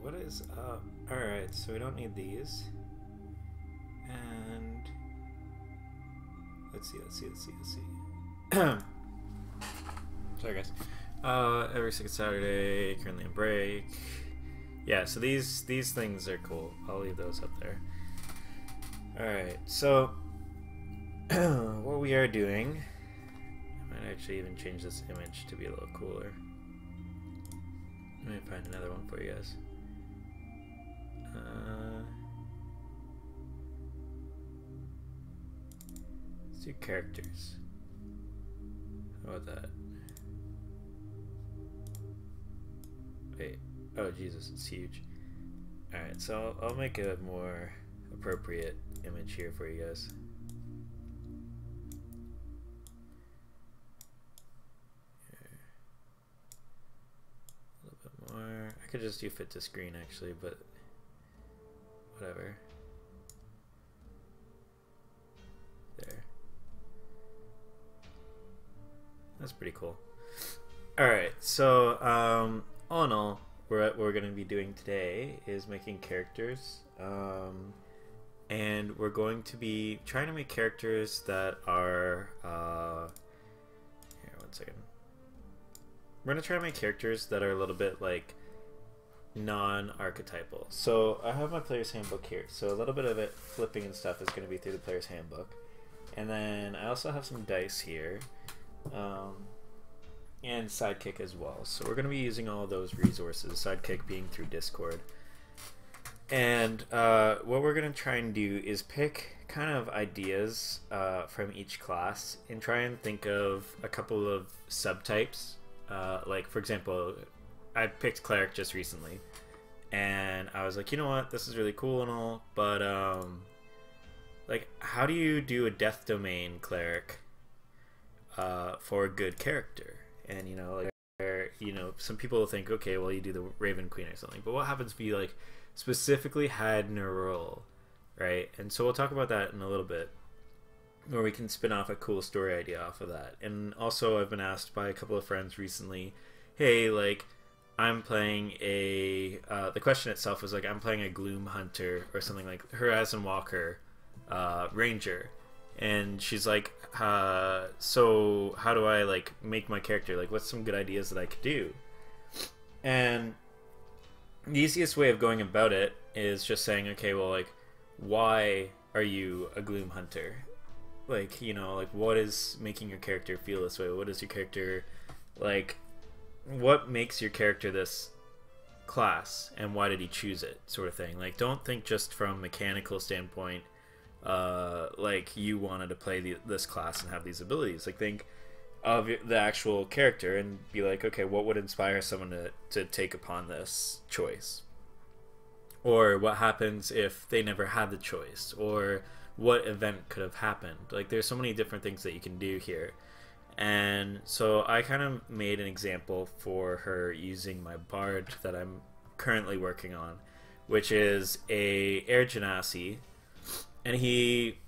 What is up? Alright, so we don't need these. And let's see. Sorry guys. Every second Saturday, currently on break. Yeah, so these things are cool. I'll leave those up there. Alright, so what we are doing, I might actually even change this image to be a little cooler. Let me find another one for you guys. Let's do characters. How about that? Wait. Oh, Jesus, it's huge. Alright, so I'll make a more appropriate image here for you guys. A little bit more. I could just do fit to screen actually, but whatever. There. That's pretty cool. Alright, so all in all, what we're going to be doing today is making characters. And we're going to be trying to make characters that are here, one second. We're going to try to make characters that are a little bit like non-archetypal. So I have my player's handbook here. So a little bit of it flipping and stuff is going to be through the player's handbook. And then I also have some dice here. And Sidekick as well. So we're going to be using all of those resources, Sidekick being through Discord. And what we're going to try and do is pick kind of ideas from each class and try and think of a couple of subtypes. Like, for example, I picked Cleric just recently. And I was like, you know what, this is really cool and all, but like, how do you do a Death Domain Cleric for a good character? And you know, like, some people think, okay, well, you do the Raven Queen or something. But what happens if you like specifically had Nerul, right? And so we'll talk about that in a little bit, where we can spin off a cool story idea off of that. And also, I've been asked by a couple of friends recently, hey, like, I'm playing a the question itself was like, I'm playing a Gloom Hunter or something like Horizon Walker Ranger. And she's like, so how do I like make my character? Like, what's some good ideas that I could do? And the easiest way of going about it is just saying, okay, well, like, why are you a Gloom Hunter? Like, you know, like, what is making your character feel this way? What is your character, like, what makes your character this class, and why did he choose it, sort of thing. Like, don't think just from a mechanical standpoint, like you wanted to play this class and have these abilities. Like, think of the actual character and be like, okay, what would inspire someone to take upon this choice? Or what happens if they never had the choice? Or what event could have happened? Like, there's so many different things that you can do here. And so I kind of made an example for her using my bard that I'm currently working on, which is a Air Genasi. And he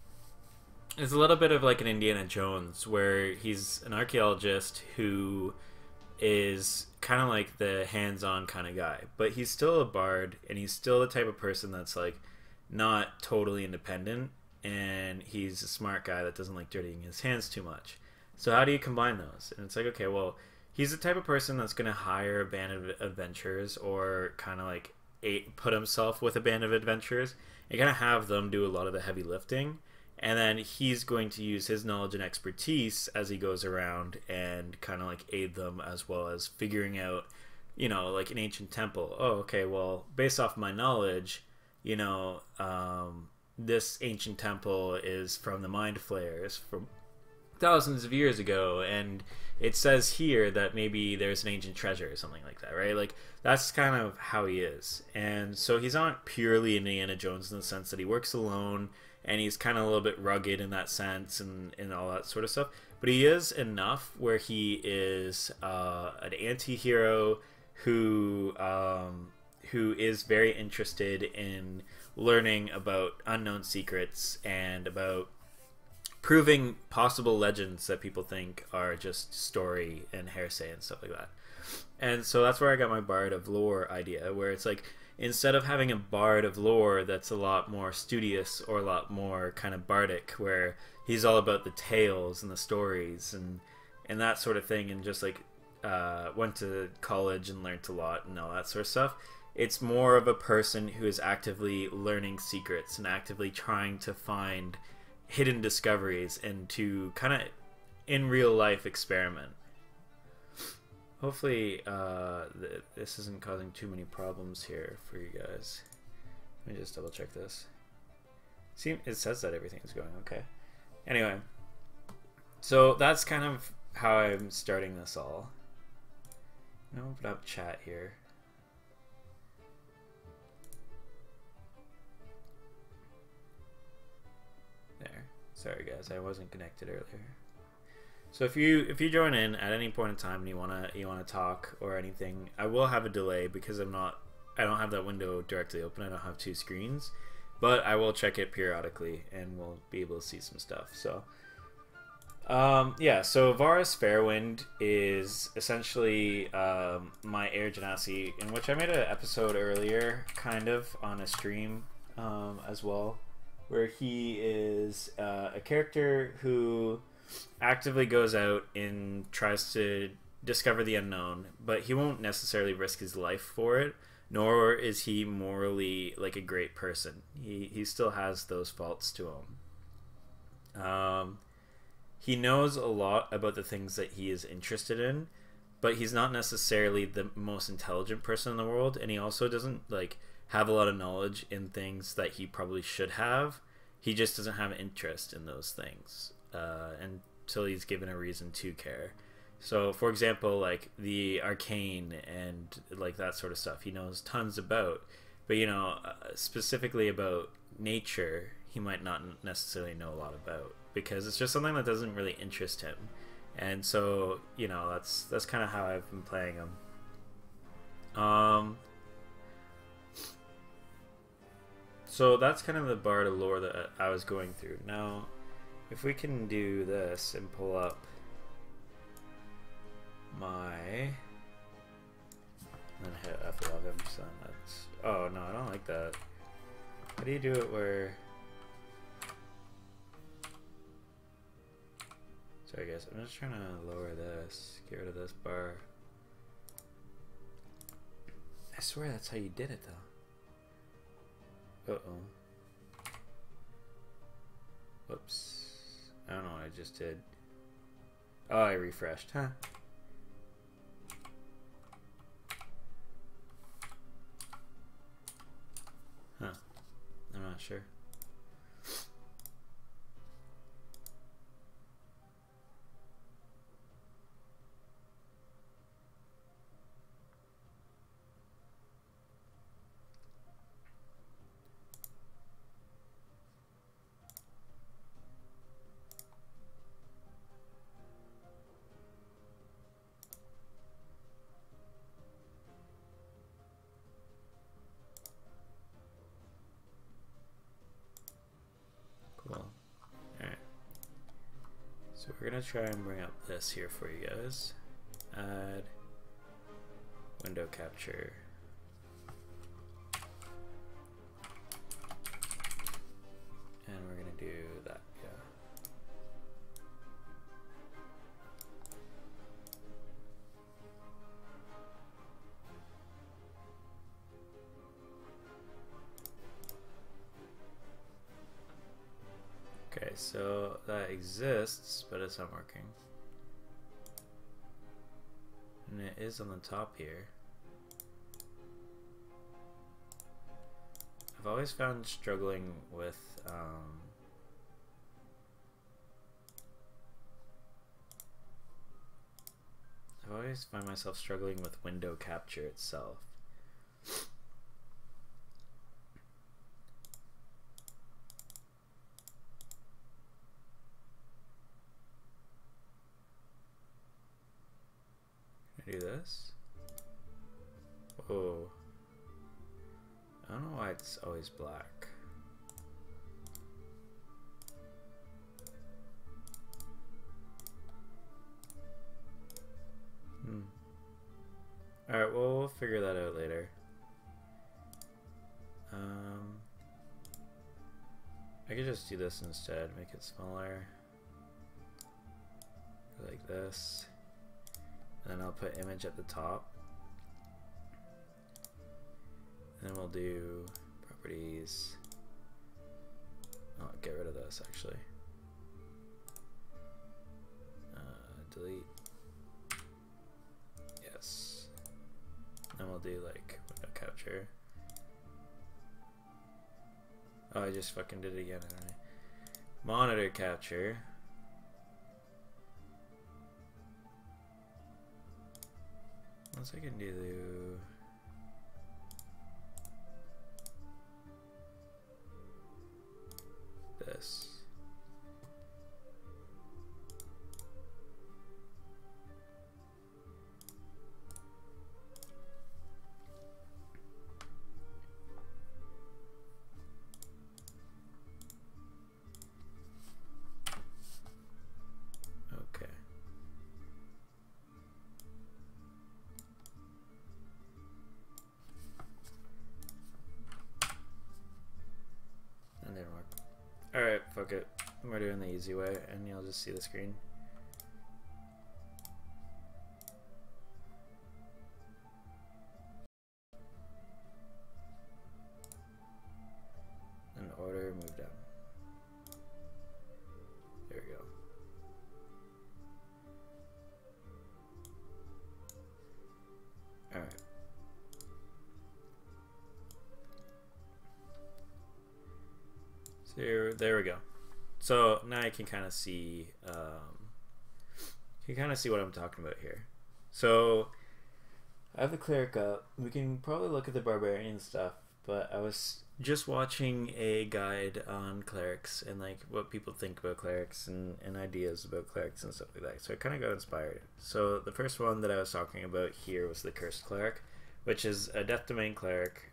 is a little bit of like an Indiana Jones, where he's an archaeologist who is kind of like the hands-on kind of guy. But he's still a bard, and he's still the type of person that's like not totally independent, and he's a smart guy that doesn't like dirtying his hands too much. So how do you combine those? And it's like, okay, well, he's the type of person that's going to hire a band of adventurers, or kind of like put himself with a band of adventurers and kind of have them do a lot of the heavy lifting. And then he's going to use his knowledge and expertise as he goes around and kind of like aid them, as well as figuring out, you know, like an ancient temple. Oh, okay, well, based off my knowledge, you know, this ancient temple is from the Mind Flayers from thousands of years ago, and it says here that maybe there's an ancient treasure or something like that, right? Like, that's kind of how he is. And so he's not purely Indiana Jones in the sense that he works alone, and he's kind of a little bit rugged in that sense, and all that sort of stuff. But he is enough where he is an anti-hero who is very interested in learning about unknown secrets and about proving possible legends that people think are just story and hearsay and stuff like that. And so that's where I got my Bard of Lore idea, where it's like, instead of having a Bard of Lore that's a lot more studious or a lot more kind of bardic, where he's all about the tales and the stories and that sort of thing, and just like went to college and learned a lot and all that sort of stuff. It's more of a person who is actively learning secrets and actively trying to find hidden discoveries and to kind of in real life experiment. Hopefully this isn't causing too many problems here for you guys. Let me just double check this. See, it says that everything's going okay. Anyway, so that's kind of how I'm starting this all. I'm gonna open up chat here. There. Sorry guys, I wasn't connected earlier. So if you join in at any point in time and you wanna talk or anything, I will have a delay because I don't have that window directly open. I don't have two screens, but I will check it periodically and we'll be able to see some stuff. So yeah, so Varus Fairwind is essentially my Air Genasi, in which I made an episode earlier, kind of on a stream as well, where he is a character who actively goes out and tries to discover the unknown, but he won't necessarily risk his life for it, nor is he morally like a great person. He still has those faults to him. He knows a lot about the things that he is interested in, but he's not necessarily the most intelligent person in the world, and he also doesn't like have a lot of knowledge in things that he probably should have. He just doesn't have interest in those things until he's given a reason to care. So, for example, like the arcane and like that sort of stuff, he knows tons about, but you know, specifically about nature, he might not necessarily know a lot about, because it's just something that doesn't really interest him. And so, you know, that's kind of how I've been playing him. So that's kind of the Bard of Lore that I was going through. Now, if we can do this and pull up my, and then hit F11, so that's, oh no, I don't like that. How do you do it where, sorry guys, I'm just trying to lower this, get rid of this bar. I swear that's how you did it though. Uh-oh. Whoops. I don't know what I just did. Oh, I refreshed, huh? Huh. I'm not sure. Cool. Alright. So we're gonna try and bring up this here for you guys. Add window capture. And we're gonna do that, yeah. Okay, so that exists, but it's not working. And it is on the top here. I've always found struggling with I've always find myself struggling with window capture itself. Can I do this? Oh. I don't know why it's always black. Alright, well, we'll figure that out later. I could just do this instead, make it smaller. Like this. And then I'll put image at the top. And then we'll do properties. Oh, get rid of this actually. Delete. Yes. And we'll do like window capture. Oh, I just fucking did it again. I don't know. Monitor capture. Once I can do this. Okay. That didn't work. Alright, fuck it. We're doing the easy way, and you'll just see the screen. And order, move down. There we go. Alright. So there we go. So now you can kind of see, what I'm talking about here. So I have the cleric up. We can probably look at the barbarian stuff, but I was just watching a guide on clerics and like what people think about clerics and ideas about clerics and stuff like that. So I kind of got inspired. So the first one that I was talking about here was the cursed cleric, which is a death domain cleric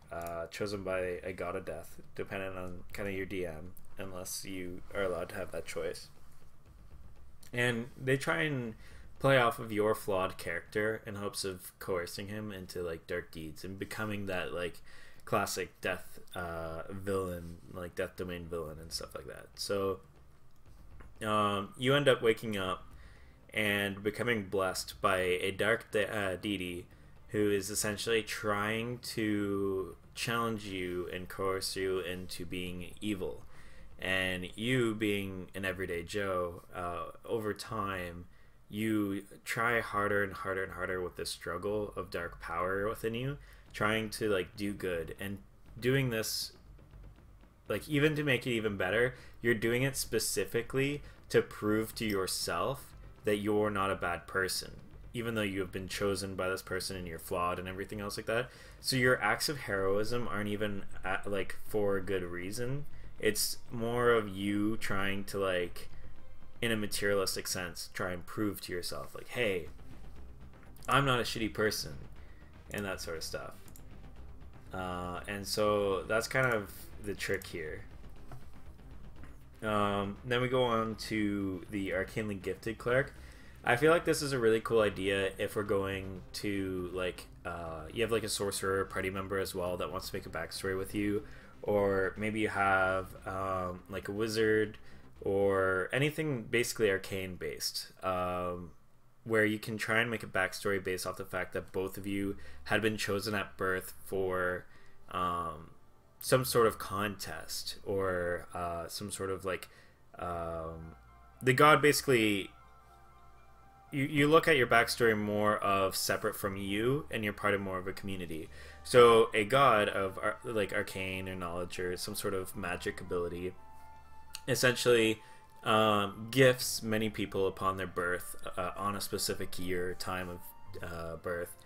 chosen by a god of death, depending on kind of your DM, unless you are allowed to have that choice. And they try and play off of your flawed character in hopes of coercing him into like dark deeds and becoming that like classic death villain, like death domain villain and stuff like that. So you end up waking up and becoming blessed by a dark deity who is essentially trying to challenge you and coerce you into being evil. And you, being an everyday Joe, over time, you try harder and harder and harder with this struggle of dark power within you, trying to like do good and doing this, like even to make it even better, you're doing it specifically to prove to yourself that you're not a bad person, even though you have been chosen by this person and you're flawed and everything else like that. So your acts of heroism aren't even like for a good reason. It's more of you trying to, like, in a materialistic sense, try and prove to yourself, like, hey, I'm not a shitty person, and that sort of stuff. And so that's kind of the trick here. Then we go on to the arcanely gifted cleric. I feel like this is a really cool idea if we're going to, like, you have, like, a sorcerer party member as well that wants to make a backstory with you. Or maybe you have like a wizard or anything basically arcane based, where you can try and make a backstory based off the fact that both of you had been chosen at birth for some sort of contest or some sort of like the god basically. You look at your backstory more of separate from you, and you're part of more of a community. So a god of like arcane or knowledge or some sort of magic ability essentially gifts many people upon their birth on a specific year time of birth,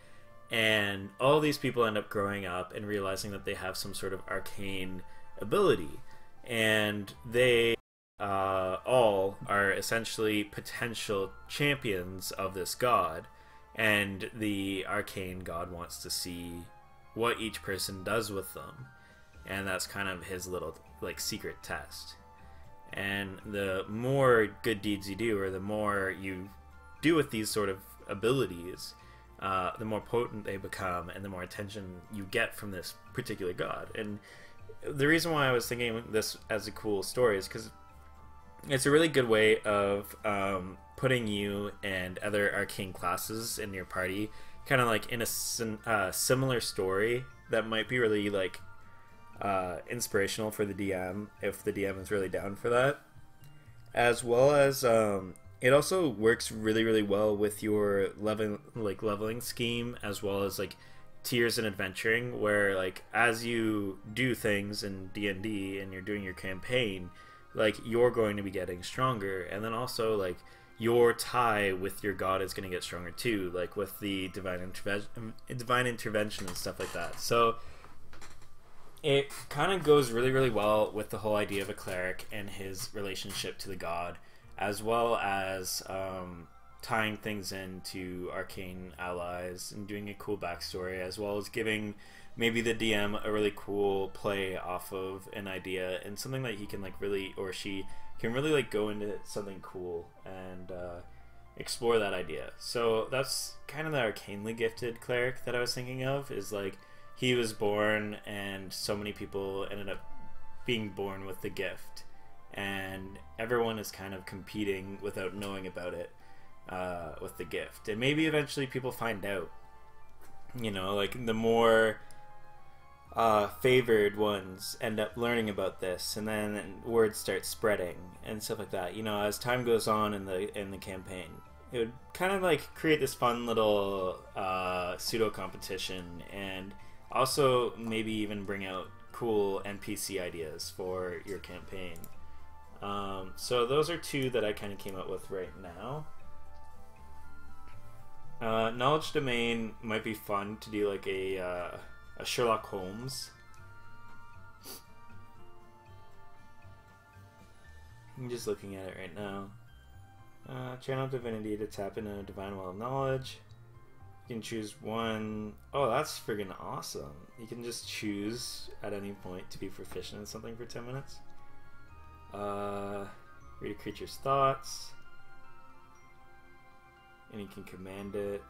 and all these people end up growing up and realizing that they have some sort of arcane ability, and they all are essentially potential champions of this god, and the arcane god wants to see what each person does with them, and that's kind of his little like secret test. And the more good deeds you do, or the more you do with these sort of abilities, the more potent they become, and the more attention you get from this particular god. And the reason why I was thinking this as a cool story is because it's a really good way of putting you and other arcane classes in your party kind of like in a similar story that might be really like inspirational for the DM if the DM is really down for that, as well as it also works really well with your leveling scheme, as well as like tiers and adventuring, where like as you do things in D&D and you're doing your campaign, like you're going to be getting stronger, and then also like your tie with your god is going to get stronger too, like with the divine intervention and stuff like that. So it kind of goes really well with the whole idea of a cleric and his relationship to the god, as well as tying things into arcane allies and doing a cool backstory, as well as giving maybe the DM a really cool play off of an idea and something that he can like really, or she can really like go into something cool and explore that idea. So that's kind of the arcanely gifted cleric that I was thinking of, is like he was born and so many people ended up being born with the gift, and everyone is kind of competing without knowing about it with the gift, and maybe eventually people find out, you know, like the more favored ones end up learning about this, and then word starts spreading and stuff like that, you know, as time goes on in the campaign. It would kind of like create this fun little pseudo competition, and also maybe even bring out cool NPC ideas for your campaign. So those are two that I kind of came up with right now. Knowledge domain might be fun to do, like a Sherlock Holmes. I'm just looking at it right now. Channel divinity to tap into a divine well of knowledge. You can choose one. Oh, that's friggin' awesome. You can just choose at any point to be proficient in something for 10 minutes. Read a creature's thoughts. And you can command it.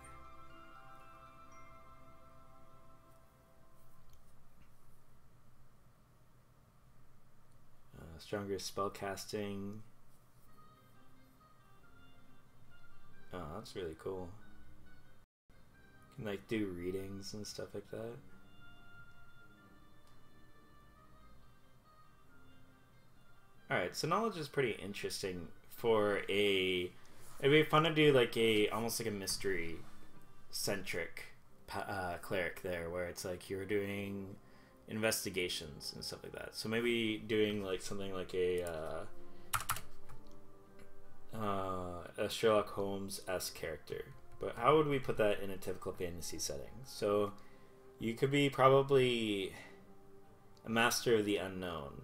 Stronger spell casting. Oh, that's really cool. You can like do readings and stuff like that. Alright, so knowledge is pretty interesting for a... It'd be fun to do like a almost like a mystery centric cleric there, where it's like you're doing investigations and stuff like that. So maybe doing like something like a Sherlock Holmes-esque character. But how would we put that in a typical fantasy setting? So you could be probably a master of the unknown,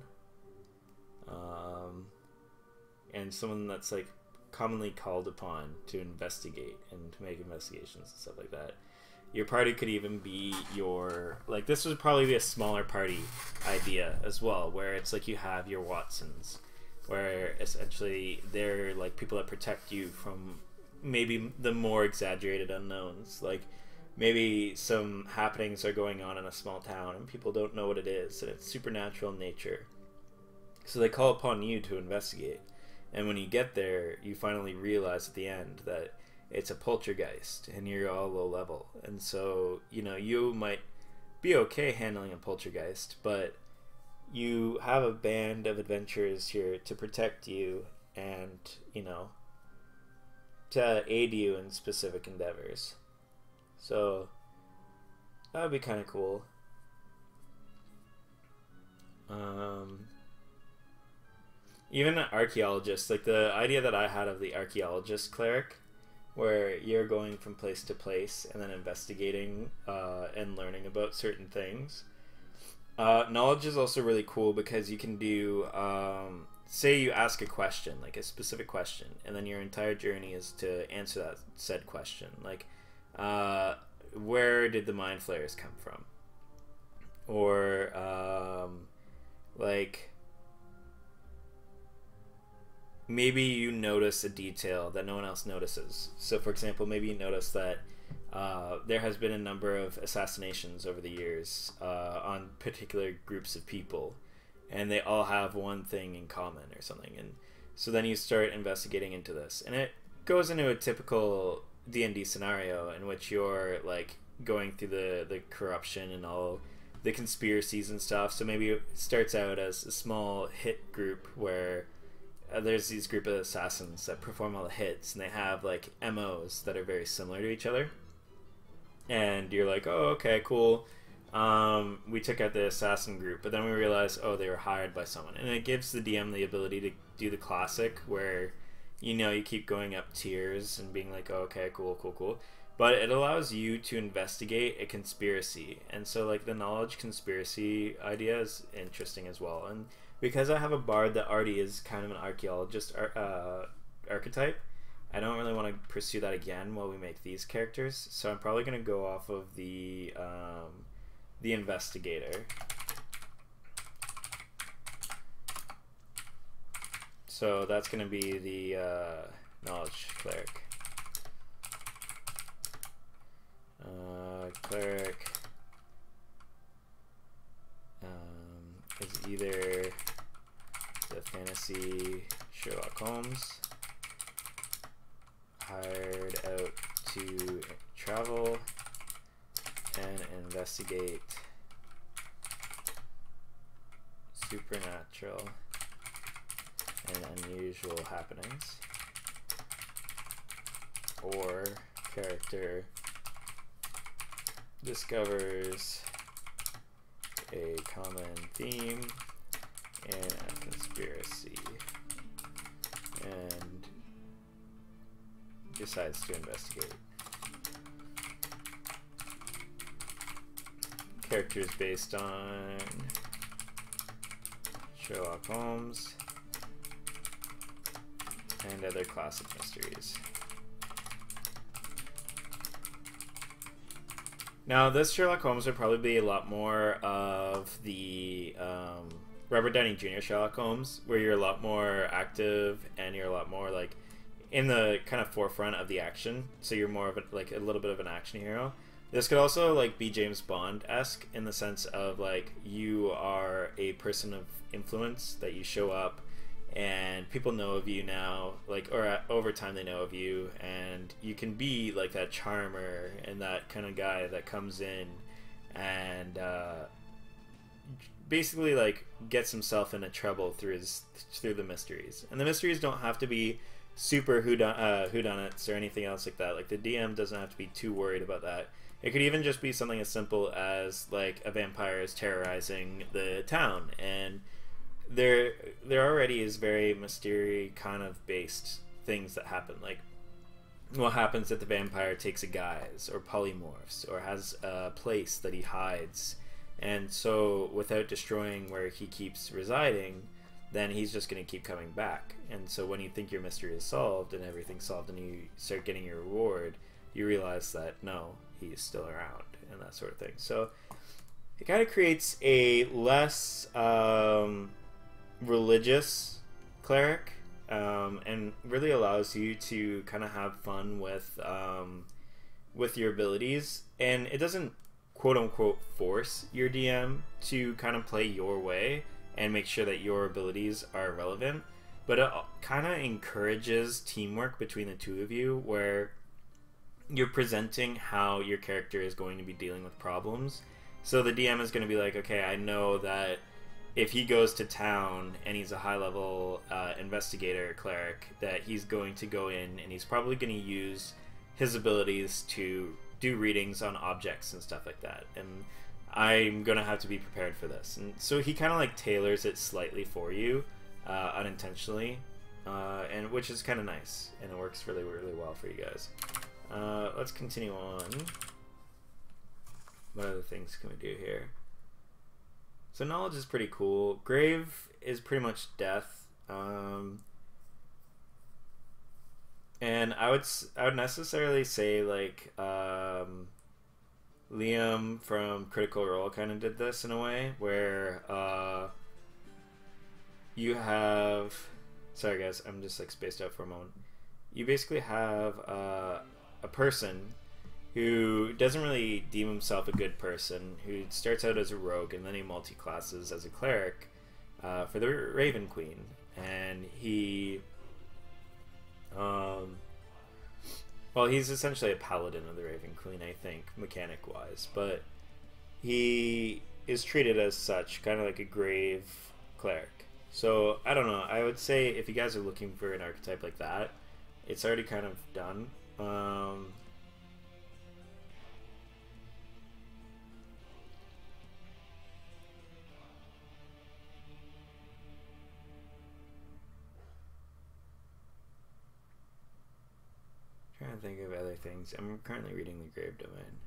and someone that's like commonly called upon to investigate and to make investigations and stuff like that. Your party could even be your, like, this would probably be a smaller party idea as well, where it's like you have your Watsons, where essentially they're like people that protect you from maybe the more exaggerated unknowns. Like maybe some happenings are going on in a small town and people don't know what it is, and it's supernatural in nature. So they call upon you to investigate. And when you get there, you finally realize at the end that it's a poltergeist and you're all low level. And so, you know, you might be okay handling a poltergeist, but you have a band of adventurers here to protect you and, you know, to aid you in specific endeavors. So that would be kind of cool. Even an archaeologist, like the idea that I had of the archaeologist cleric, where you're going from place to place and then investigating and learning about certain things. Knowledge is also really cool because you can do, say you ask a question, like a specific question, and then your entire journey is to answer that said question. Like, where did the mind flayers come from? Or, like, maybe you notice a detail that no one else notices. So, for example, maybe you notice that there has been a number of assassinations over the years on particular groups of people, and they all have one thing in common or something. And so then you start investigating into this, and it goes into a typical D&D scenario in which you're like going through the corruption and all the conspiracies and stuff. So maybe it starts out as a small hit group where there's these group of assassins that perform all the hits, and they have like MOs that are very similar to each other. And you're like, oh, okay, cool. We took out the assassin group, but then we realized, oh, they were hired by someone. And it gives the DM the ability to do the classic where, you know, you keep going up tiers and being like, oh, okay, cool, cool, cool. But it allows you to investigate a conspiracy. And so, like, the knowledge conspiracy idea is interesting as well. And because I have a bard that already is kind of an archaeologist archetype, I don't really want to pursue that again while we make these characters. So I'm probably going to go off of the investigator. So that's going to be the knowledge cleric. Cleric is either the fantasy Sherlock Holmes, hired out to travel and investigate supernatural and unusual happenings, or character discovers a common theme in a conspiracy and decides to investigate. Characters based on Sherlock Holmes and other classic mysteries. Now, this Sherlock Holmes would probably be a lot more of the Robert Downey Jr. Sherlock Holmes, where you're a lot more active and you're a lot more like in the kind of forefront of the action. So you're more of a little bit of an action hero. This could also like be James Bond-esque in the sense of like you are a person of influence, that you show up and people know of you now, like, or over time they know of you, and you can be like that charmer and that kind of guy that comes in and basically like gets himself into trouble through the mysteries. And the mysteries don't have to be super whodunits or anything else like that. Like, the DM doesn't have to be too worried about that. It could even just be something as simple as like a vampire is terrorizing the town, and there already is very mystery kind of based things that happen. Like, what happens if the vampire takes a guise or polymorphs or has a place that he hides, and so without destroying where he keeps residing, then he's just going to keep coming back. And so when you think your mystery is solved and everything's solved and you start getting your reward, you realize that no, he's still around, and that sort of thing. So it kind of creates a less religious cleric, and really allows you to kind of have fun with your abilities, and it doesn't quote unquote force your DM to kind of play your way and make sure that your abilities are relevant, but it kind of encourages teamwork between the two of you, where you're presenting how your character is going to be dealing with problems. So the DM is going to be like, okay, I know that if he goes to town and he's a high-level investigator cleric, that he's going to go in and he's probably going to use his abilities to do readings on objects and stuff like that. And I'm going to have to be prepared for this. And so he kind of like tailors it slightly for you, unintentionally, and which is kind of nice. And it works really, really well for you guys. Let's continue on. What other things can we do here? So knowledge is pretty cool. Grave is pretty much death, and I would necessarily say like Liam from Critical Role kind of did this in a way where you have. Sorry guys, I'm just like spaced out for a moment. You basically have a person, who doesn't really deem himself a good person, who starts out as a rogue and then he multi-classes as a cleric for the Raven Queen. And he, well, he's essentially a paladin of the Raven Queen, I think, mechanic-wise, but he is treated as such, kind of like a grave cleric. So, I don't know, I would say if you guys are looking for an archetype like that, it's already kind of done. Trying to think of other things. I'm currently reading the Grave Domain.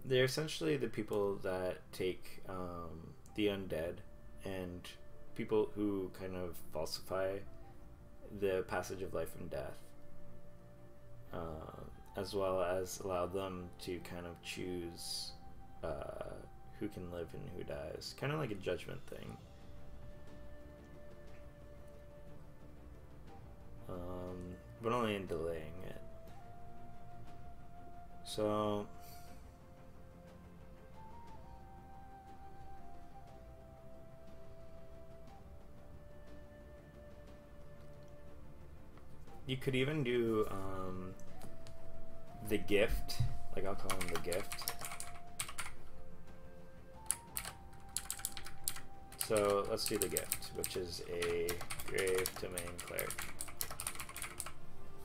They're essentially the people that take the undead and people who kind of falsify the passage of life and death, as well as allow them to kind of choose who can live and who dies. Kind of like a judgment thing. But only in delaying it. So you could even do the gift, like I'll call him the gift. So let's do the gift, which is a Grave Domain Cleric.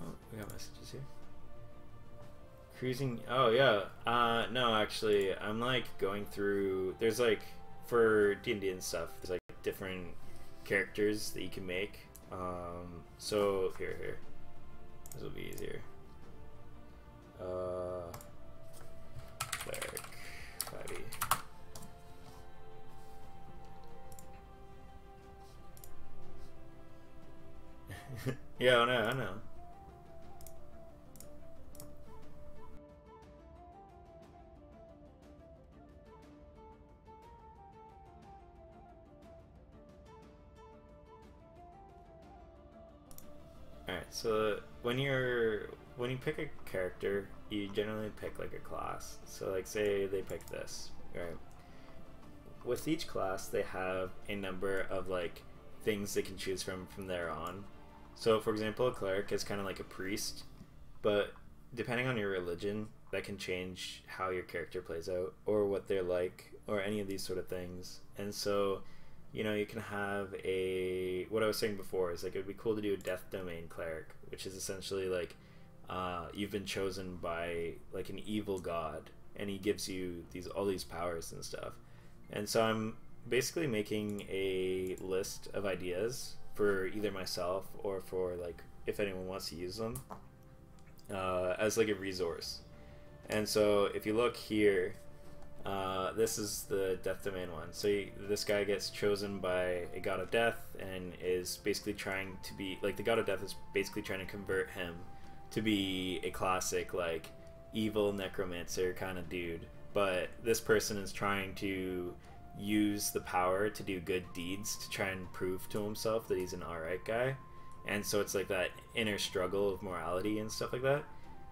Oh, we got messages here. Cruising, oh yeah, no actually, I'm like going through, there's like, for D&D and stuff, there's like different characters that you can make. So here, this will be easier. Cleric, 5e. Yeah, I know. Alright, so when you pick a character, you generally pick like a class. So like say they pick this, right? With each class they have a number of like things they can choose from there on. So for example, a cleric is kind of like a priest, but depending on your religion, that can change how your character plays out or what they're like or any of these sort of things. And so, you know, you can have a, what I was saying before is like it would be cool to do a death domain cleric, which is essentially like you've been chosen by like an evil god and he gives you all these powers and stuff. And so I'm basically making a list of ideas for either myself or for like if anyone wants to use them as like a resource. And so if you look here, this is the death domain one. So this guy gets chosen by a god of death and is basically trying to be like, the god of death is basically trying to convert him to be a classic like evil necromancer kind of dude, but this person is trying to use the power to do good deeds to try and prove to himself that he's an alright guy. And so it's like that inner struggle of morality and stuff like that.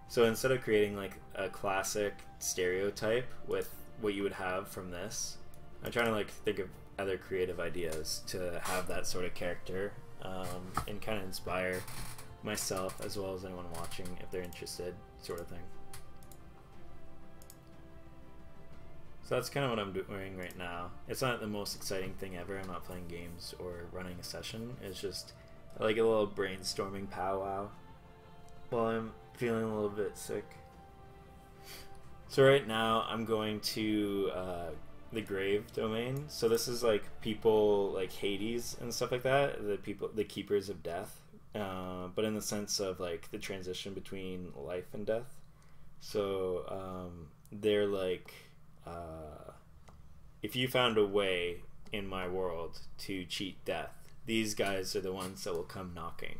So instead of creating like a classic stereotype with what you would have from this, I'm trying to like think of other creative ideas to have that sort of character and kind of inspire myself as well as anyone watching if they're interested, sort of thing. So that's kind of what I'm doing right now. It's not the most exciting thing ever. I'm not playing games or running a session. It's just like a little brainstorming powwow while I'm feeling a little bit sick. So right now I'm going to the Grave Domain. So this is like people like Hades and stuff like that, the keepers of death, but in the sense of like the transition between life and death. So they're like, if you found a way in my world to cheat death, these guys are the ones that will come knocking,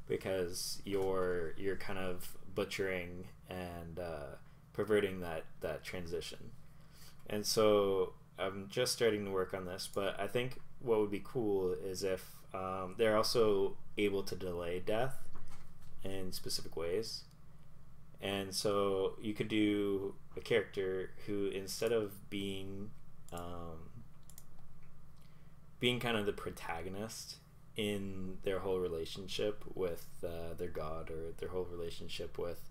because you're kind of butchering and perverting that transition. And so I'm just starting to work on this, but I think what would be cool is if they're also able to delay death in specific ways. And so you could do a character who, instead of being kind of the protagonist in their whole relationship with their god, or their whole relationship with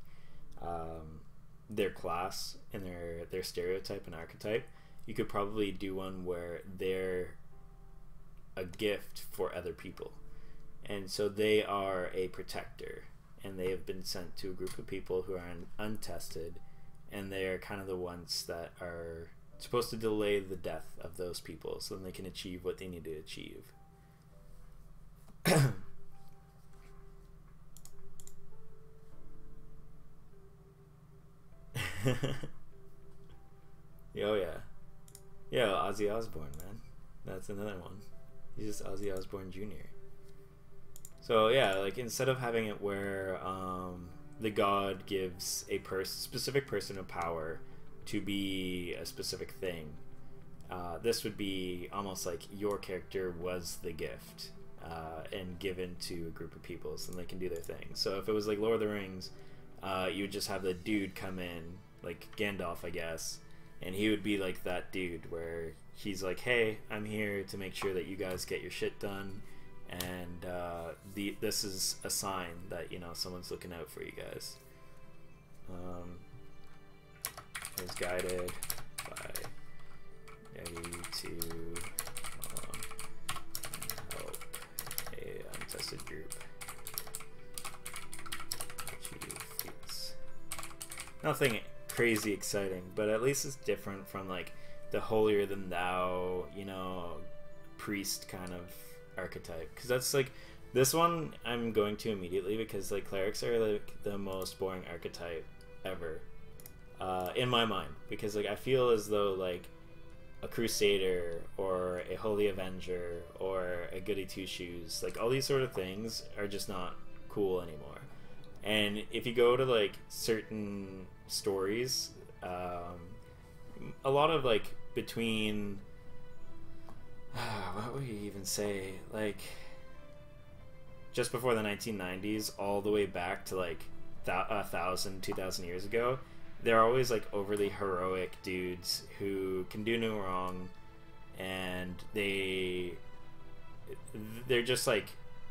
their class and their stereotype and archetype, you could probably do one where they're a gift for other people, and so they are a protector, and they have been sent to a group of people who are untested, and they are kind of the ones that are supposed to delay the death of those people so then they can achieve what they need to achieve. Oh yeah. Yeah, Ozzy Osbourne, man. That's another one. He's just Ozzy Osbourne Jr. So yeah, like instead of having it where the god gives a specific person a power to be a specific thing, this would be almost like your character was the gift and given to a group of people so they can do their thing. So if it was like Lord of the Rings, you would just have the dude come in, like Gandalf, I guess, and he would be like that dude where he's like, hey, I'm here to make sure that you guys get your shit done, and this is a sign that, you know, someone's looking out for you guys. Is guided by ready to help a untested group achieve feats. Nothing crazy exciting, but at least it's different from like the holier than thou, you know, priest kind of archetype, because that's like this one I'm going to immediately, because like clerics are like the most boring archetype ever in my mind, because like I feel as though like a crusader or a holy avenger or a goody two shoes, like all these sort of things are just not cool anymore. And if you go to like certain stories, a lot of like between what would you even say, like just before the 1990s all the way back to like 2,000 years ago, they're always like overly heroic dudes who can do no wrong, and they're just like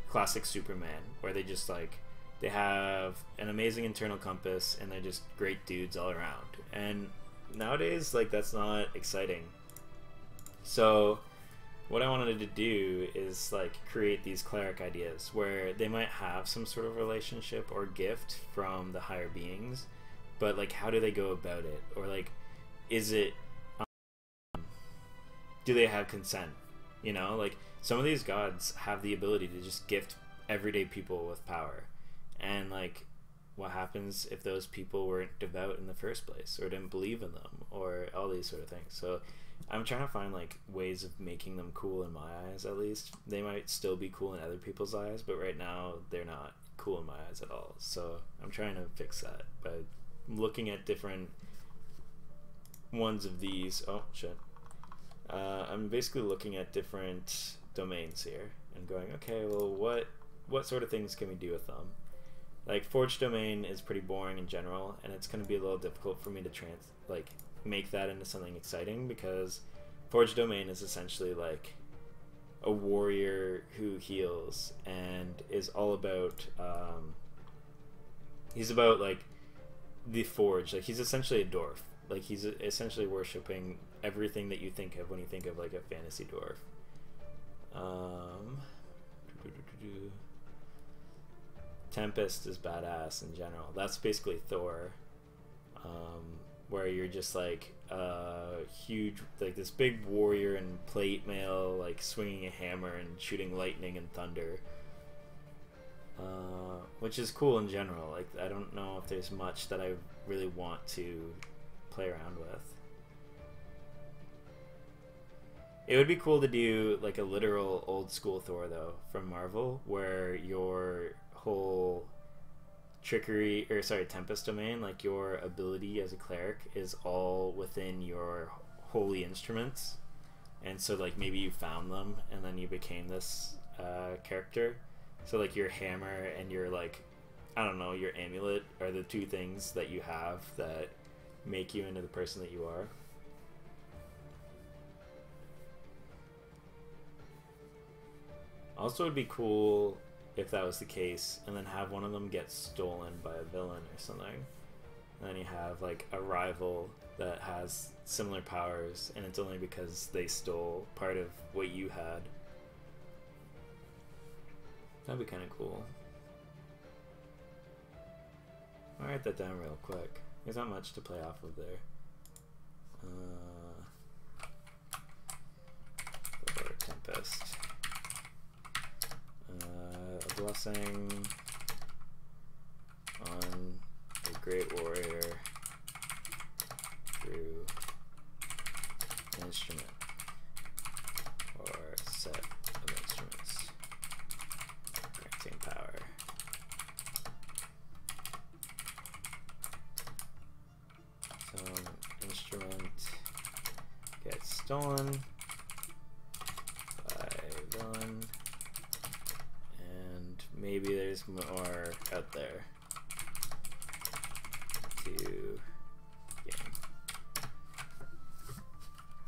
classic Superman, where they just like they have an amazing internal compass and they're just great dudes all around. And nowadays, like, that's not exciting. So what I wanted to do is like create these cleric ideas where they might have some sort of relationship or gift from the higher beings, but like how do they go about it, or like is it do they have consent, you know? Like some of these gods have the ability to just gift everyday people with power, and like what happens if those people weren't devout in the first place or didn't believe in them, or all these sort of things. So I'm trying to find like ways of making them cool in my eyes. At least they might still be cool in other people's eyes, but right now they're not cool in my eyes at all. So I'm trying to fix that by looking at different ones of these. Oh shit. I'm basically looking at different domains here and going, okay, well what sort of things can we do with them? Like Forge domain is pretty boring in general, and it's going to be a little difficult for me to make that into something exciting, because Forge domain is essentially like a warrior who heals and is all about he's about like the forge. Like he's essentially a dwarf. Like he's essentially worshipping everything that you think of when you think of like a fantasy dwarf. Tempest is badass in general. That's basically Thor, where you're just like huge, like this big warrior in plate mail, like swinging a hammer and shooting lightning and thunder, which is cool in general. Like I don't know if there's much that I really want to play around with. It would be cool to do like a literal old school Thor though from Marvel, where your whole Tempest domain, like your ability as a cleric is all within your holy instruments, and so like maybe you found them and then you became this character. So like your hammer and your like, I don't know, your amulet are the two things that you have that make you into the person that you are. Also, it'd be cool if that was the case, and then have one of them get stolen by a villain or something. And then you have like a rival that has similar powers, and it's only because they stole part of what you had. That'd be kind of cool. I'll write that down real quick. There's not much to play off of there. Tempest. A blessing on a great warrior through an instrument or set of instruments granting power. So an instrument gets stolen by a villain. Maybe there's more out there to gain.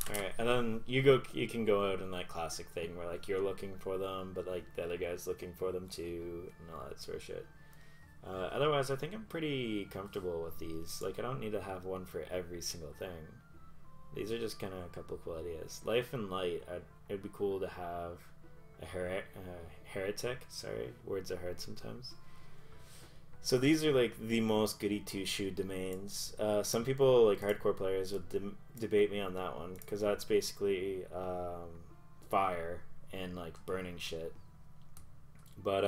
Alright, and then you can go out in that classic thing where like you're looking for them, but like the other guy's looking for them too, and all that sort of shit. Otherwise, I think I'm pretty comfortable with these. Like, I don't need to have one for every single thing. These are just kind of a couple cool ideas. Life and Light, it'd be cool to have a heretic. Sorry, words are hard sometimes. So these are like the most goody two-shoe domains. Some people, like hardcore players, would debate me on that one, because that's basically fire and like burning shit. But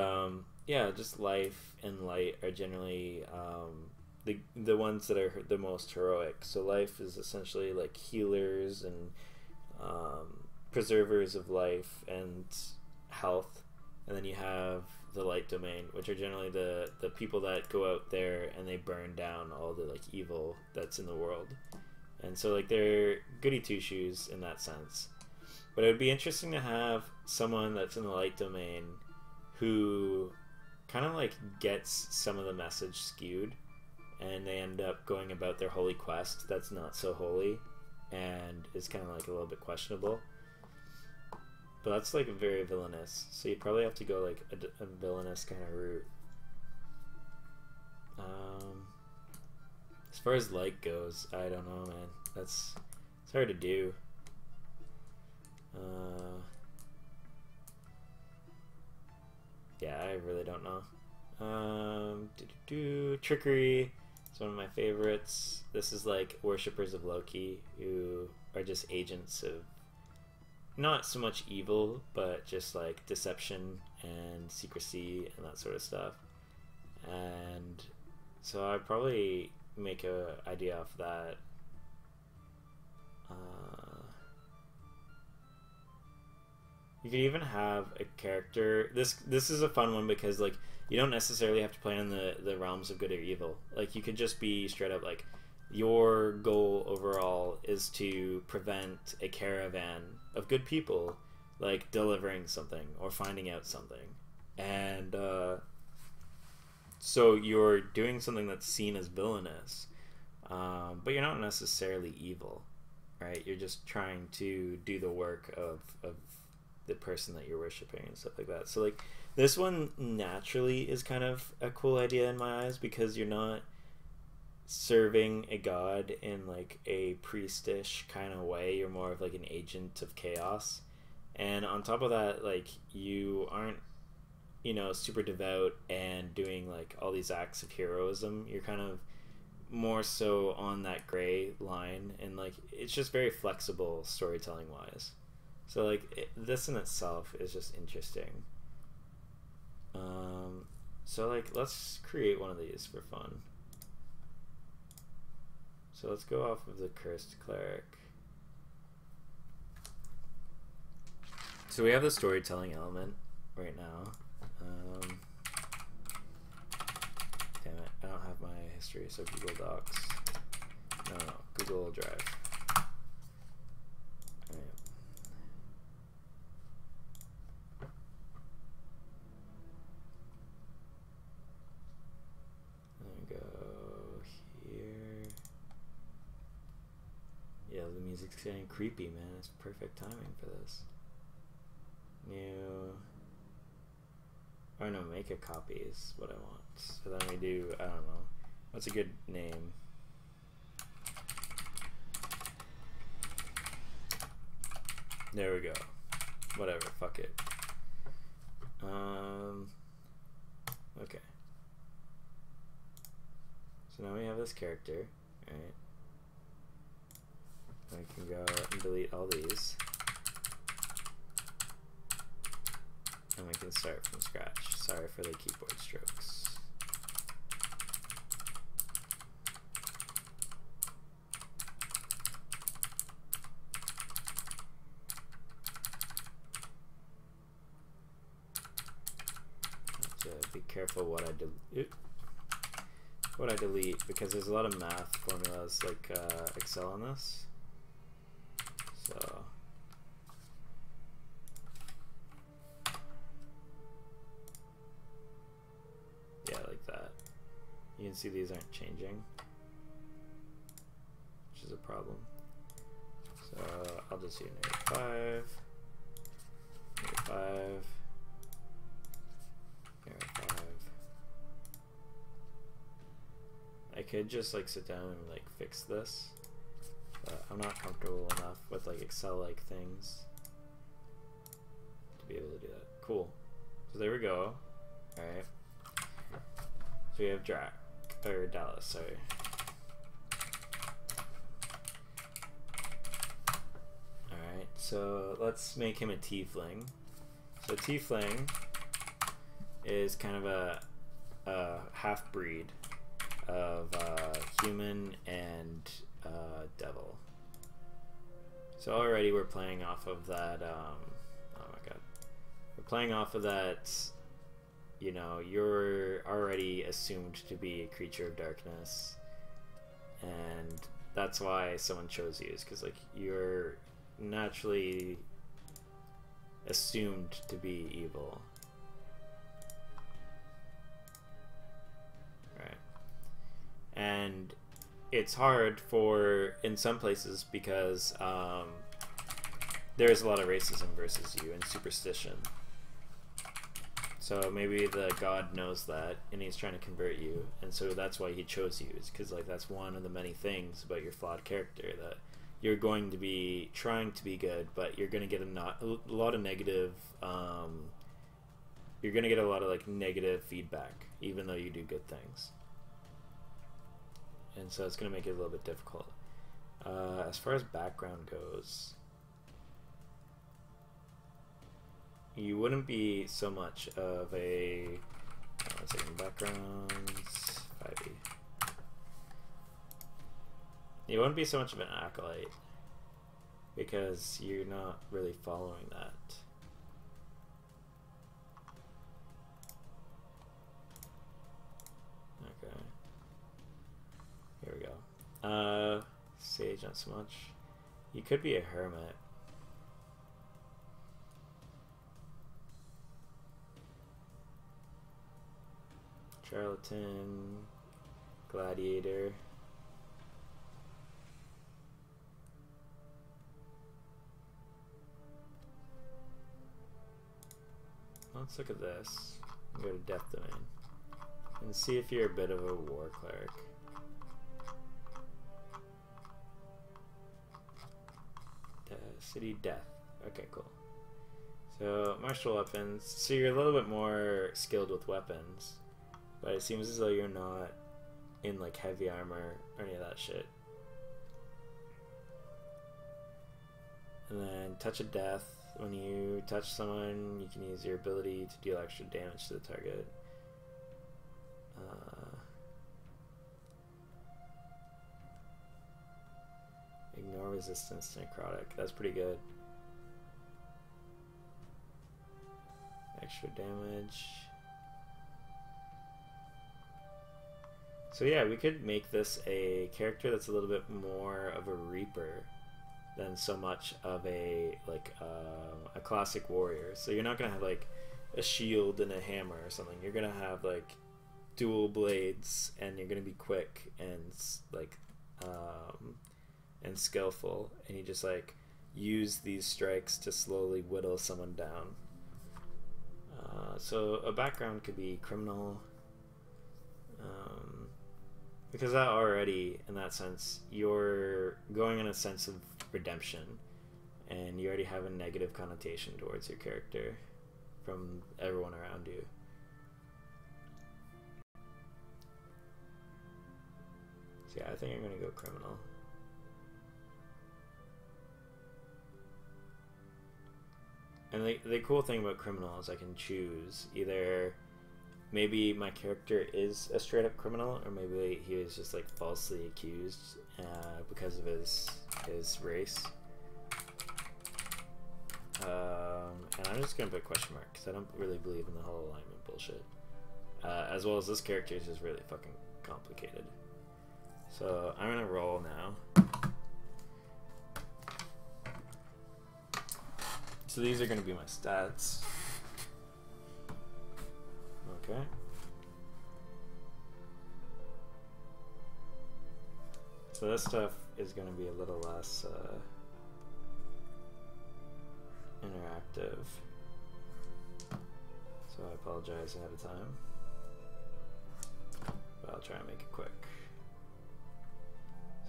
yeah, just Life and Light are generally the ones that are the most heroic. So Life is essentially like healers and preservers of life and health, and then you have the Light domain, which are generally the people that go out there and they burn down all the like evil that's in the world. And so like they're goody two-shoes in that sense. But it would be interesting to have someone that's in the Light domain who kind of like gets some of the message skewed, and they end up going about their holy quest that's not so holy and is kind of like a little bit questionable. But that's like very villainous, so you probably have to go like a villainous kind of route. As far as Light goes, I don't know, man. It's hard to do. Yeah, I really don't know. Trickery is one of my favorites. This is like worshippers of Loki who are just agents of not so much evil, but just like deception and secrecy and that sort of stuff. And so I'd probably make a idea off that. You could even have a character. This is a fun one because like you don't necessarily have to play in the realms of good or evil. Like you could just be straight up like your goal overall is to prevent a caravan of good people like delivering something or finding out something, and so you're doing something that's seen as villainous, but you're not necessarily evil, right? You're just trying to do the work of the person that you're worshiping and stuff like that. So like this one naturally is kind of a cool idea in my eyes, because you're not serving a god in like a priestish kind of way. You're more of like an agent of chaos, and on top of that, like you aren't, you know, super devout and doing like all these acts of heroism. You're kind of more so on that gray line, and like it's just very flexible storytelling wise. So like this in itself is just interesting. So like let's create one of these for fun. So let's go off of the Cursed Cleric. So we have the storytelling element right now. Damn it, I don't have my history, so Google Docs. No, Google Drive. Alright. getting creepy, man. It's perfect timing for this. New. Oh no, make a copy is what I want. So then we do, I don't know. What's a good name? There we go. Whatever, fuck it. Okay. So now we have this character, right? We can go and delete all these. And we can start from scratch. Sorry for the keyboard strokes. Be careful what I delete because there's a lot of math formulas like Excel on this. So yeah, like that. You can see these aren't changing, which is a problem. So I'll just do -5, -5. I could just like sit down and like fix this, but I'm not comfortable enough with like Excel-like things to be able to do that. Cool. So there we go. All right. So we have Dallas. Sorry. All right. So let's make him a tiefling. So tiefling is kind of a half-breed of human and devil. So already we're playing off of that, oh my god. We're playing off of that, you know, you're already assumed to be a creature of darkness. And that's why someone chose you, is because like you're naturally assumed to be evil. And it's hard for in some places because there's a lot of racism versus you and superstition. So maybe the god knows that and he's trying to convert you, and so that's why he chose you, is because like that's one of the many things about your flawed character, that you're going to be trying to be good, but you're going to get a lot of negative you're going to get a lot of like negative feedback even though you do good things. And so it's going to make it a little bit difficult. As far as background goes, you wouldn't be so much of a backgrounds 5e. You wouldn't be so much of an acolyte because you're not really following that. Okay. Here we go. Sage, not so much. You could be a hermit. Charlatan, gladiator. Let's look at this. Go to Death Domain and see if you're a bit of a war cleric. City Death. Okay, cool. So martial weapons. So you're a little bit more skilled with weapons, but it seems as though you're not in like heavy armor or any of that shit. And then Touch of Death. When you touch someone, you can use your ability to deal extra damage to the target. Ignore resistance to necrotic. That's pretty good. Extra damage. So yeah, we could make this a character that's a little bit more of a reaper than so much of a like a classic warrior. So you're not gonna have like a shield and a hammer or something. You're gonna have like dual blades, and you're gonna be quick and like and skillful, and you just like use these strikes to slowly whittle someone down. So a background could be criminal, because that already, in that sense, you're going in a sense of redemption, and you already have a negative connotation towards your character from everyone around you. So yeah, I think I'm gonna go criminal. And the cool thing about criminal is I can choose either maybe my character is a straight up criminal, or maybe he was just like falsely accused because of his race. And I'm just gonna put question mark because I don't really believe in the whole alignment bullshit. As well as this character is just really fucking complicated. So I'm gonna roll now. So these are going to be my stats. Okay. So this stuff is going to be a little less interactive. So I apologize ahead of time. But I'll try and make it quick.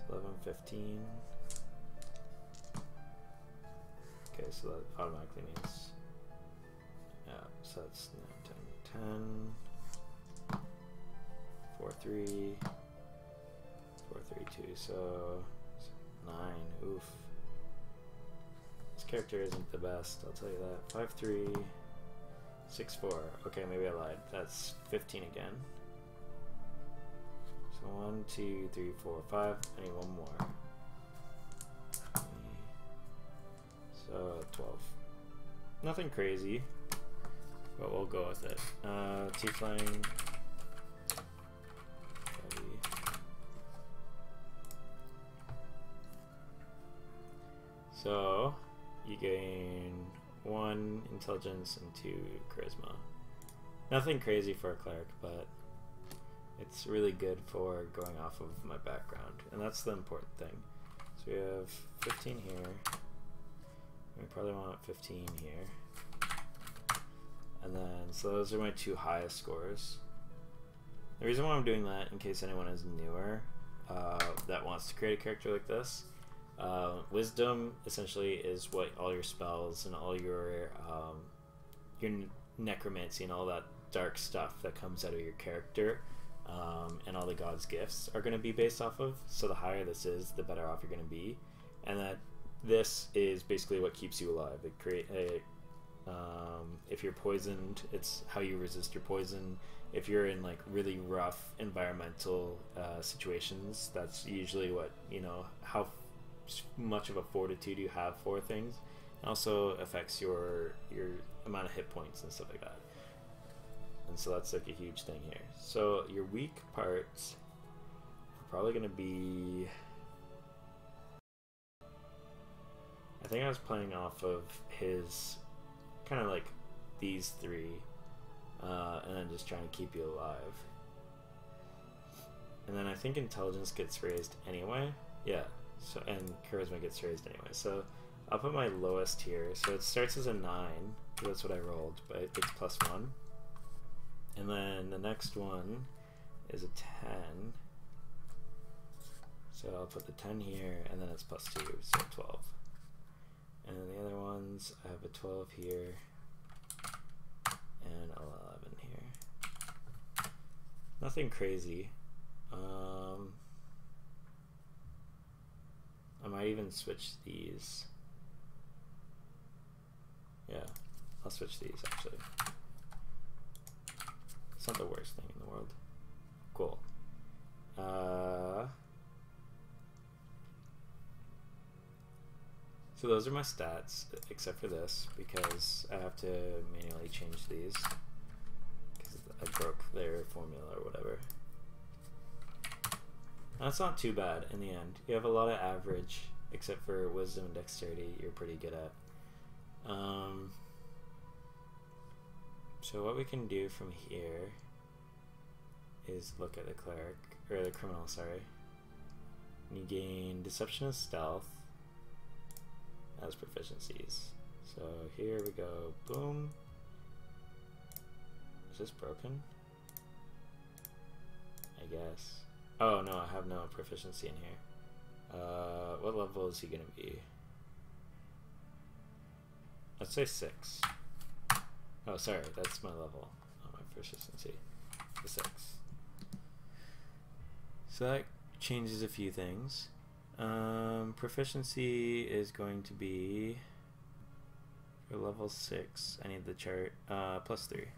So 11, 15. Okay, so that automatically means, yeah, so that's 9, 10, 10, 4, 3, 4, 3, 2, so 9, oof. This character isn't the best, I'll tell you that. 5, 3, 6, 4, okay, maybe I lied. That's 15 again. So 1, 2, 3, 4, 5, I need one more. So 12. Nothing crazy, but we'll go with it. Tiefling. So you gain 1 intelligence and 2 charisma. Nothing crazy for a cleric, but it's really good for going off of my background, and that's the important thing. So we have 15 here. We probably want 15 here. And then, so those are my 2 highest scores. The reason why I'm doing that, in case anyone is newer that wants to create a character like this, wisdom essentially is what all your spells and all your necromancy and all that dark stuff that comes out of your character and all the god's gifts are going to be based off of. So the higher this is, the better off you're going to be. And that this is basically what keeps you alive. If you're poisoned, it's how you resist your poison. If you're in like really rough environmental situations, that's usually what, you know, how much of a fortitude you have for things. It also affects your amount of hit points and stuff like that. And so that's like a huge thing here. So your weak parts are probably going to be, I think I was playing off of his kind of like these 3 and then just trying to keep you alive. And then I think intelligence gets raised anyway. Yeah, so, and charisma gets raised anyway. So I'll put my lowest here. So it starts as a 9, that's what I rolled, but it's +1. And then the next one is a 10. So I'll put the 10 here, and then it's +2, so 12. And then the other ones, I have a 12 here, and 11 here. Nothing crazy. I might even switch these. Yeah, I'll switch these actually. It's not the worst thing in the world. Cool. So those are my stats, except for this, because I have to manually change these, because I broke their formula or whatever. That's not too bad in the end. You have a lot of average, except for wisdom and dexterity, you're pretty good at. So what we can do from here is look at the cleric, or the criminal, sorry. And you gain Deception and Stealth as proficiencies. So here we go, boom. Is this broken? I guess. Oh no, I have no proficiency in here. What level is he gonna be? Let's say 6. Oh, sorry, that's my level. Oh, my proficiency. The 6. So that changes a few things. Proficiency is going to be for level 6. I need the chart. +3.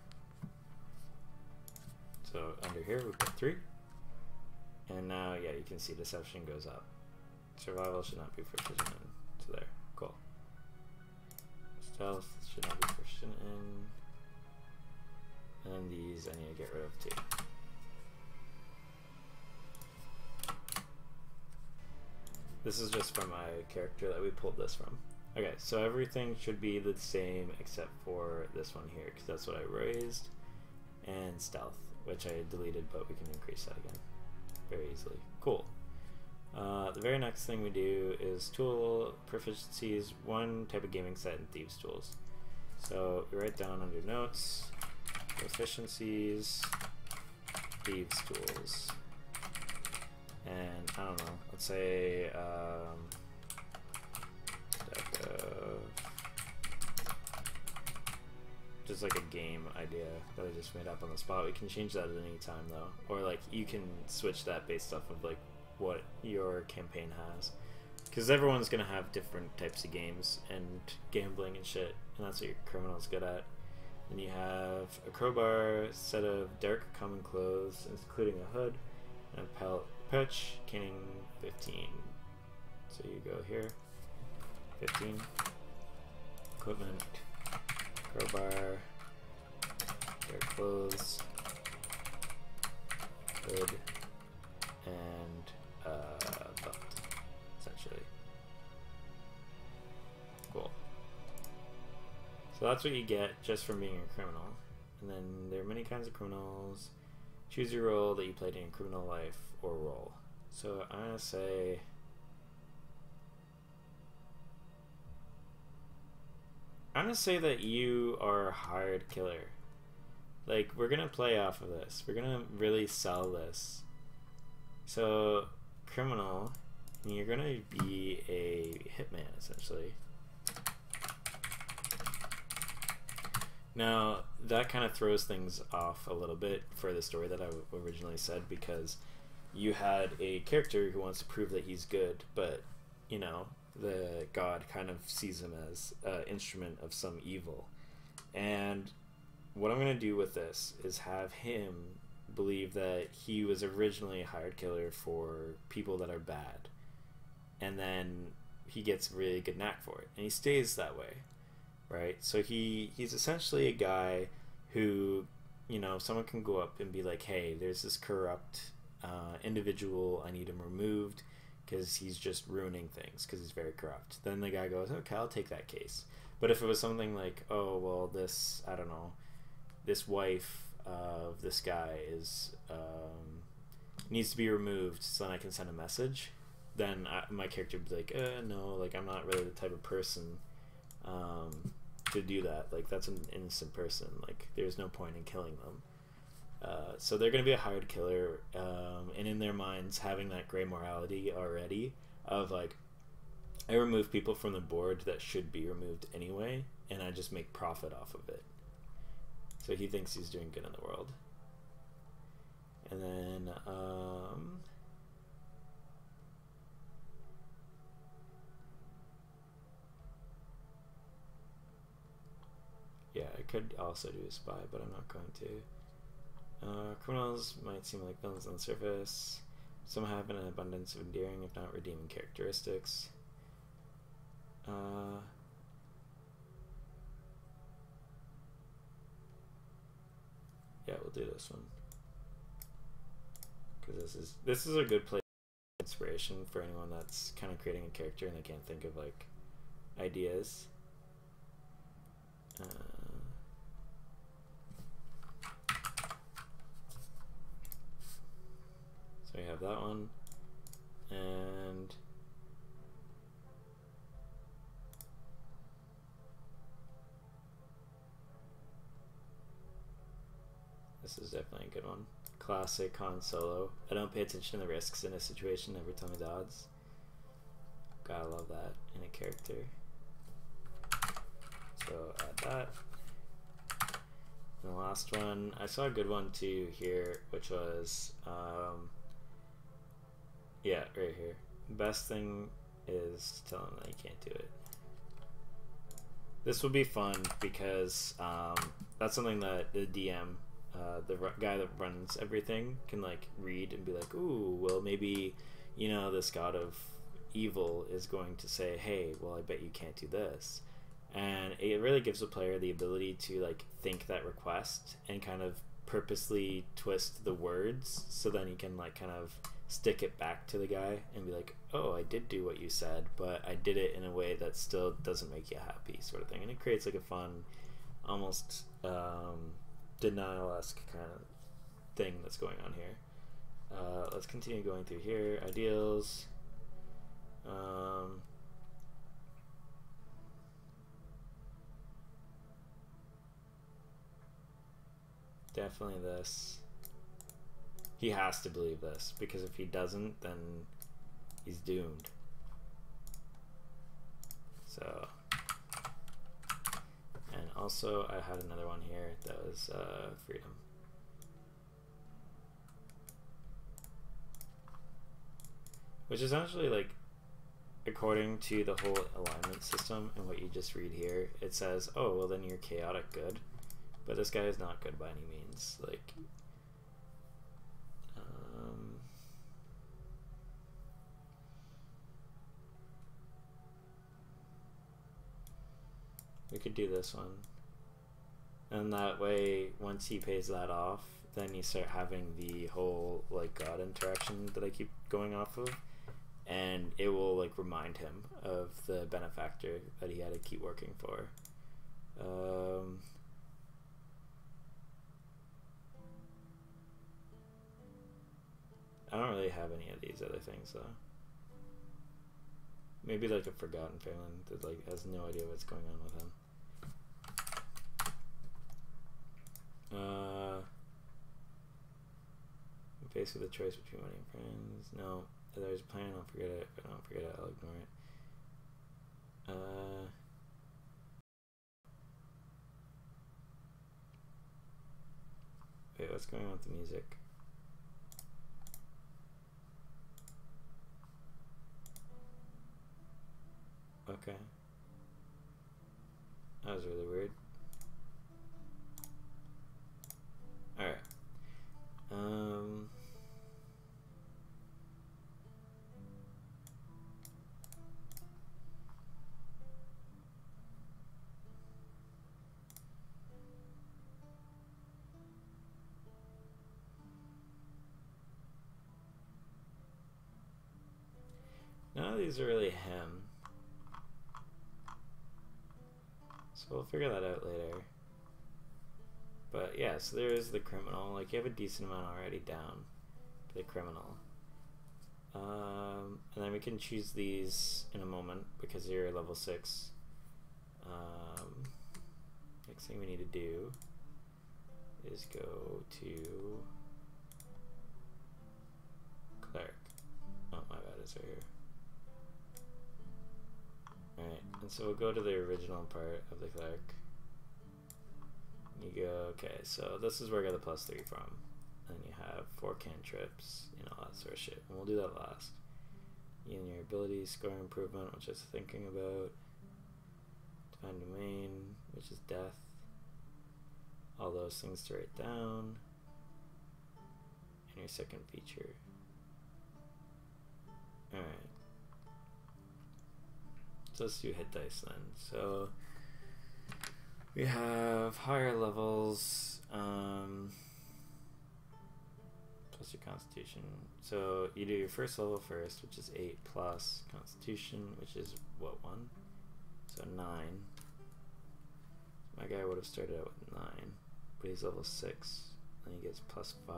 So under here we put 3. And now, yeah, you can see deception goes up. Survival should not be proficient in. So there, cool. Stealth should not be proficient in. And these I need to get rid of too. This is just from my character that we pulled this from. Okay, so everything should be the same except for this one here, because that's what I raised. And stealth, which I deleted, but we can increase that again very easily. Cool. The very next thing we do is tool proficiencies, one type of gaming set and thieves tools. So we write down under notes, proficiencies, thieves tools. And I don't know, let's say just like a game idea that I just made up on the spot. We can change that at any time though, or like you can switch that based off of like what your campaign has, because everyone's gonna have different types of games and gambling and shit, and that's what your criminal's good at. And you have a crowbar, set of dark common clothes including a hood, and a pouch containing 15. So you go here, 15, equipment, crowbar, dark clothes, hood, and belt, essentially. Cool. So that's what you get just from being a criminal. And then there are many kinds of criminals. Choose your role that you played in your criminal life or role. So I'm gonna say that you are a hired killer. Like, we're gonna play off of this. We're gonna really sell this. So, criminal, you're gonna be a hitman, essentially. Now, that kind of throws things off a little bit for the story that I originally said, because you had a character who wants to prove that he's good, but, you know, the god kind of sees him as an instrument of some evil. And what I'm going to do with this is have him believe that he was originally a hired killer for people that are bad, and then he gets a really good knack for it, and he stays that way, right? So he's essentially a guy who, you know, someone can go up and be like, hey, there's this corrupt individual, I need him removed because he's just ruining things because he's very corrupt. Then the guy goes, okay, I'll take that case. But if it was something like, oh, well, this, I don't know, this wife of this guy is needs to be removed so then I can send a message, then my character would be like, no, like, I'm not really the type of person to do that. Like, that's an innocent person. Like, there's no point in killing them. So they're going to be a hired killer, and in their minds having that gray morality already of like, I remove people from the board that should be removed anyway, and I just make profit off of it. So he thinks he's doing good in the world. And then yeah, I could also do a spy, but I'm not going to. Criminals might seem like villains on the surface. Some have an abundance of endearing, if not redeeming, characteristics. Yeah, we'll do this one, because this is a good place for inspiration for anyone that's kind of creating a character and they can't think of like ideas. So we have that one, and This is definitely a good one. Classic Han Solo. I don't pay attention to the risks in a situation, never tell me the odds. Gotta love that in a character. So add that. And the last one, I saw a good one too here, which was, yeah, right here. Best thing is to tell them that you can't do it. This will be fun because that's something that the DM, the guy that runs everything, can like read and be like, ooh, well maybe, you know, this god of evil is going to say, hey, well I bet you can't do this. And it really gives the player the ability to like think that request and kind of purposely twist the words so then you can like kind of stick it back to the guy and be like, oh, I did do what you said, but I did it in a way that still doesn't make you happy, sort of thing. And it creates like a fun, almost denial-esque kind of thing that's going on here. Let's continue going through here. Ideals. Definitely this. He has to believe this, because if he doesn't, then he's doomed. So, and also I had another one here that was freedom. Which is actually like, according to the whole alignment system and what you just read here, it says, oh, well then you're chaotic good. But this guy is not good by any means. Like, we could do this one. And that way, once he pays that off, then you start having the whole, like, God interaction that I keep going off of. And it will, like, remind him of the benefactor that he had to keep working for. I don't really have any of these other things though. Maybe like a forgotten Phelan that like has no idea what's going on with him. I'm faced with a choice between money and friends. No, if there's a plan, I'll forget it. If I don't forget it, I'll ignore it. Wait, what's going on with the music? Okay. That was really weird. Alright. None of these are really him. So we'll figure that out later. But yeah, so there is the criminal. Like, you have a decent amount already down for the criminal. And then we can choose these in a moment because you're level 6. Next thing we need to do is go to cleric. Oh, my bad, it's right here. Alright, and so we'll go to the original part of the cleric. You go, okay, so this is where I got the +3 from. And you have 4 cantrips, you know, that sort of shit. And we'll do that last. In your ability, score improvement, which I was thinking about. Divine Domain, which is death. All those things to write down. And your second feature. Alright. So let's do hit dice then. So we have higher levels, plus your constitution. So you do your first level first, which is 8 plus constitution, which is what, 1? So 9. My guy would have started out with 9, but he's level 6. Then he gets plus 5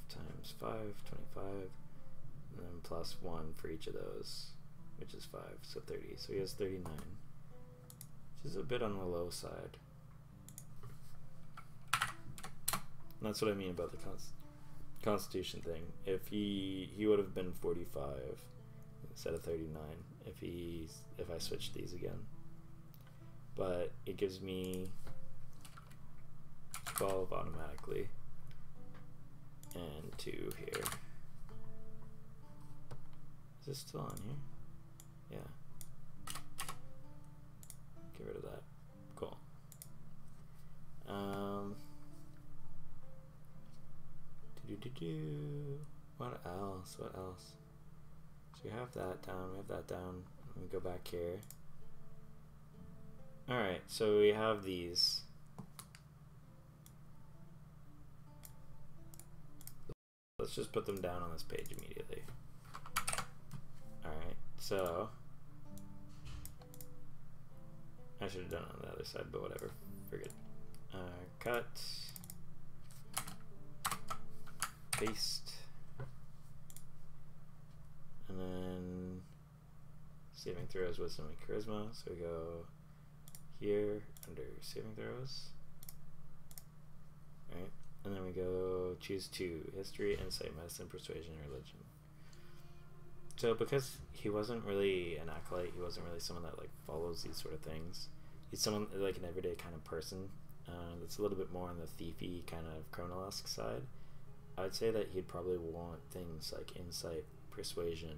times 5, 25, and then plus 1 for each of those, which is 5, so 30. So he has 39, which is a bit on the low side. And that's what I mean about the Constitution thing. If he would have been 45 instead of 39 if I switched these again. But it gives me 12 automatically and 2 here. Is this still on here? Yeah. Get rid of that. Cool. What else? What else? So we have that down. We have that down. Let me go back here. Alright, so we have these. Let's just put them down on this page immediately. Alright, so I should have done it on the other side, but whatever. Forget. Cut. Paste. And then saving throws, wisdom, and charisma. So we go here under saving throws. Alright. And then we go choose 2. History, insight, medicine, persuasion, religion. So because he wasn't really an acolyte, he wasn't really someone that like follows these sort of things. He's someone like an everyday kind of person that's a little bit more on the thiefy kind of criminal-esque side. I would say that he'd probably want things like insight, persuasion,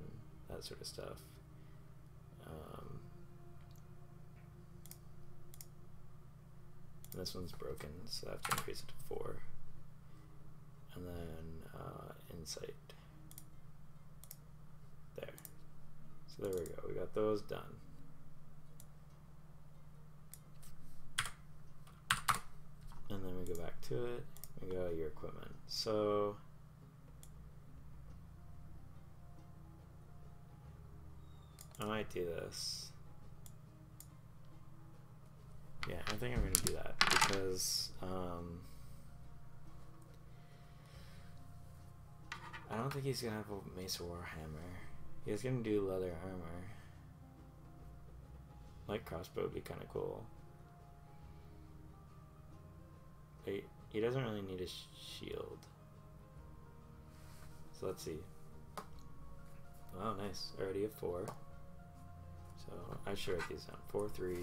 that sort of stuff. This one's broken, so I have to increase it to 4. And then insight. There. So there we go. We got those done. And then we go back to it. We go your equipment. So I might do this. Yeah, I think I'm going to do that because I don't think he's going to have a Mace or Warhammer. He's going to do leather armor. Light crossbow would be kind of cool. But he doesn't really need a shield. So let's see. Oh, nice. Already a 4. So I should write these down. 4, 3.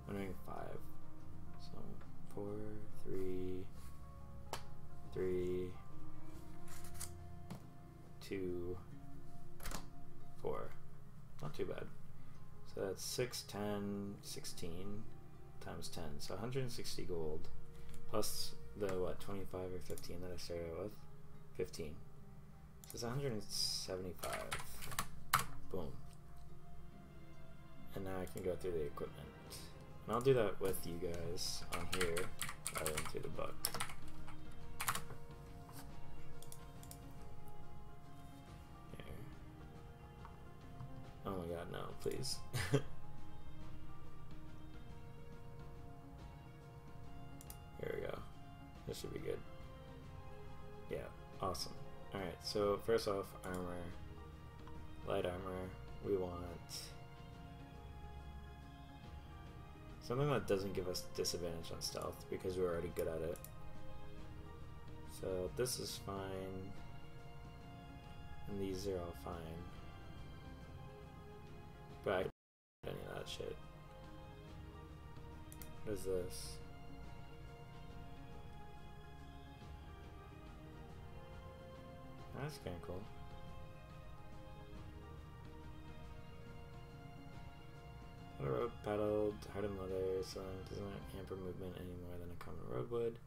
I'm doing 5. So 4, 3, 3, 2, 4. Not too bad. So that's 6, 10, 16 times 10. So 160 gold. Plus the, what, 25 or 15 that I started out with? 15. So it's 175. Boom. And now I can go through the equipment. And I'll do that with you guys on here rather than through the book. Here. Oh my god, no, please. Here we go. This should be good. Yeah, awesome. Alright, so first off, armor. Light armor. We want something that doesn't give us disadvantage on stealth because we're already good at it. So this is fine. And these are all fine. But I don't need any of that shit. What is this? That's kinda cool. Road paddled, hardened leather, so it doesn't hamper movement any more than a common road would.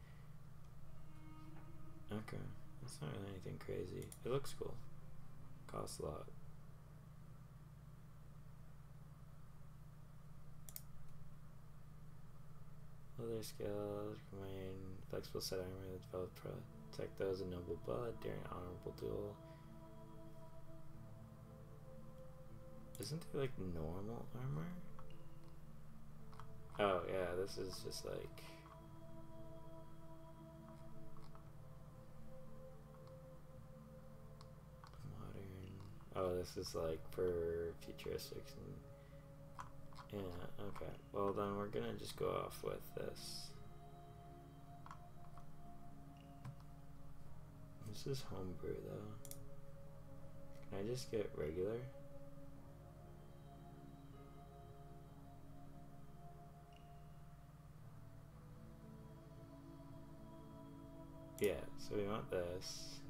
Okay, that's not really anything crazy. It looks cool. Costs a lot. Leather scales, remain flexible set armor that develop protect those in noble blood during honorable duel. Isn't there like normal armor? Oh yeah, this is just like modern. Oh, this is like for futuristics and yeah, okay. Well then we're gonna just go off with this. This is homebrew though. Can I just get regular? Yeah, so we want this.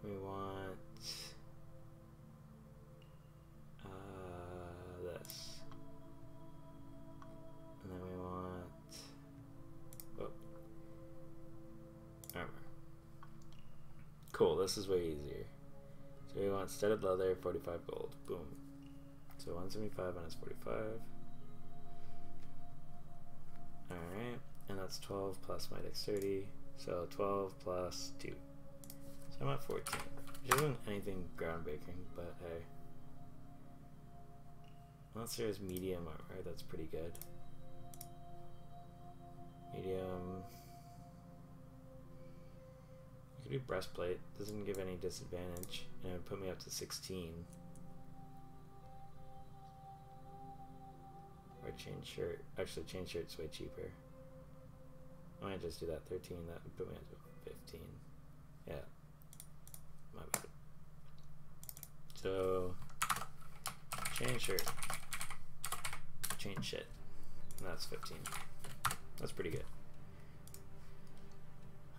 We want this. And then we want armor. Cool, this is way easier. So we want studded leather, 45 gold. Boom. So 175 minus 45. Alright, and that's 12 plus my dexterity. So 12 plus 2. So I'm at 14. Which isn't anything groundbreaking, but hey. Unless there's medium armor, that's pretty good. Medium. I could do breastplate. Doesn't give any disadvantage. And it would put me up to 16. Or chain shirt. Actually, chain shirt's way cheaper. I might just do that. 13. That would put me up to 15. Yeah. My bad. So, chain shirt. Chain shit. And that's 15. That's pretty good.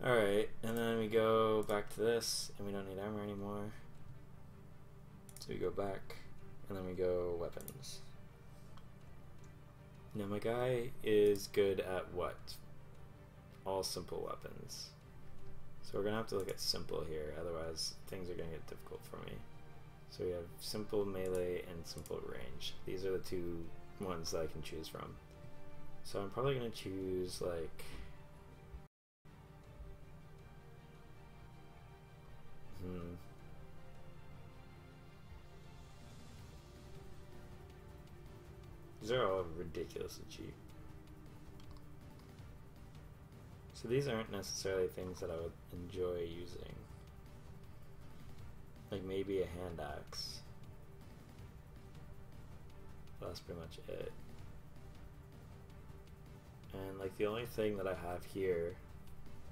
Alright, and then we go back to this, and we don't need armor anymore. So we go back, and then we go weapons. Now my guy is good at what? All simple weapons. So we're gonna have to look at simple here, otherwise things are gonna get difficult for me. So we have simple melee and simple range. These are the two ones that I can choose from. So I'm probably gonna choose like these are all ridiculously cheap. So these aren't necessarily things that I would enjoy using. Like maybe a hand axe. But that's pretty much it. And like the only thing that I have here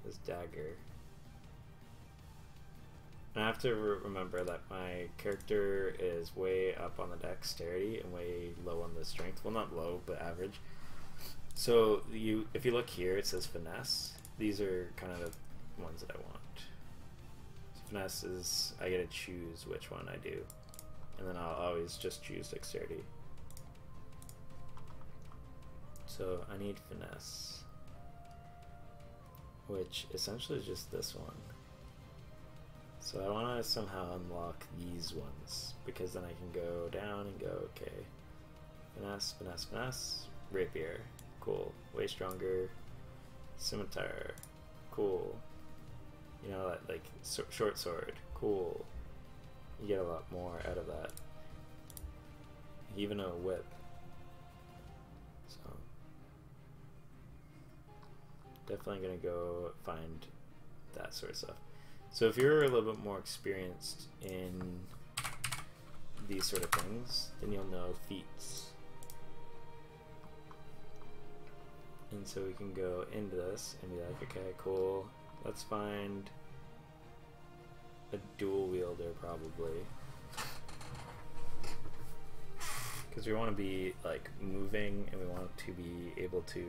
is dagger. And I have to remember that my character is way up on the dexterity and way low on the strength. Well, not low, but average. So if you look here, it says finesse. These are kind of the ones that I want. So finesse is, I get to choose which one I do. And then I'll always just choose dexterity. So I need finesse, which essentially is just this one. So I want to somehow unlock these ones, because then I can go down and go, okay, finesse, finesse, finesse, rapier, cool, way stronger, scimitar, cool, you know, like short sword, cool, you get a lot more out of that, even a whip. So definitely gonna go find that sort of stuff. So if you're a little bit more experienced in these sort of things, then you'll know feats. And so we can go into this and be like, okay, cool, let's find a dual wielder probably. Because we want to be like moving and we want to be able to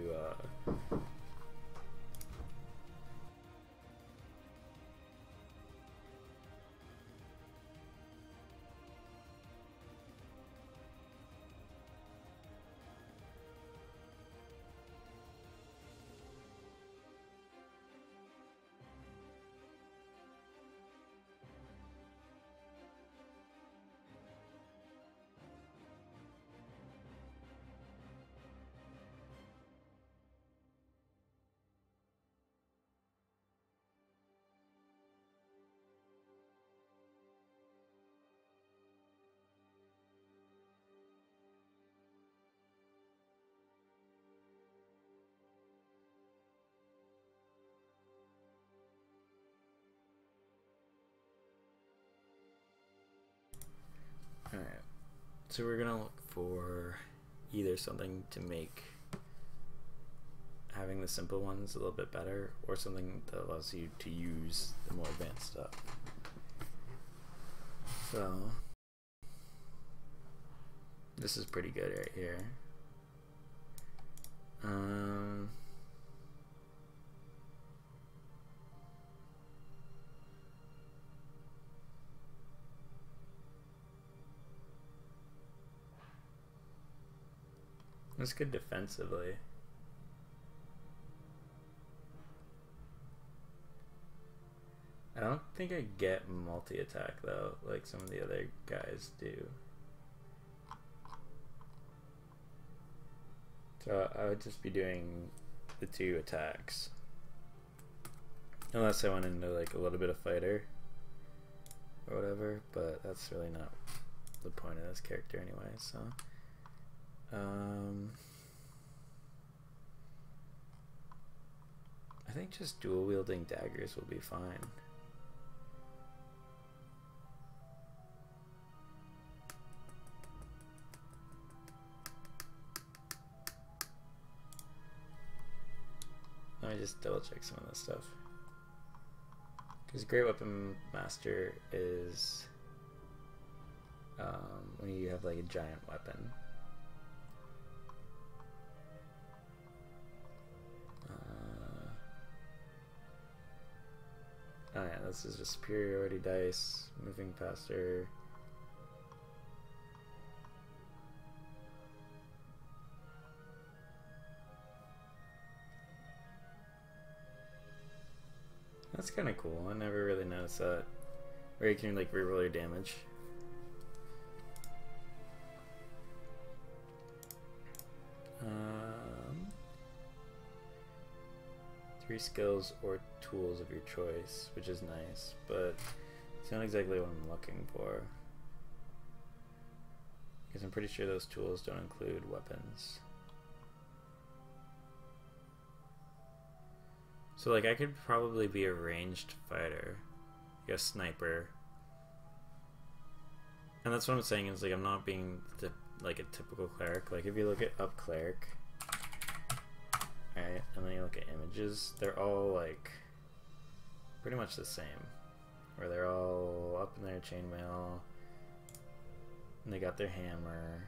Alright, so we're gonna look for either something to make having the simple ones a little bit better, or something that allows you to use the more advanced stuff. So this is pretty good right here. That's good defensively. I don't think I get multi-attack though, like some of the other guys do. So I would just be doing the 2 attacks. Unless I went into like a little bit of fighter or whatever, but that's really not the point of this character anyway, so. I think just dual wielding daggers will be fine. Let me just double check some of this stuff. Because Great Weapon Master is when you have like a giant weapon. Oh yeah, this is just superiority dice, moving faster. That's kind of cool. I never really noticed that. Where you can like reroll your damage. 3 skills or tools of your choice, which is nice, but it's not exactly what I'm looking for. Because I'm pretty sure those tools don't include weapons. So like I could probably be a ranged fighter, like a sniper. And that's what I'm saying is like I'm not being like a typical cleric. Like if you look at up cleric, alright, and then you look at images, they're all like pretty much the same. Where they're all up in their chainmail, and they got their hammer,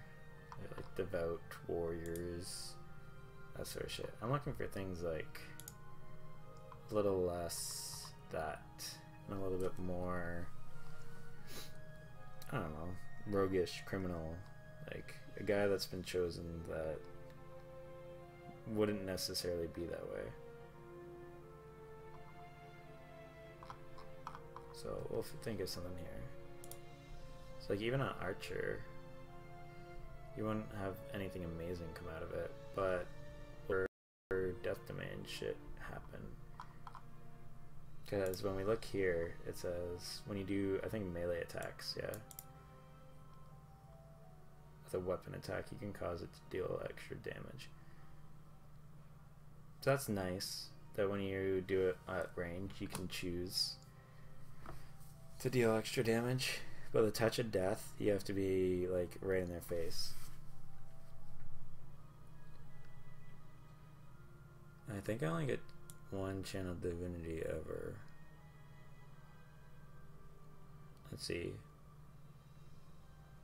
they're like devout warriors, that sort of shit. I'm looking for things like a little less that, and a little bit more, I don't know, roguish, criminal, like a guy that's been chosen that wouldn't necessarily be that way. So we'll think of something here. So like even an archer, you wouldn't have anything amazing come out of it, but where death domain shit happen. Because when we look here, it says when you do, I think melee attacks, yeah. With a weapon attack, you can cause it to deal extra damage. So that's nice, that when you do it at range, you can choose to deal extra damage. But the touch of death, you have to be like right in their face. I think I only get 1 channel divinity ever. Let's see.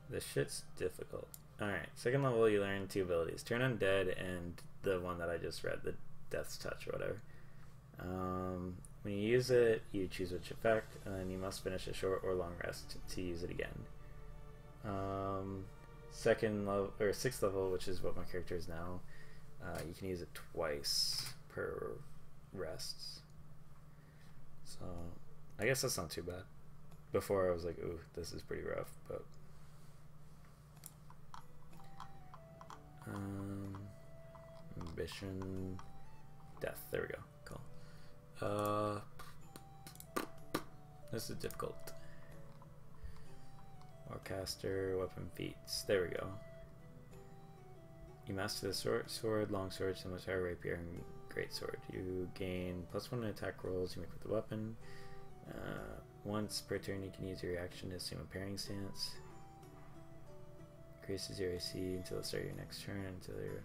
This shit's difficult. Alright, second level you learn 2 abilities. Turn Undead and the one that I just read, the Death's Touch or whatever. When you use it, you choose which effect, and then you must finish a short or long rest to use it again. Second level, or 6th level, which is what my character is now, you can use it twice per rests. So I guess that's not too bad. Before I was like, ooh, this is pretty rough, but ambition, death, there we go, cool. This is difficult. Warcaster, weapon feats, there we go. You master the sword, long sword, scimitar, rapier, and great sword. You gain +1 attack rolls you make with the weapon. Once per turn you can use your reaction to assume a parrying stance. Increases your AC until the start of your next turn, until your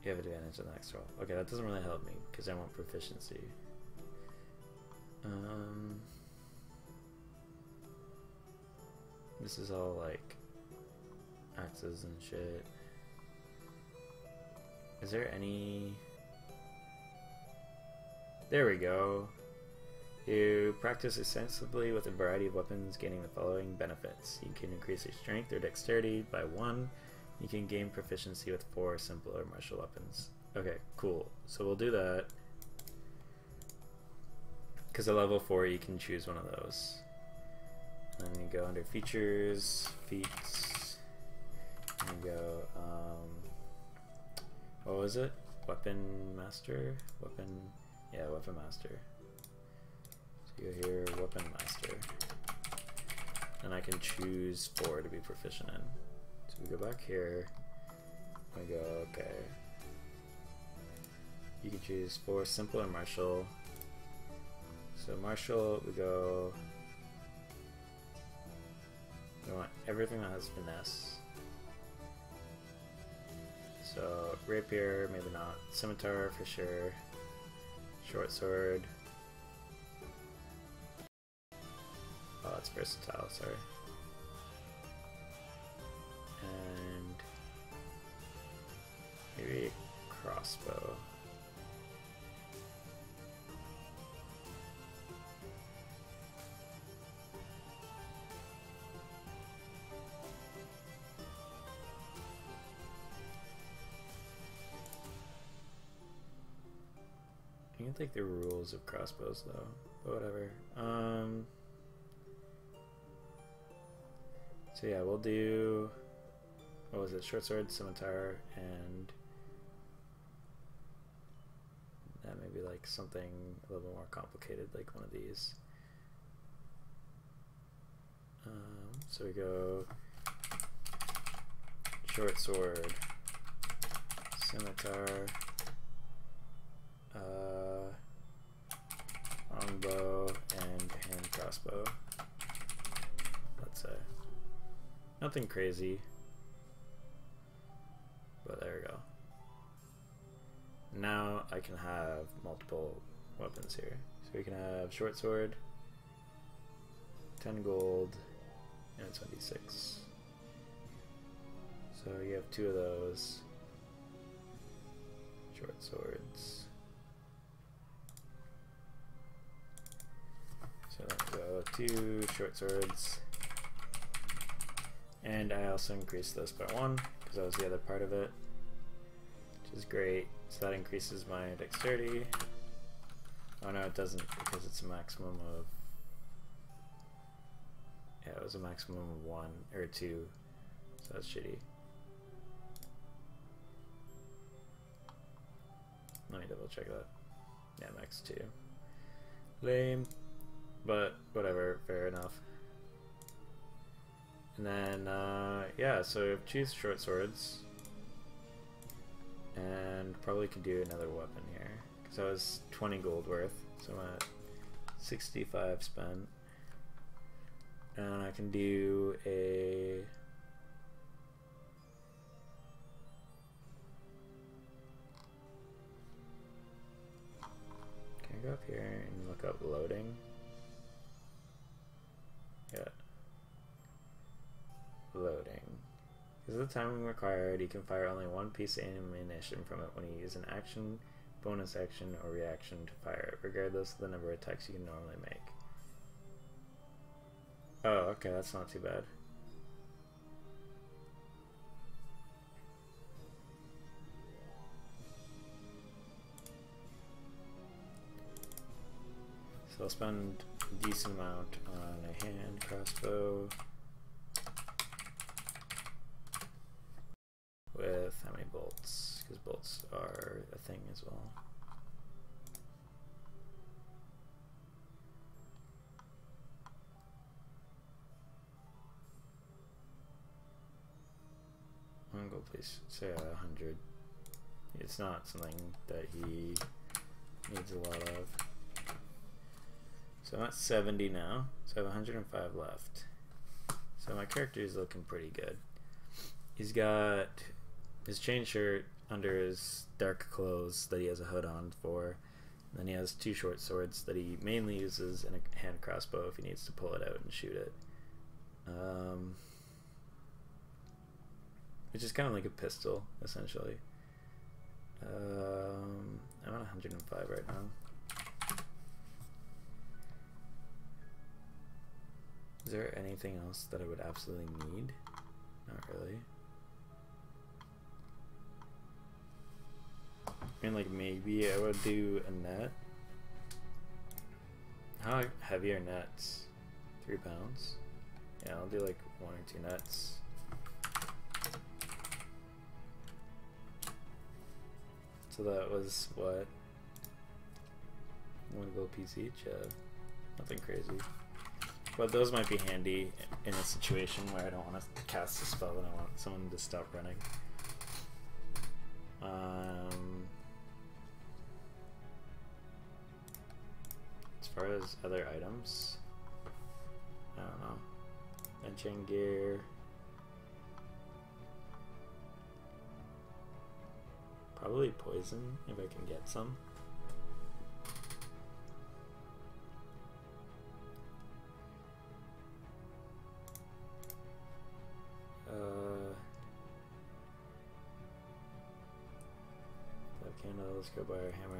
You have advantage on the next roll. Okay, that doesn't really help me because I want proficiency. This is all like axes and shit. Is there any... There we go. You practice extensively with a variety of weapons, gaining the following benefits. You can increase your strength or dexterity by 1. You can gain proficiency with 4 simple or martial weapons. Okay, cool. So we'll do that. Because at level 4 you can choose one of those. And then you go under features, feats, and you go, what was it? Weapon master? Yeah, weapon master. So you go here, weapon master. And I can choose 4 to be proficient in. So we go back here, we go, okay. You can choose 4 simple or martial. So martial, we go, we want everything that has finesse. So rapier, maybe not. Scimitar for sure. Short sword. Oh, it's versatile, sorry. And maybe crossbow. I can take the rules of crossbows though, but whatever. So yeah, we'll do, what was it, short sword, scimitar, and that maybe like something a little more complicated, like one of these. So we go short sword, scimitar, longbow, and hand crossbow. Let's say nothing crazy, but there we go. Now I can have multiple weapons here. So we can have short sword, 10 gold, and it's 26. So you have 2 of those short swords. So let's go 2 short swords. And I also increased this by 1 because that was the other part of it, which is great. So that increases my dexterity. Oh no, it doesn't, because it's a maximum of, yeah, it was a maximum of 1 or 2, so that's shitty. Let me double check that. Yeah, max 2. Lame, but whatever, fair enough. And then, yeah, so choose short swords. And probably could do another weapon here. Because that was 20 gold worth. So I'm at 65 spent. And I can do a... Can I go up here and look up loading? Yeah. Loading. Because of the timing required, you can fire only 1 piece of ammunition from it when you use an action, bonus action, or reaction to fire it, regardless of the number of attacks you can normally make. Oh, okay, that's not too bad. So I'll spend a decent amount on a hand crossbow. With how many bolts? Because bolts are a thing as well. I'm gonna go please say 100. It's not something that he needs a lot of. So I'm at 70 now, so I have 105 left. So my character is looking pretty good. He's got his chain shirt. under his dark clothes that he has a hood on for. And then he has 2 short swords that he mainly uses in a hand crossbow if he needs to pull it out and shoot it. Which is kind of like a pistol, essentially. I'm at 105 right now. Is there anything else that I would absolutely need? Not really. I mean, like, maybe I would do a net. How heavy are nets? 3 pounds? Yeah, I'll do like 1 or 2 nets. So that was what? 1 gold piece each? Yeah, nothing crazy. But those might be handy in a situation where I don't want to cast a spell and I want someone to stop running. As far as other items, I don't know. Benching gear. Probably poison if I can get some. Candles, crowbar, hammer.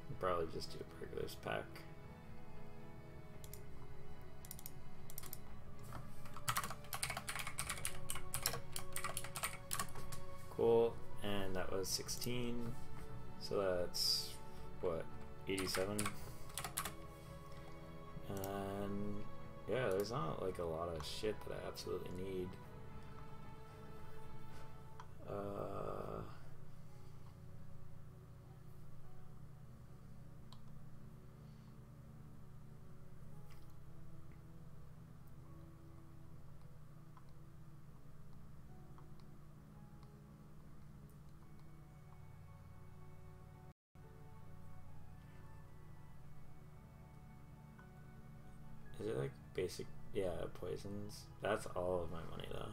I'll probably just do a burglar's pack. Cool, and that was 16, so that's what, 87. And yeah, there's not like a lot of shit that I absolutely need. Is it like basic? Yeah, poisons. That's all of my money though.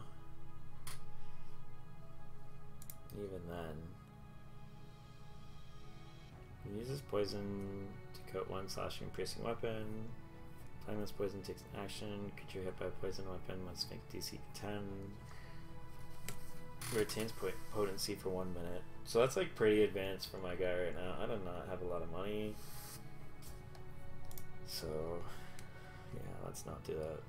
Even then. He uses poison to coat 1 slashing piercing weapon. Applying this poison takes an action. Creature hit by a poison weapon must make DC 10. Retains potency for 1 minute. So that's like pretty advanced for my guy right now. I do not have a lot of money. So yeah, let's not do that.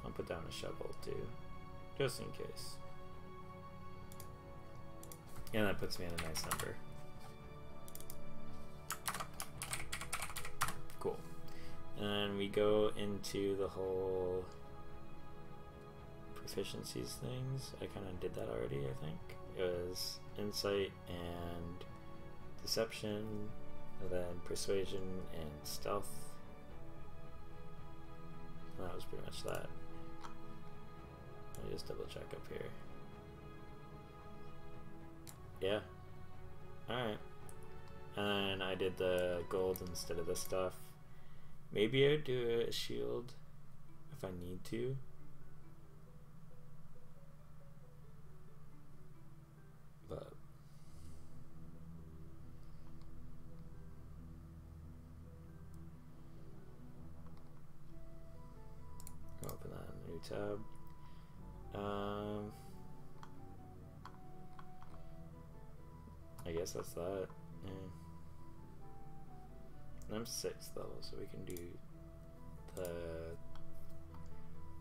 I'll put down a shovel too, just in case. And that puts me at a nice number. Cool. And we go into the whole proficiencies things. I kind of did that already, I think. It was insight and deception, and then persuasion and stealth. And that was pretty much that. Let me just double check up here. Yeah. Alright. And I did the gold instead of the stuff. Maybe I'd do a shield if I need to. But open that in a new tab. I guess that's that. Yeah. I'm 6th level, so we can do the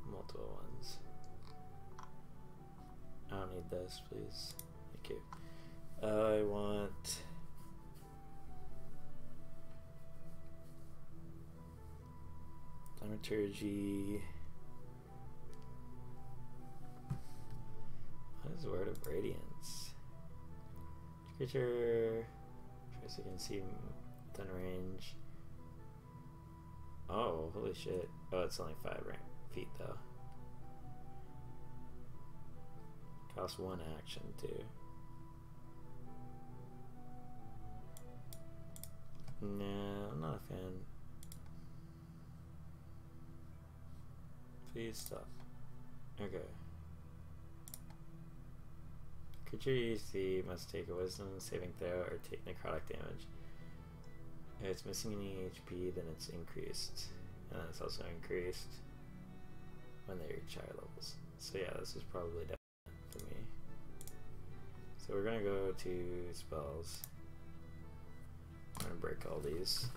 multiple ones. I don't need this, please. Thank you. I want Thaumaturgy. What is Word of Radiance? Creature As you can see, within range. Oh, holy shit. Oh, it's only 5 feet though. Costs 1 action too. Nah, I'm not a fan. Please stop. Okay. Creature you see must take a wisdom saving throw or take necrotic damage. If it's missing any HP, then it's increased. And then it's also increased when they reach higher levels. So yeah, this is probably definite for me. So we're gonna go to spells. I'm gonna break all these.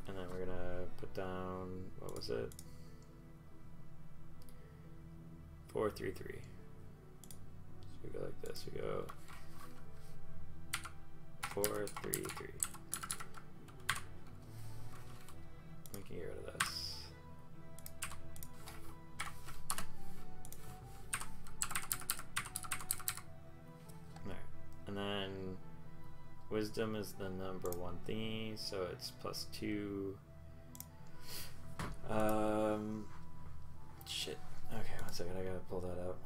And then we're gonna put down, what was it? 4-3-3. So we go like this. We go 4-3-3. We can get rid of this. Alright. And then wisdom is the number 1 thingy, so it's +2. Shit. Okay, 1 second, I gotta pull that out.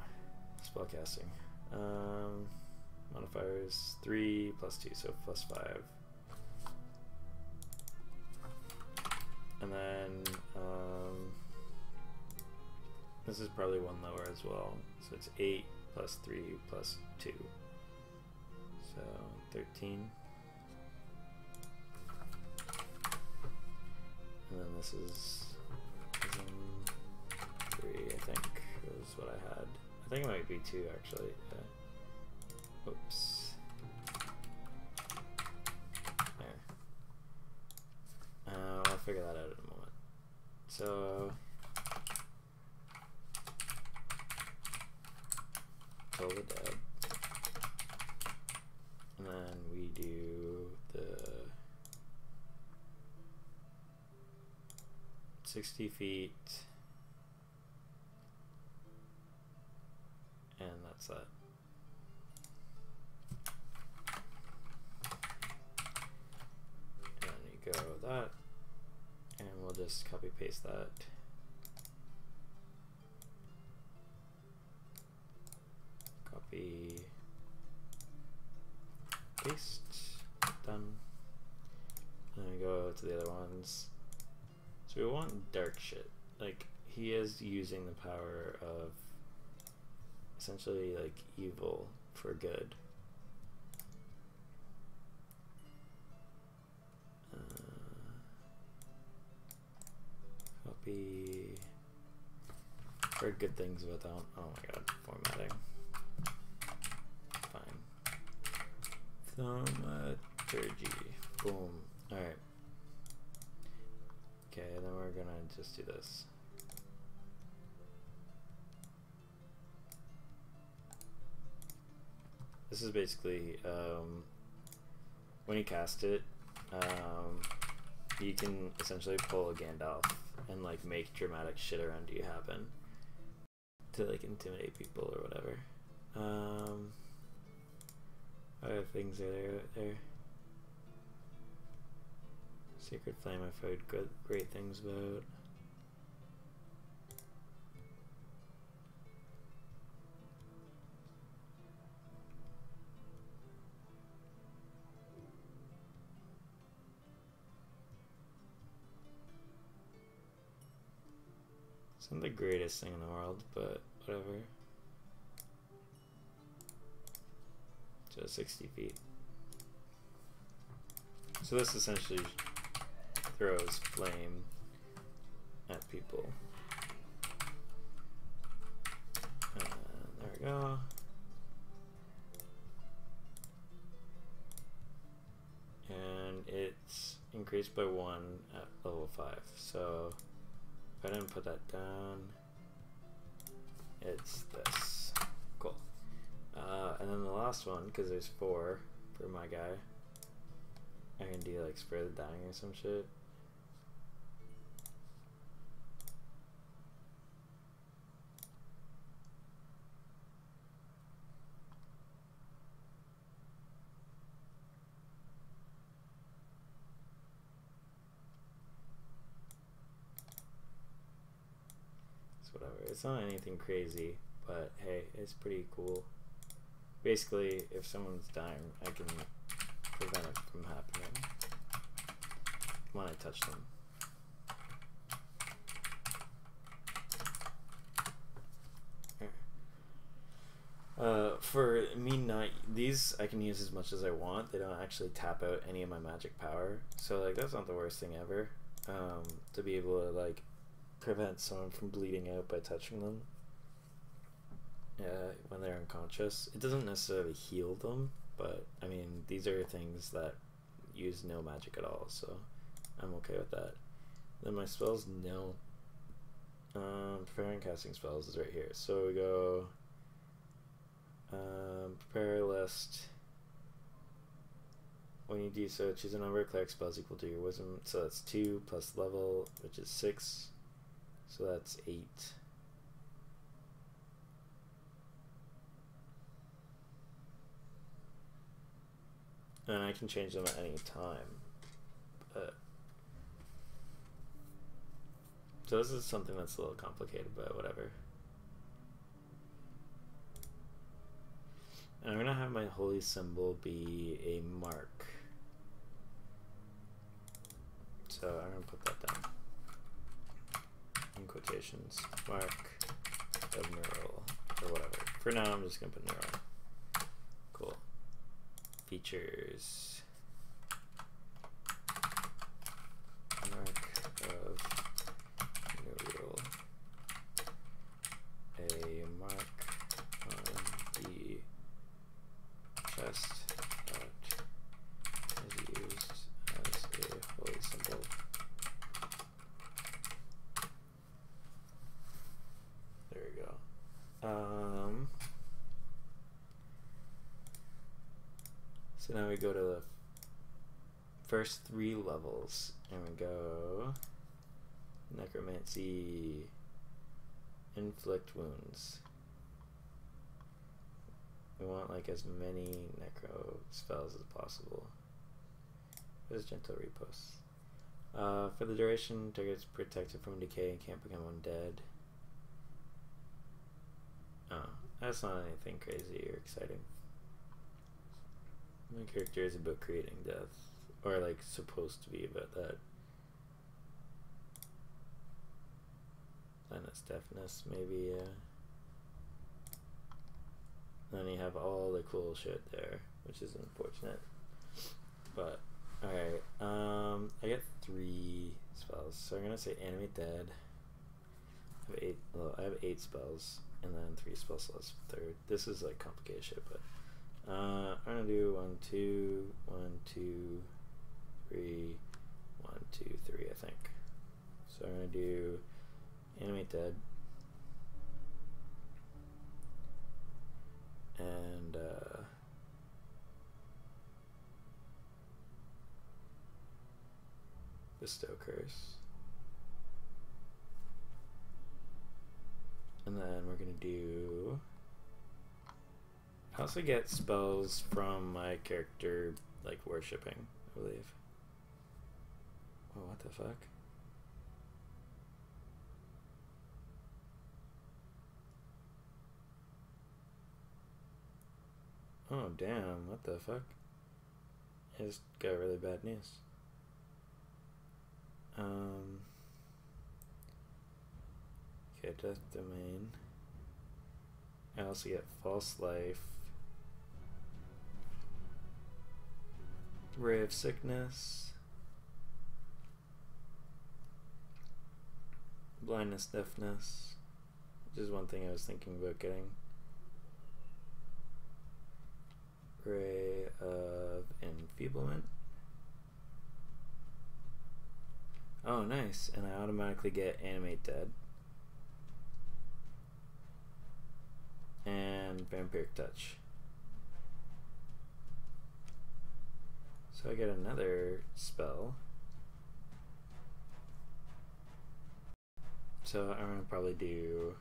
Spellcasting. Modifiers 3 +2, so +5. And then this is probably 1 lower as well. So it's 8 +3 +2. So 13. And then this is 3, I think, was what I had. I think it might be 2 actually. Oops. There. I'll figure that out in a moment. So Toll the Dead. And then we do the 60 feet. And that's that. And then you go that, and we'll just copy paste that. Copy, paste, done. And then we go to the other ones. So we want dark shit. Like, he is using the power of essentially like evil for good. Copy. Heard good things about that one. Oh my god, formatting. Fine. Thaumaturgy. Boom. Alright. Okay, then we're gonna just do this. This is basically, when you cast it, you can essentially pull a Gandalf and like make dramatic shit around you happen to like intimidate people or whatever. What other things are there out there? Sacred Flame I've heard great things about. It's not the greatest thing in the world, but whatever. Just 60 feet. So this essentially throws flame at people. And there we go. And it's increased by 1 at level 5. So if I didn't put that down, it's this. Cool. And then the last one, because there's 4 for my guy, I can do like Spare the Dying or some shit. It's whatever. It's not anything crazy, but hey, it's pretty cool. Basically, if someone's dying, I can prevent it from happening when I touch them. For me, these I can use as much as I want. They don't actually tap out any of my magic power, so like that's not the worst thing ever. To be able to like prevent someone from bleeding out by touching them when they're unconscious. It doesn't necessarily heal them, but I mean these are things that use no magic at all, so I'm okay with that. Then my spells, no. Preparing casting spells is right here. So we go prepare a list. When you do so, choose a number of cleric spells equal to your wisdom. So that's 2 plus level, which is 6. So that's 8. And I can change them at any time. So this is something that's a little complicated, but whatever. And I'm gonna have my holy symbol be a mark. So I'm gonna put that down in quotations. Mark of neural or whatever. For now, I'm just gonna put neural. Cool. Features. Mark of neural. A mark on the chest that is used as a holy symbol. There we go. So now we go to the first 3 levels, and we go necromancy, inflict wounds. We want like as many necro spells as possible. There's gentle riposte. For the duration, target's protected from decay and can't become undead. Oh, that's not anything crazy or exciting. My character is about creating death, or like supposed to be about that. Blindness, deafness, maybe. Then you have all the cool shit there, which is unfortunate. But alright, I get 3 spells, so I'm gonna say animate dead. I have 8 spells, and then 3 spell slots for third. This is like complicated shit, but I'm gonna do 1, 2, 1, 2, 3, 1, 2, 3, I think. So I'm gonna do animate dead. And bestow curse. And then we're gonna do, I also get spells from my character like worshipping, I believe. Oh, what the fuck? Oh damn, what the fuck? I just got really bad news. Okay, death domain. I also get false life. Ray of sickness. Blindness, deafness. Which is one thing I was thinking about getting. Ray of enfeeblement. Oh, nice. And I automatically get animate dead. And vampiric touch. So I get another spell. So I'm gonna probably do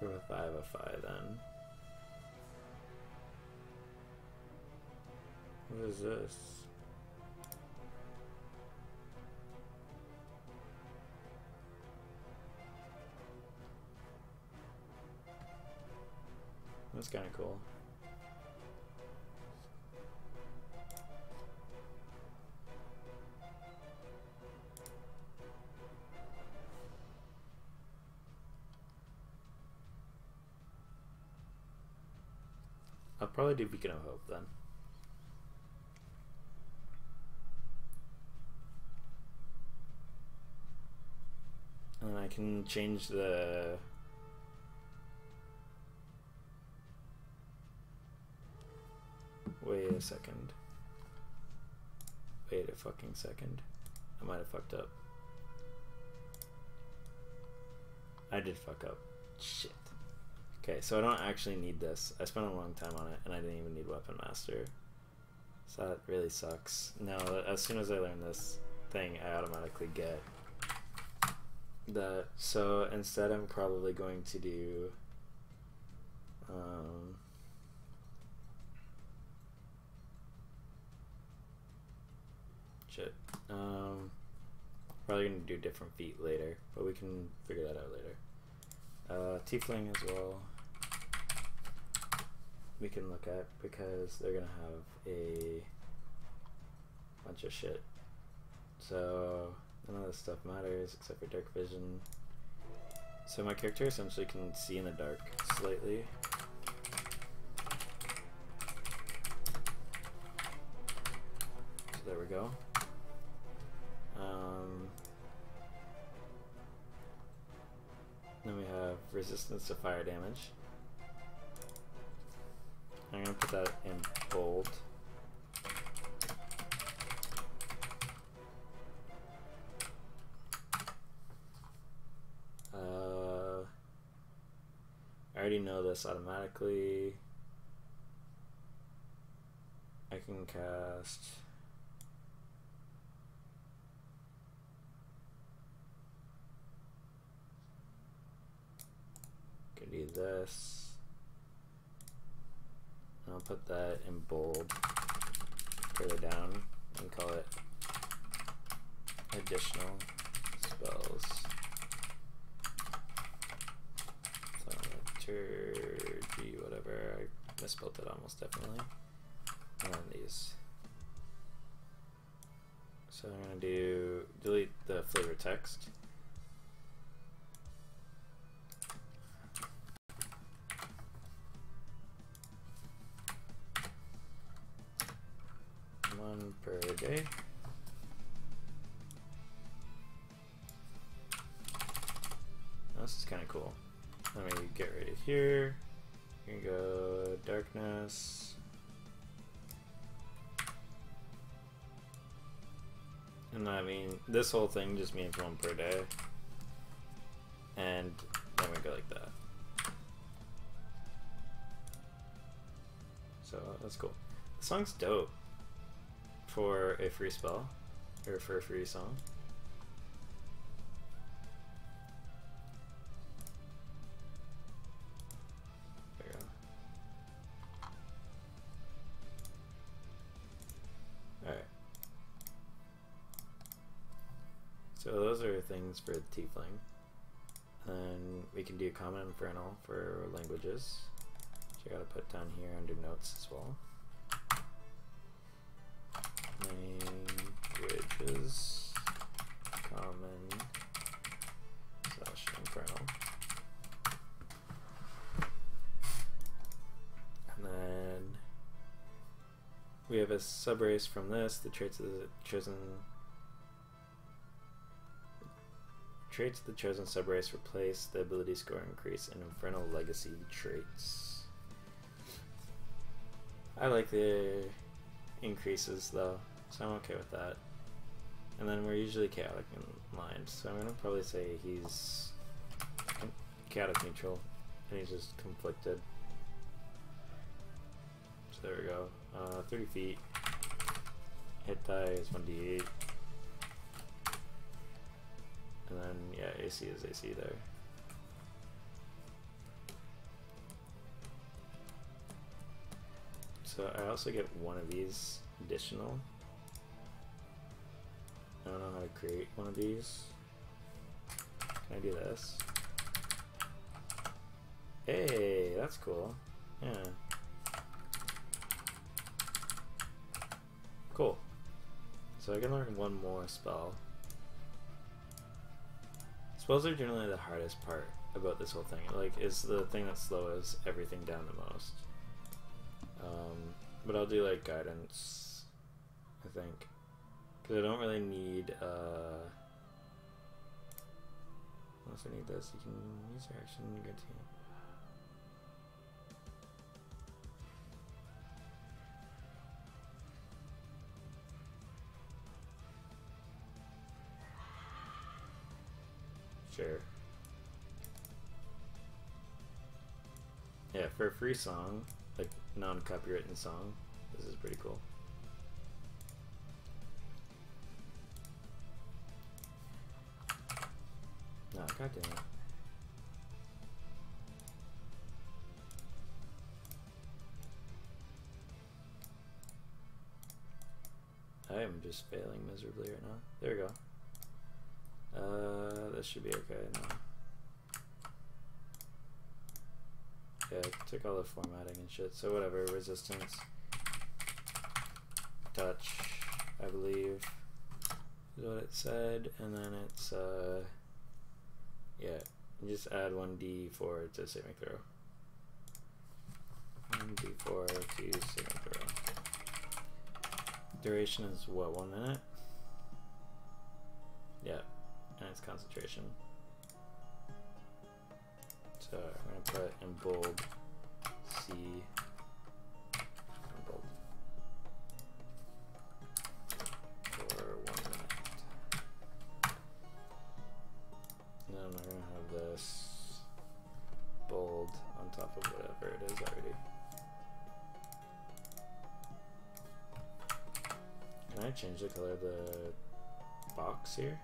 Revivify then. What is this? That's kind of cool. I'll probably do Beacon of Hope then. And I can change the... Wait a second. Wait a fucking second. I might have fucked up. I did fuck up. Shit. Okay, so I don't actually need this. I spent a long time on it, and I didn't even need Weapon Master. So that really sucks. No, as soon as I learn this thing, I automatically get that. So instead, I'm probably going to do... shit. Probably going to do different feat later, but we can figure that out later. Tiefling as well. We can look at, because they're gonna have a bunch of shit. So none of this stuff matters except for dark vision. So my character essentially can see in the dark slightly. So there we go. Then we have resistance to fire damage. I'm gonna put that in bold. I already know this automatically. I can cast can do this. I'll put that in bold further down and call it additional spells. Thaumaturgy, whatever. I misspelled it almost definitely. And then these. So I'm going to do delete the flavor text. One per day. This is kind of cool. Let me get rid of here. You can go darkness. And I mean, this whole thing just means one per day. And then we go like that. So that's cool. The song's dope for a free spell, or for a free song. There you go. Alright. So those are things for the Tiefling. Then we can do Common Infernal for languages, which I gotta put down here under notes as well. Languages, Common / Infernal. And then we have a subrace from this. The traits of the chosen subrace replace the ability score increase in Infernal Legacy traits. I like the increases though, so I'm okay with that. And then we're usually chaotic in mind, so I'm gonna probably say he's chaotic neutral and he's just conflicted. So there we go. 30 feet. Hit die is 1d8. And then yeah, AC is AC there. So I also get one of these additional. I don't know how to create one of these. Can I do this? Hey, that's cool. Yeah. Cool. So I can learn one more spell. Spells are generally the hardest part about this whole thing. Like, it's the thing that slows everything down the most. But I'll do like guidance, I think, because I don't really need. Unless I need this, you can use your action and get to you. Sure. Yeah, for a free song, like non-copywritten song, this is pretty cool. No, god damn it. I am just failing miserably right now. There we go. This should be okay now. Yeah, I took all the formatting and shit, so whatever. Resistance. Touch, I believe, is what it said, and then it's, yeah, you just add 1d4 to saving throw. 1d4 to saving throw. Duration is what, 1 minute? Yeah, and it's concentration. So I'm going to put in bold C, bold, for 1 minute. And then I'm going to have this bold on top of whatever it is already. Can I change the color of the box here?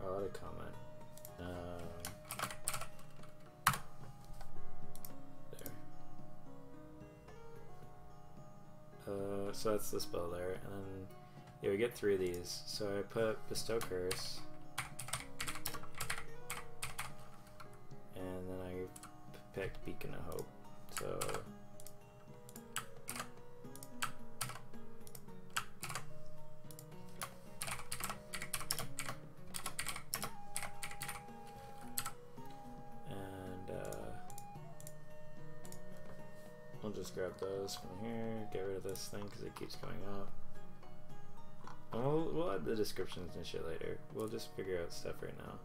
Oh, I'll add a comment. There. So that's the spell there, and then yeah, we get 3 of these. So I put Bestow Curse, and then I picked Beacon of Hope. So I'll just grab those from here, get rid of this thing because it keeps going up. And we'll add the descriptions and shit later. We'll just figure out stuff right now.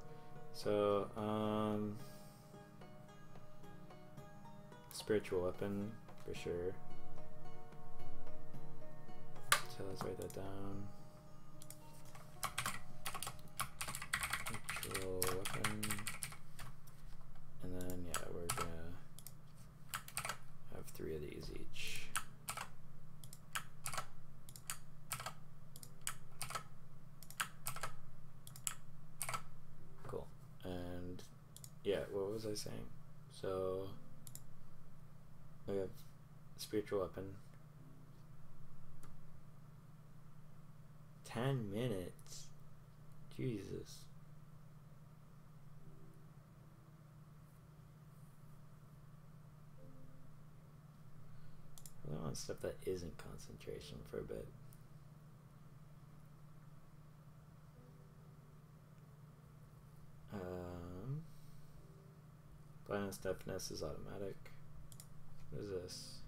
So, spiritual weapon for sure. So let's write that down. Spiritual weapon. And then, yeah, we're gonna have 3 of these each. Cool. And yeah, what was I saying? So we have spiritual weapon. 10 minutes. Jesus. I want stuff that isn't concentration for a bit. Blindness, deafness is automatic. What is this?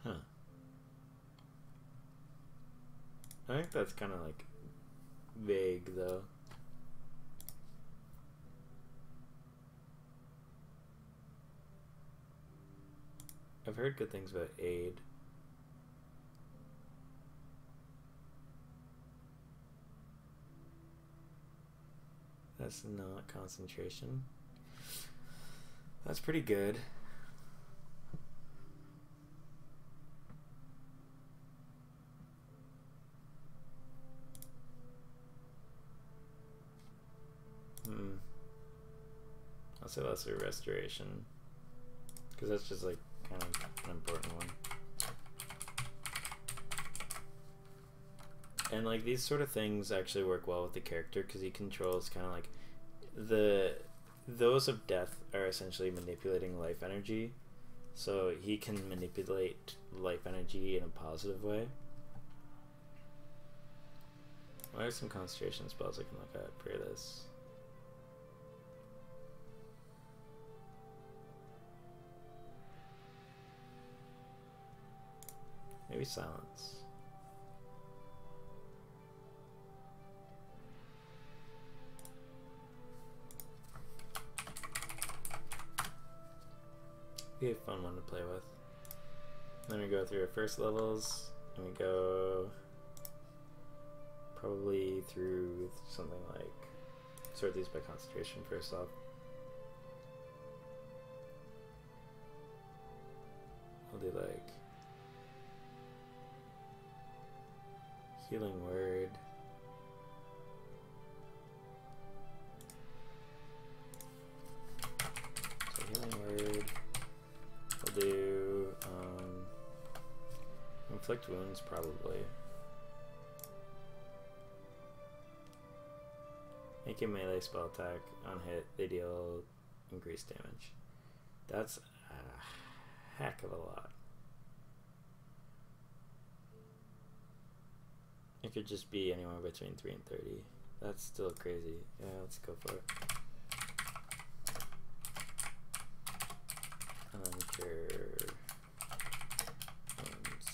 Huh. I think that's kind of like vague though. I've heard good things about aid. That's not concentration. That's pretty good. I'll say lesser restoration, because that's just like kind of an important one. And like these sort of things actually work well with the character, because he controls kind of like those of death are essentially manipulating life energy, so he can manipulate life energy in a positive way. What are some concentration spells I can look at for this? Maybe silence. Be a fun one to play with. Then we go through our first levels, and we go probably through something like sort these by concentration first off. We'll do like healing word. So healing word. We'll do inflict wounds probably. Make a melee spell attack. On hit, they deal increased damage. That's a heck of a lot. It could just be anywhere between 3 and 30. That's still crazy. Yeah, let's go for it. And then cure wounds.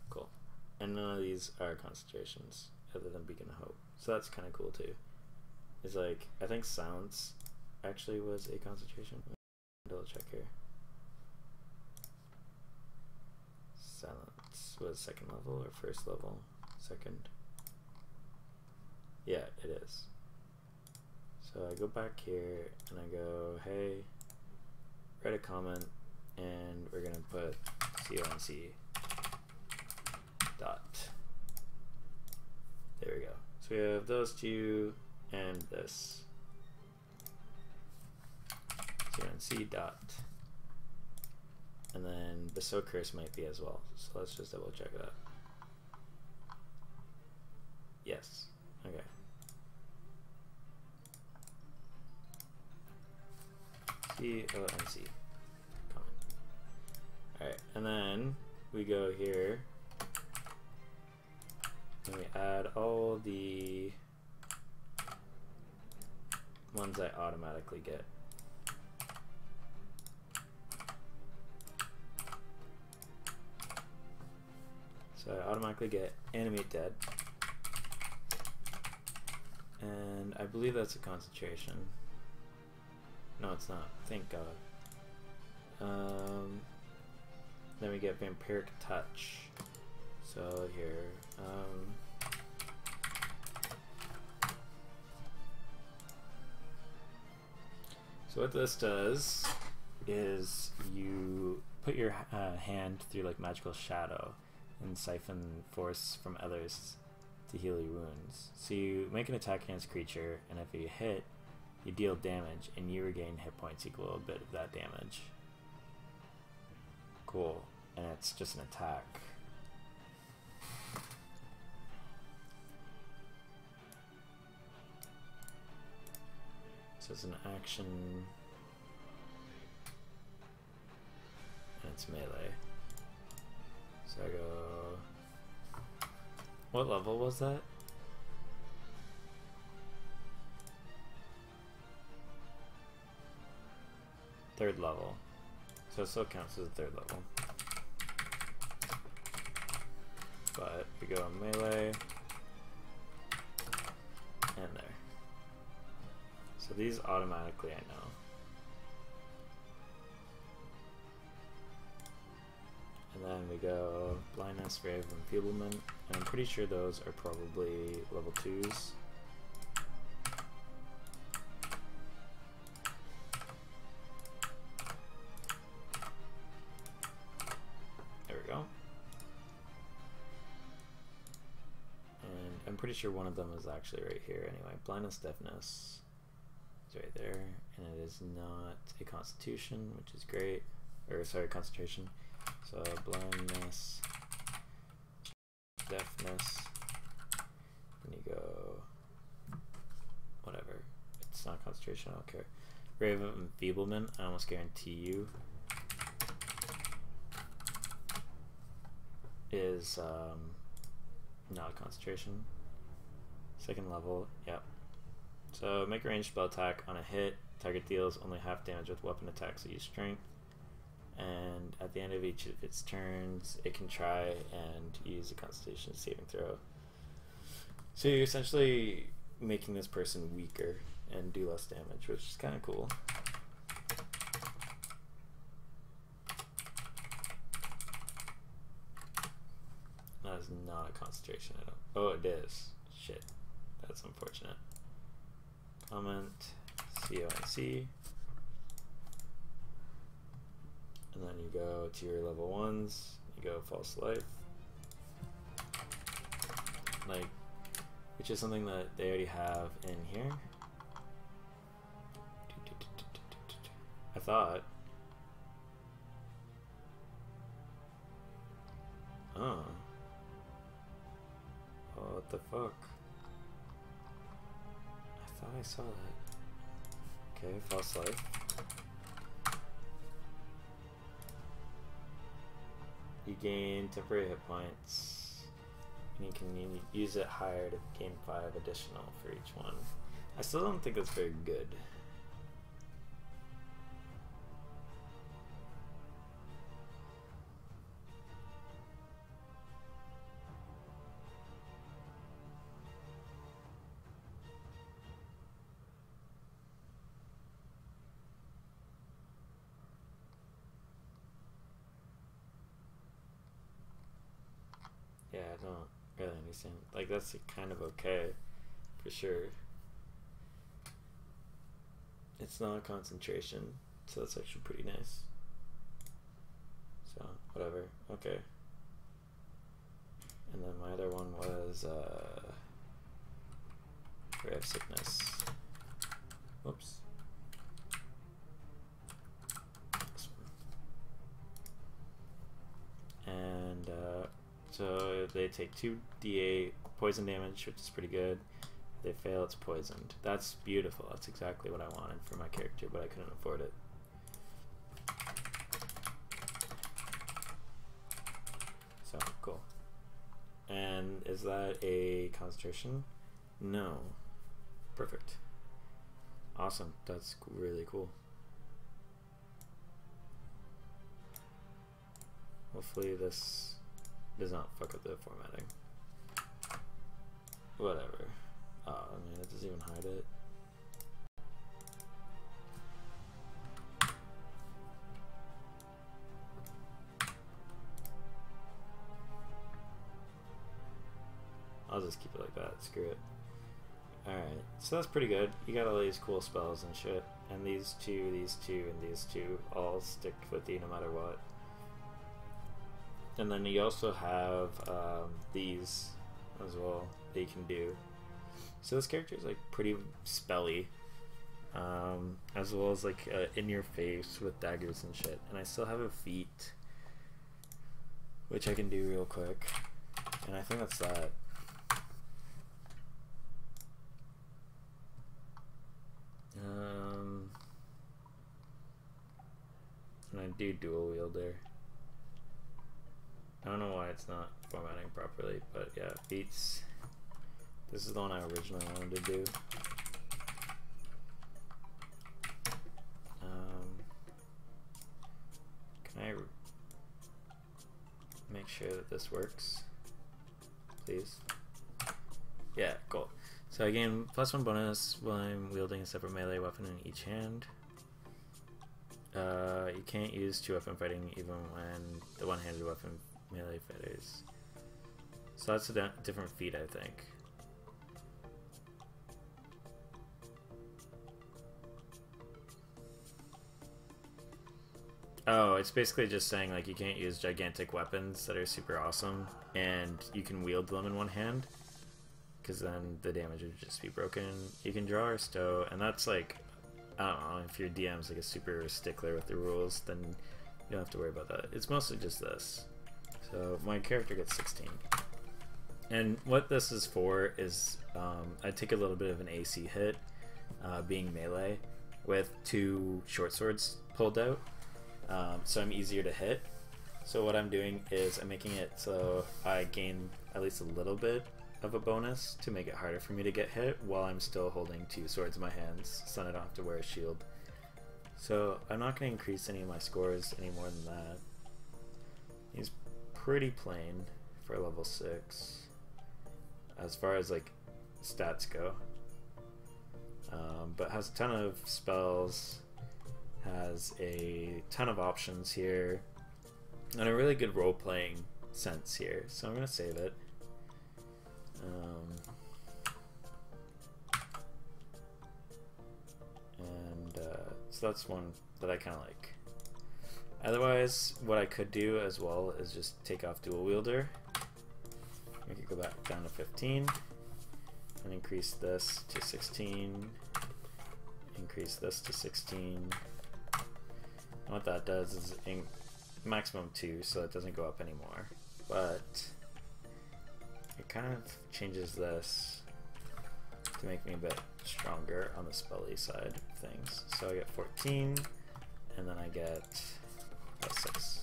Cool. And none of these are concentrations, other than Beacon of Hope. So that's kind of cool too. It's like, I think silence actually was a concentration. Double check here. Silence was second level or first level? Second. Yeah, it is. So I go back here and I go, hey, write a comment, and we're gonna put CONC dot. There we go. So we have those two and this. CONC dot. And then the so curse might be as well. So let's just double check that. Yes. Okay. CONC. Comment. Alright, and then we go here and we add all the ones I automatically get. So I automatically get animate dead, and I believe that's a concentration. No, it's not. Thank God. Then we get vampiric touch. So here, so what this does is you put your hand through like magical shadow and siphon force from others to heal your wounds. So you make an attack against a creature, and if you hit, you deal damage, and you regain hit points equal to a bit of that damage. Cool. And it's just an attack. So it's an action, and it's melee. So I go, what level was that? Third level. So it still counts as a third level. But we go melee, and there. So these automatically I know. And then we go blindness, grave, enfeeblement, and I'm pretty sure those are probably level 2s. There we go. And I'm pretty sure one of them is actually right here anyway. Blindness, deafness is right there, and it is not a constitution, which is great. Or sorry, concentration. So blindness, deafness, and you go whatever. It's not concentration, I don't care. Grave of enfeeblement, I almost guarantee you is not a concentration. Second level, yep. So make a ranged spell attack on a hit. Target deals only half damage with weapon attacks that use strength. And at the end of each of its turns, it can try and use a Constitution saving throw. So you're essentially making this person weaker and do less damage, which is kind of cool. That is not a concentration item. Oh, it is. Shit. That's unfortunate. Comment, CONC. And then you go to your level 1s, you go false life. Like, which is something that they already have in here. I thought. Oh. Oh, what the fuck? I thought I saw that. Okay, false life. You gain temporary hit points, and you can use it higher to gain 5 additional for each one. I still don't think that's very good. Yeah, I don't really understand. Like, that's kind of okay, for sure. It's not a concentration, so that's actually pretty nice. So, whatever. Okay. And then my other one was, Grave Sickness. Whoops. And, so they take 2d8 poison damage, which is pretty good. They fail, it's poisoned. That's beautiful. That's exactly what I wanted for my character, but I couldn't afford it. So, cool. And is that a concentration? No. Perfect. Awesome. That's really cool. Hopefully this does not fuck up the formatting. Whatever. Oh, I mean, it doesn't even hide it. I'll just keep it like that. Screw it. Alright, so that's pretty good. You got all these cool spells and shit. And these two, and these two all stick with you no matter what. And then you also have these as well that you can do. So this character is like pretty spelly, as well as like in your face with daggers and shit. And I still have a feat, which I can do real quick. And I think that's that. And I do dual wielder. I don't know why it's not formatting properly, but yeah, feats. This is the one I originally wanted to do. Can I make sure that this works, please? Yeah, cool. So I gain +1 bonus while I'm wielding a separate melee weapon in each hand. You can't use 2-weapon fighting even when the one-handed weapon melee fighters. So that's a different feat, I think. Oh, it's basically just saying like you can't use gigantic weapons that are super awesome and you can wield them in one hand, because then the damage would just be broken. You can draw or stow, and that's like, I don't know, if your DM's like a super stickler with the rules, then you don't have to worry about that. It's mostly just this. So my character gets 16. And what this is for is I take a little bit of an AC hit, being melee, with 2 short swords pulled out, so I'm easier to hit. So what I'm doing is I'm making it so I gain at least a little bit of a bonus to make it harder for me to get hit while I'm still holding 2 swords in my hands, so I don't have to wear a shield. So I'm not going to increase any of my scores any more than that. He's pretty plain for level 6 as far as like stats go, but has a ton of spells, has a ton of options here, and a really good role-playing sense here. So I'm going to save it. So that's one that I kind of like. Otherwise, what I could do as well is just take off dual wielder, make it go back down to 15, and increase this to 16, increase this to 16. And what that does is maximum 2, so it doesn't go up anymore, but it kind of changes this to make me a bit stronger on the spelly side of things. So I get 14, and then I get 6.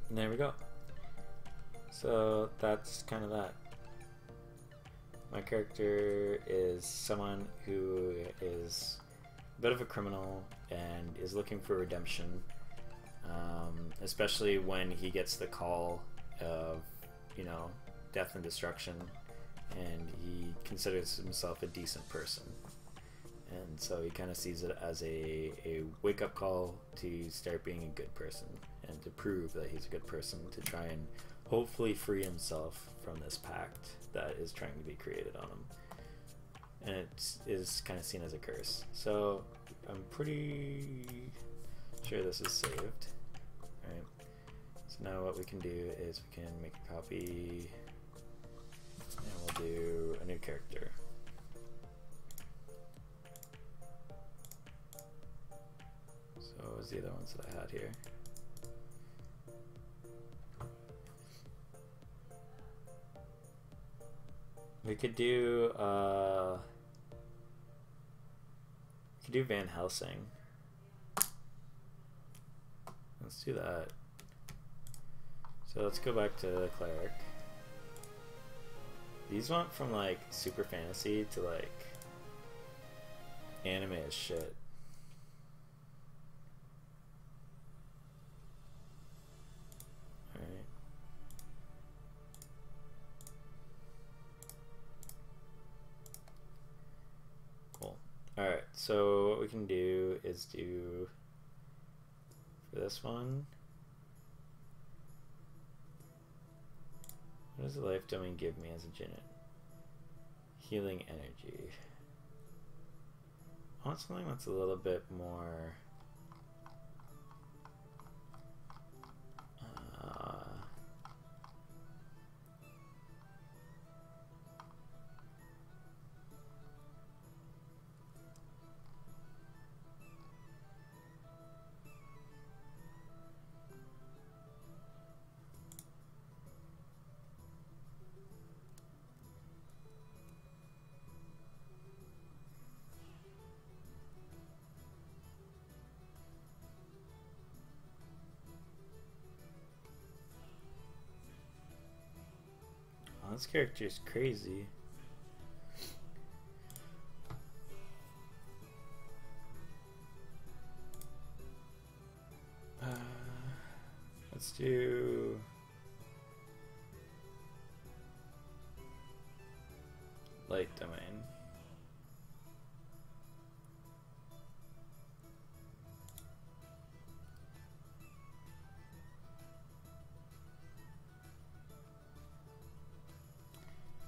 And there we go. So that's kind of that. My character is someone who is a bit of a criminal and is looking for redemption, especially when he gets the call of, you know, death and destruction, and he considers himself a decent person. And so he kind of sees it as a wake-up call to start being a good person and to prove that he's a good person, to try and hopefully free himself from this pact that is trying to be created on him. And it is kind of seen as a curse. So I'm pretty sure this is saved. Alright. So now what we can do is we can make a copy, and we'll do a new character. So what was the other ones that I had here? We could do Van Helsing. Let's do that. So let's go back to the cleric. These went from like super fantasy to like anime as shit. Alright. Cool. Alright, so what we can do is do for this one. What does the life domain give me as a Jinnit? Healing energy. I want something that's a little bit more this character is crazy. Let's do light domain.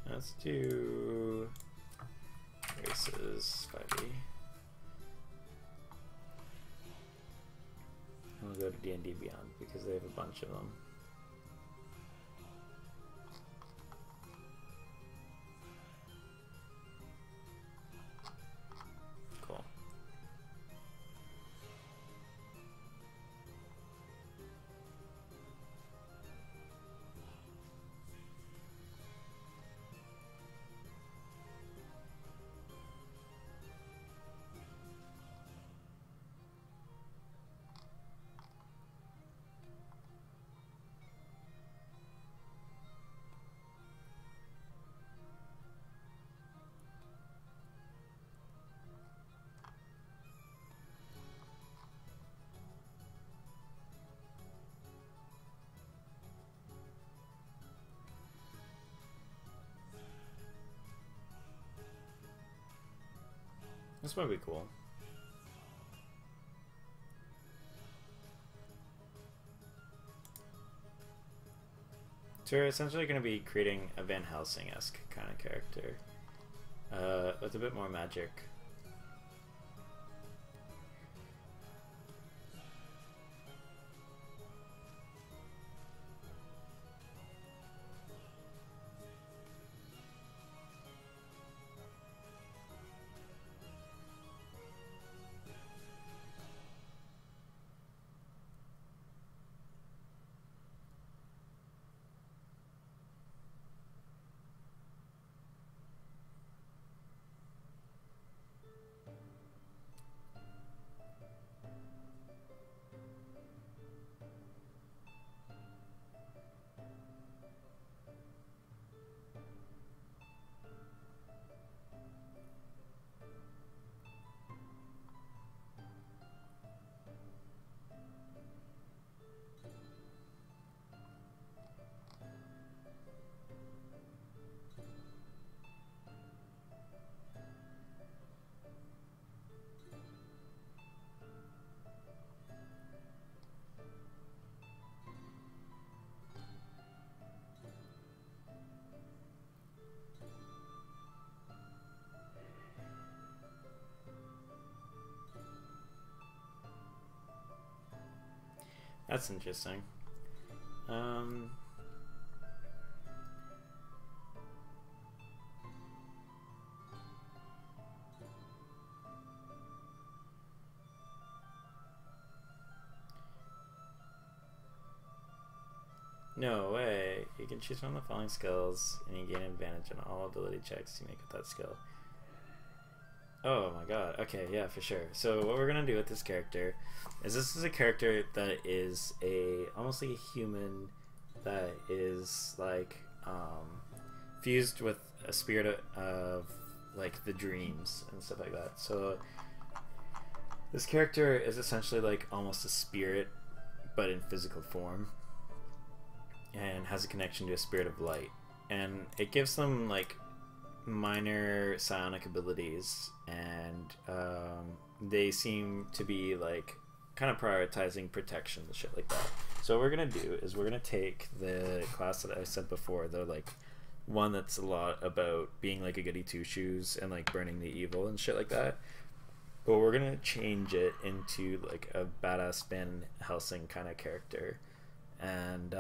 Let's do races 5e. And we'll go to D&D Beyond because they have a bunch of them. Cool. This might be cool. So we're essentially going to be creating a Van Helsing-esque kind of character, with a bit more magic. That's interesting. No way. You can choose from the following skills, and you gain advantage on all ability checks you make with that skill. Oh my god. Okay, yeah, for sure. So what we're gonna do with this character is this is a character that is almost like a human that is like fused with a spirit of like the dreams and stuff like that. So this character is essentially like almost a spirit, but in physical form, and has a connection to a spirit of light, and it gives them like minor psionic abilities, and they seem to be like kind of prioritizing protection and shit like that. So what we're gonna do is we're gonna take the class that I said before, the like one that's a lot about being like a goody two shoes and like burning the evil and shit like that, but we're gonna change it into like a badass Van Helsing kind of character. And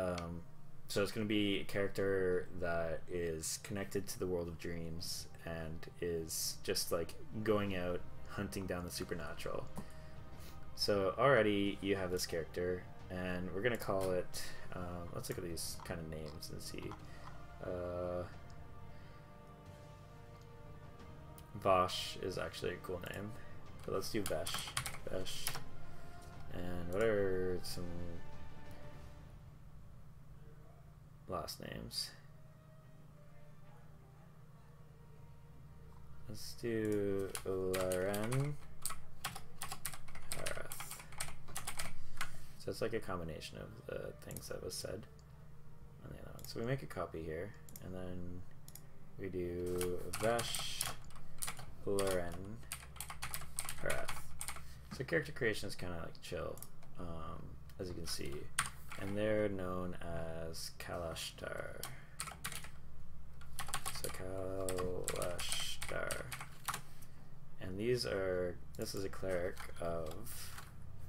so it's going to be a character that is connected to the world of dreams and is just like going out hunting down the supernatural. So already you have this character, and we're going to call it, let's look at these kind of names and see. Vosh is actually a cool name, but let's do Vesh. Vesh. And what are some last names? Let's do Laren Harath. So it's like a combination of the things that was said on the other one. So we make a copy here, and then we do Vesh Laren Harath. So character creation is kind of like chill, as you can see. And they're known as Kalashtar. So Kalashtar. And these are, this is a cleric of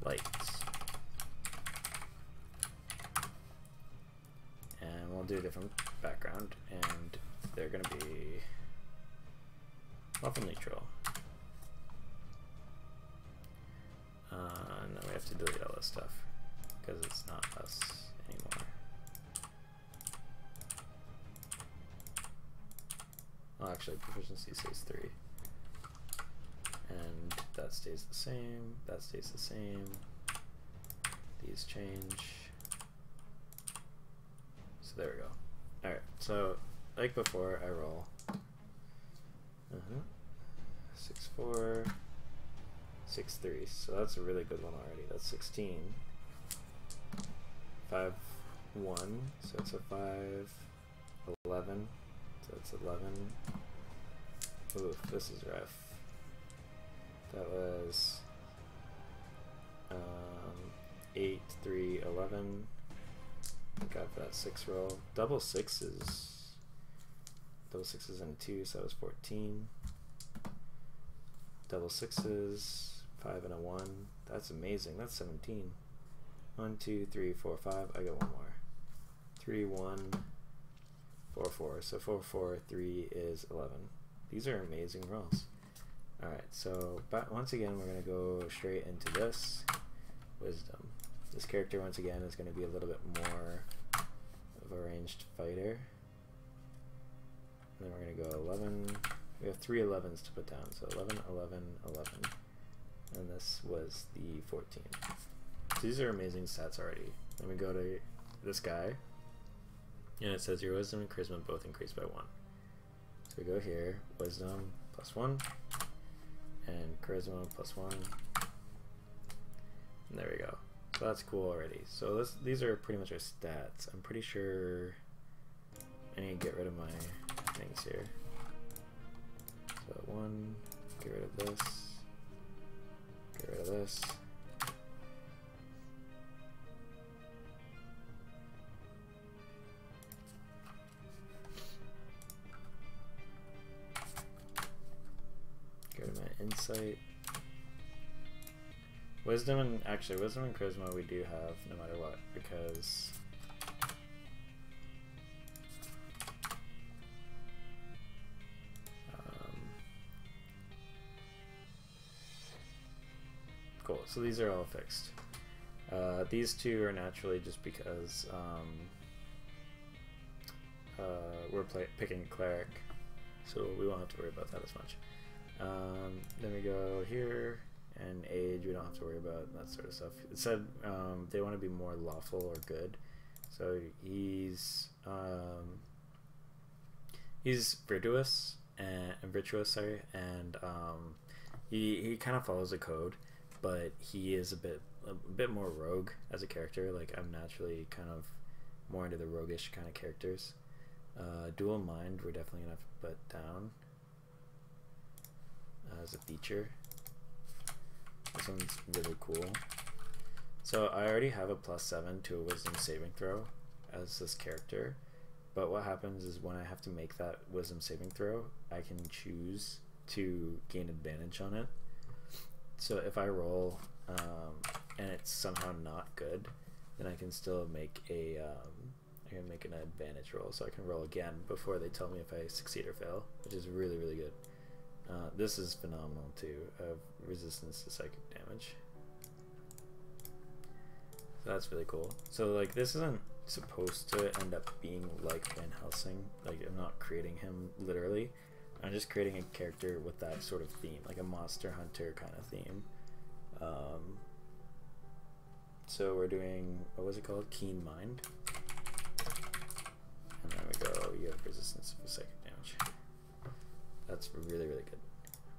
lights. And we'll do a different background, and they're going to be lawful neutral. And then we have to delete all this stuff, because it's not us anymore. Well, actually, proficiency says 3. And that stays the same, that stays the same. These change. So there we go. Alright, so like before, I roll. 6, 4, 6, 3. So that's a really good one already. That's 16. 5, 1. So it's a 5, 11. So it's 11. Oof, this is rough. That was 8, 3, 11. Got that 6 roll. Double sixes and 2, so that was 14. Double sixes, 5 and a 1. That's amazing. That's 17. 1, 2, 3, 4, 5. I got one more. 3, 1, 4, 4. So 4, 4, 3 is 11. These are amazing rolls. Alright, so but once again, we're going to go straight into this wisdom. This character, once again, is going to be a little bit more of a ranged fighter. And then we're going to go 11. We have 3 11s to put down, so 11, 11, 11. And this was the 14. So these are amazing stats already. Then we go to this guy, and it says your wisdom and charisma both increase by 1. So we go here, wisdom plus 1, and charisma plus 1. And there we go. So that's cool already. So these are pretty much our stats. I'm pretty sure I need to get rid of my things here. So 1, get rid of this, get rid of this. Get rid of my insight. Wisdom and charisma we do have no matter what, because cool. So these are all fixed. These two are naturally just because we're picking cleric, so we won't have to worry about that as much. Then we go here, and age we don't have to worry about that sort of stuff. It said they want to be more lawful or good, so he's virtuous and he kind of follows a code, but he is a bit more rogue as a character. Like, I'm naturally kind of more into the roguish kind of characters. Dual mind we're definitely gonna have to put down as a feature. This one's really cool. So I already have a +7 to a wisdom saving throw as this character, but what happens is when I have to make that wisdom saving throw, I can choose to gain advantage on it. So if I roll and it's somehow not good, then I can still make I can make an advantage roll, so I can roll again before they tell me if I succeed or fail, which is really, really good. This is phenomenal too, of resistance to psychic damage. So that's really cool. So like, this isn't supposed to end up being like Van Helsing. Like, I'm not creating him literally. I'm just creating a character with that sort of theme, like a Monster Hunter kind of theme. So we're doing, what was it called? Keen Mind. And then we go, you have resistance to psychic damage. That's really, really good.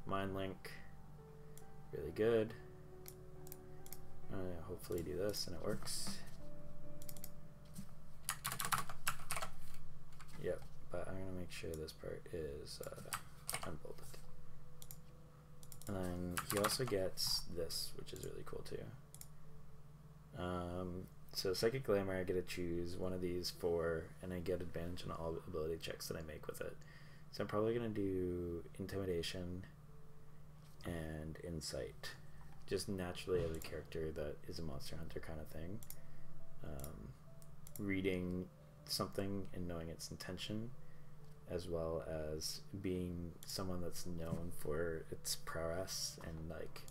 Mind Link, really good. Hopefully do this and it works. Yep, but I'm gonna make sure this part is unbolded. And then he also gets this, which is really cool too. So Psychic Glamour, I get to choose one of these 4, and I get advantage on all ability checks that I make with it. So I'm probably going to do Intimidation and Insight, just naturally as a character that is a Monster Hunter kind of thing. Reading something and knowing its intention, as well as being someone that's known for its prowess, and like,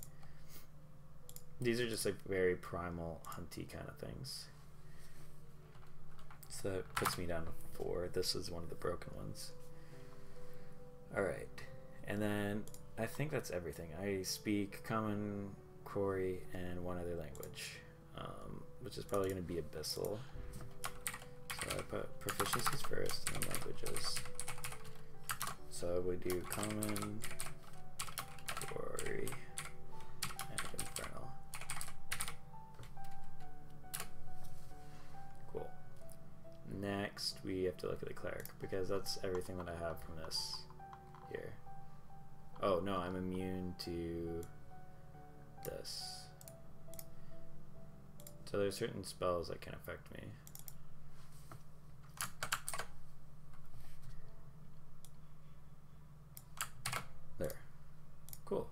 these are just like very primal hunty kind of things. So that puts me down to 4. This is one of the broken ones. Alright, and then I think that's everything. I speak Common, Quarry, and one other language, which is probably going to be Abyssal. So I put proficiencies first, and then languages. So we do Common, Quarry, and Infernal. Cool. Next, we have to look at the Cleric, because that's everything that I have from this here. Oh no, I'm immune to this. So there's certain spells that can affect me. There. Cool.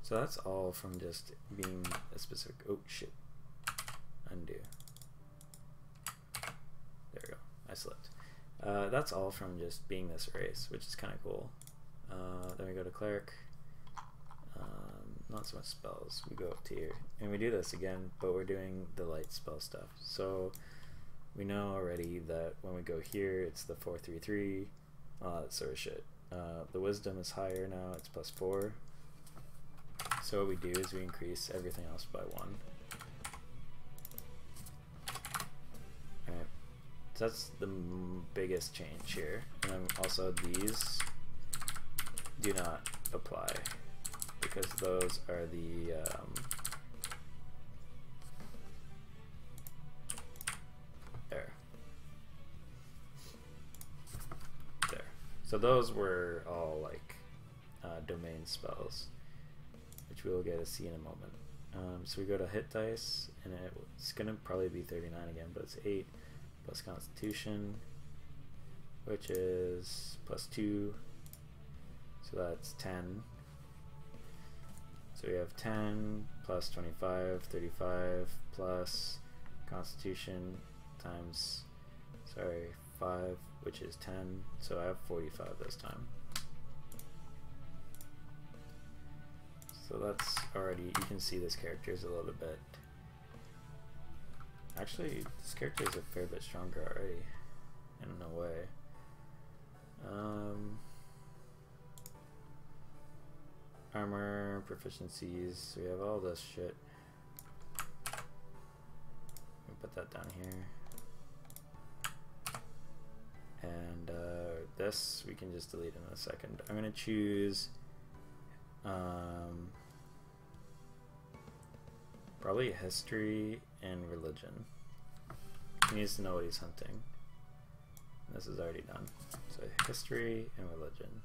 So that's all from just being a specific, oh shit, undo. There we go, I slipped. That's all from just being this race, which is kind of cool. Then we go to cleric, not so much spells, we go up to here, and we do this again, but we're doing the light spell stuff. So we know already that when we go here, it's the 4-3-3, all that sort of shit. The wisdom is higher now, it's +4. So what we do is we increase everything else by 1. Alright, so that's the biggest change here. And then also these do not apply because those are the there. So those were all like domain spells, which we will get to see in a moment. So we go to hit dice, and it's going to probably be 39 again, but it's 8 plus Constitution, which is +2, so that's 10. So we have 10 plus 25, 35 plus Constitution times, 5, which is 10, so I have 45 this time. So that's already, you can see this character is a little bit, actually this character is a fair bit stronger already, in a way. Armor, proficiencies, so we have all this shit. We put that down here. And this we can just delete in a second. I'm gonna choose probably history and religion. He needs to know what he's hunting. This is already done. So history and religion.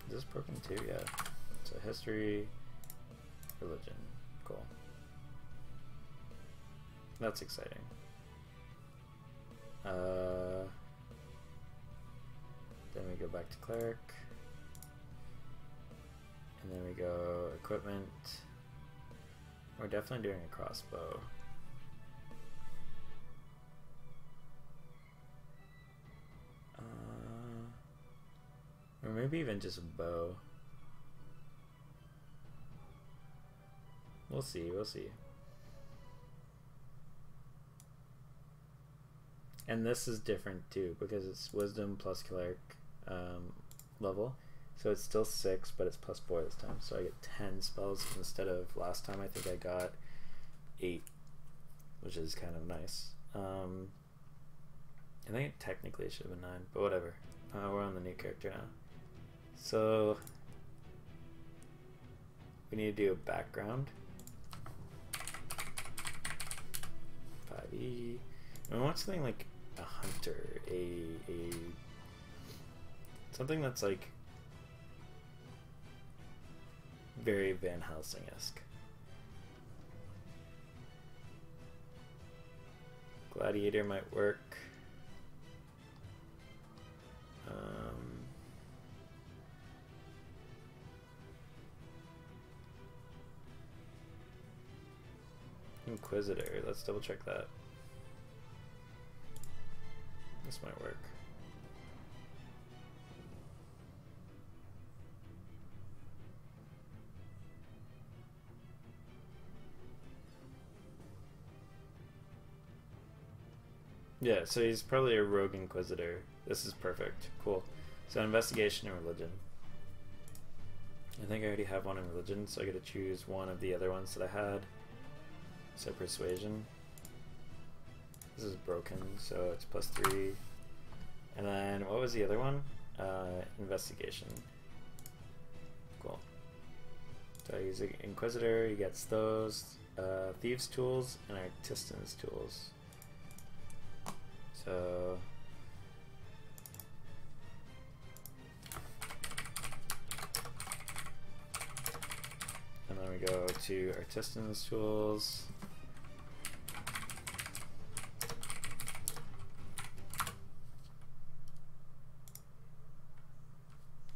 Is this broken too? Yeah. So history, religion. Cool. That's exciting. Then we go back to cleric, and then we go equipment. We're definitely doing a crossbow. Or maybe even just a bow. We'll see, we'll see. And this is different too because it's wisdom plus cleric level. So it's still 6, but it's +4 this time. So I get 10 spells instead of last time I think I got 8, which is kind of nice. I think technically it should have been 9, but whatever. We're on the new character now. So we need to do a background. 5e. And we want something like a hunter, something that's like very Van Helsing-esque. Gladiator might work. Inquisitor, let's double check that. This might work. Yeah, so he's probably a rogue inquisitor. This is perfect. Cool. So investigation and religion. I think I already have one in religion, so I get to choose one of the other ones that I had. So persuasion. This is broken, so it's +3. And then what was the other one? Investigation. Cool. So I use an Inquisitor, he gets those. Thieves' Tools and Artisan's Tools. So and then we go to Artisan's Tools.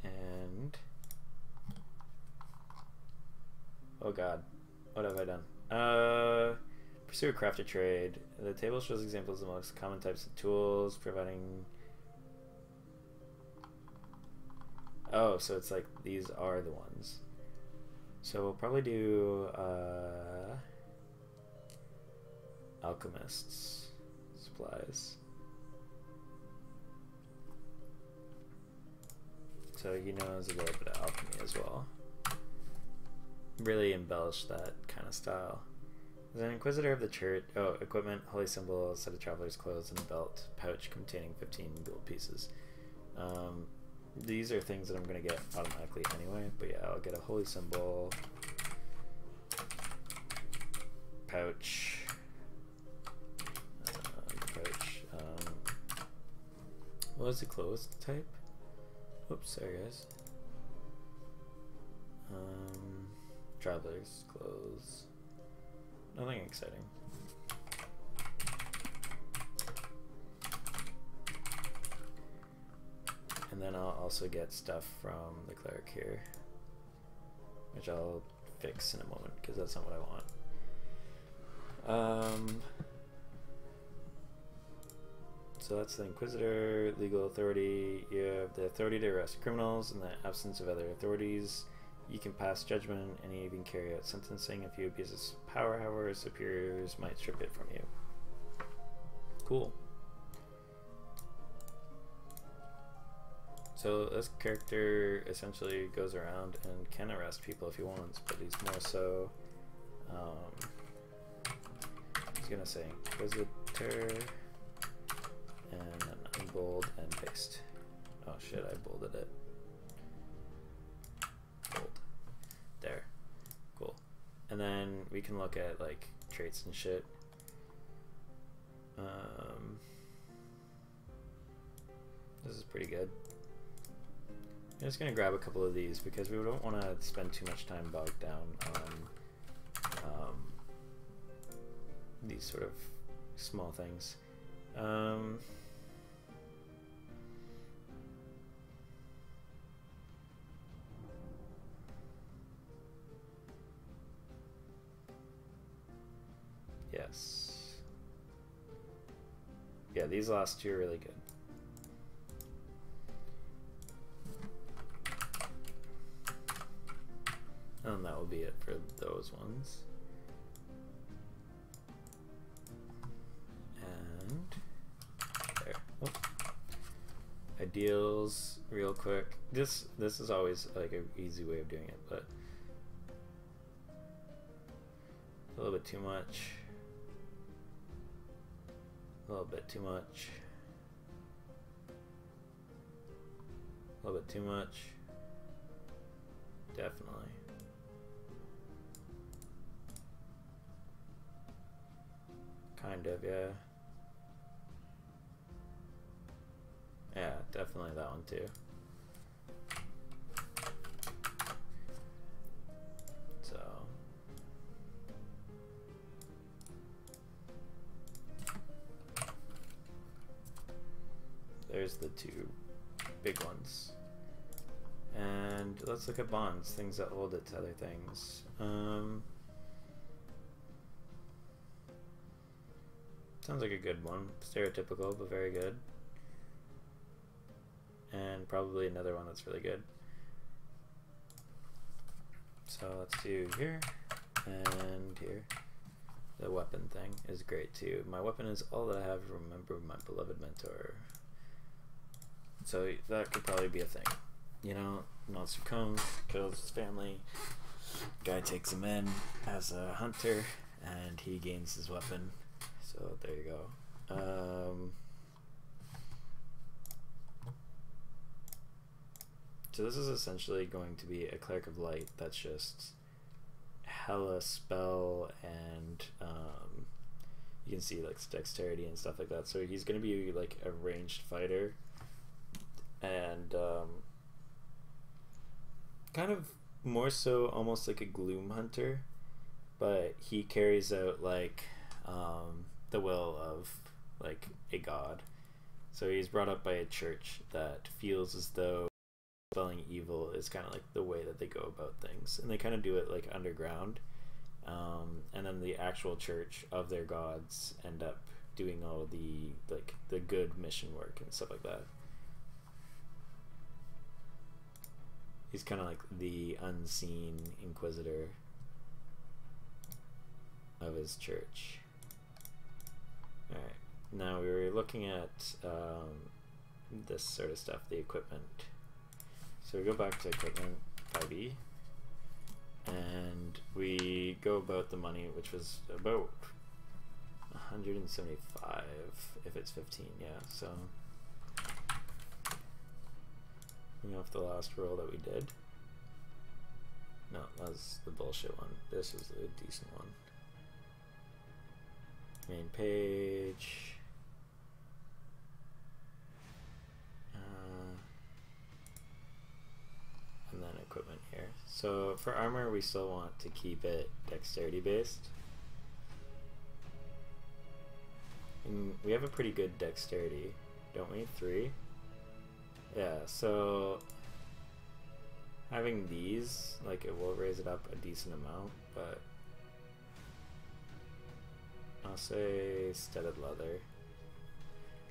And oh god, what have I done? Pursue a crafted trade. The table shows examples of the most common types of tools, providing... Oh, so it's like these are the ones. So we'll probably do alchemists supplies. So you know there's a little bit of alchemy as well. Really embellish that kind of style. There's an Inquisitor of the Church. Oh, equipment, holy symbol, set of traveler's clothes, and a belt pouch containing 15 gold pieces. These are things that I'm going to get automatically anyway, but yeah, I'll get a holy symbol, pouch, what was the clothes type? Oops, sorry guys. Traveler's clothes. Nothing exciting. And then I'll also get stuff from the cleric here, which I'll fix in a moment because that's not what I want. So that's the Inquisitor, legal authority. You have the authority to arrest criminals in the absence of other authorities. You can pass judgment and even carry out sentencing. If you abuse this power, however, superiors might strip it from you. Cool. So this character essentially goes around and can arrest people if he wants, but he's more so, he's gonna say Inquisitor, and then unbold and paste. Oh shit, I bolded it. Bold. There. Cool. And then we can look at like traits and shit. This is pretty good. I'm just gonna grab a couple of these because we don't want to spend too much time bogged down on these sort of small things. Yes. Yeah, these last two are really good. And that will be it for those ones. And there. Oh. Ideals, real quick. This is always like an easy way of doing it, but a little bit too much. A little bit too much. A little bit too much. Definitely. Kind of, yeah. Yeah, definitely that one too. So there's the two big ones. And let's look at bonds, things that hold it to other things. Sounds like a good one. Stereotypical, but very good. And probably another one that's really good. So let's do here and here. The weapon thing is great too. My weapon is all that I have. Remember my beloved mentor. So that could probably be a thing. You know, monster comes, kills his family. Guy takes him in as a hunter, and he gains his weapon. So there you go. So this is essentially going to be a cleric of light that's just hella spell and you can see like dexterity and stuff like that. So he's gonna be like a ranged fighter and kind of more so almost like a gloom hunter, but he carries out like the will of like a god. So he's brought up by a church that feels as though spelling evil is kind of like the way that they go about things, and they kind of do it like underground, and then the actual church of their gods end up doing all the like the good mission work and stuff like that. He's kind of like the unseen inquisitor of his church. Alright, now we were looking at this sort of stuff, the equipment. So we go back to equipment 5e, and we go about the money, which was about 175 if it's 15, yeah, so going off the last roll that we did. No, that was the bullshit one. This is a decent one. Main page. And then equipment here. So for armor, we still want to keep it dexterity based. And we have a pretty good dexterity, don't we? 3? Yeah, so having these, like, it will raise it up a decent amount, but I'll say studded leather.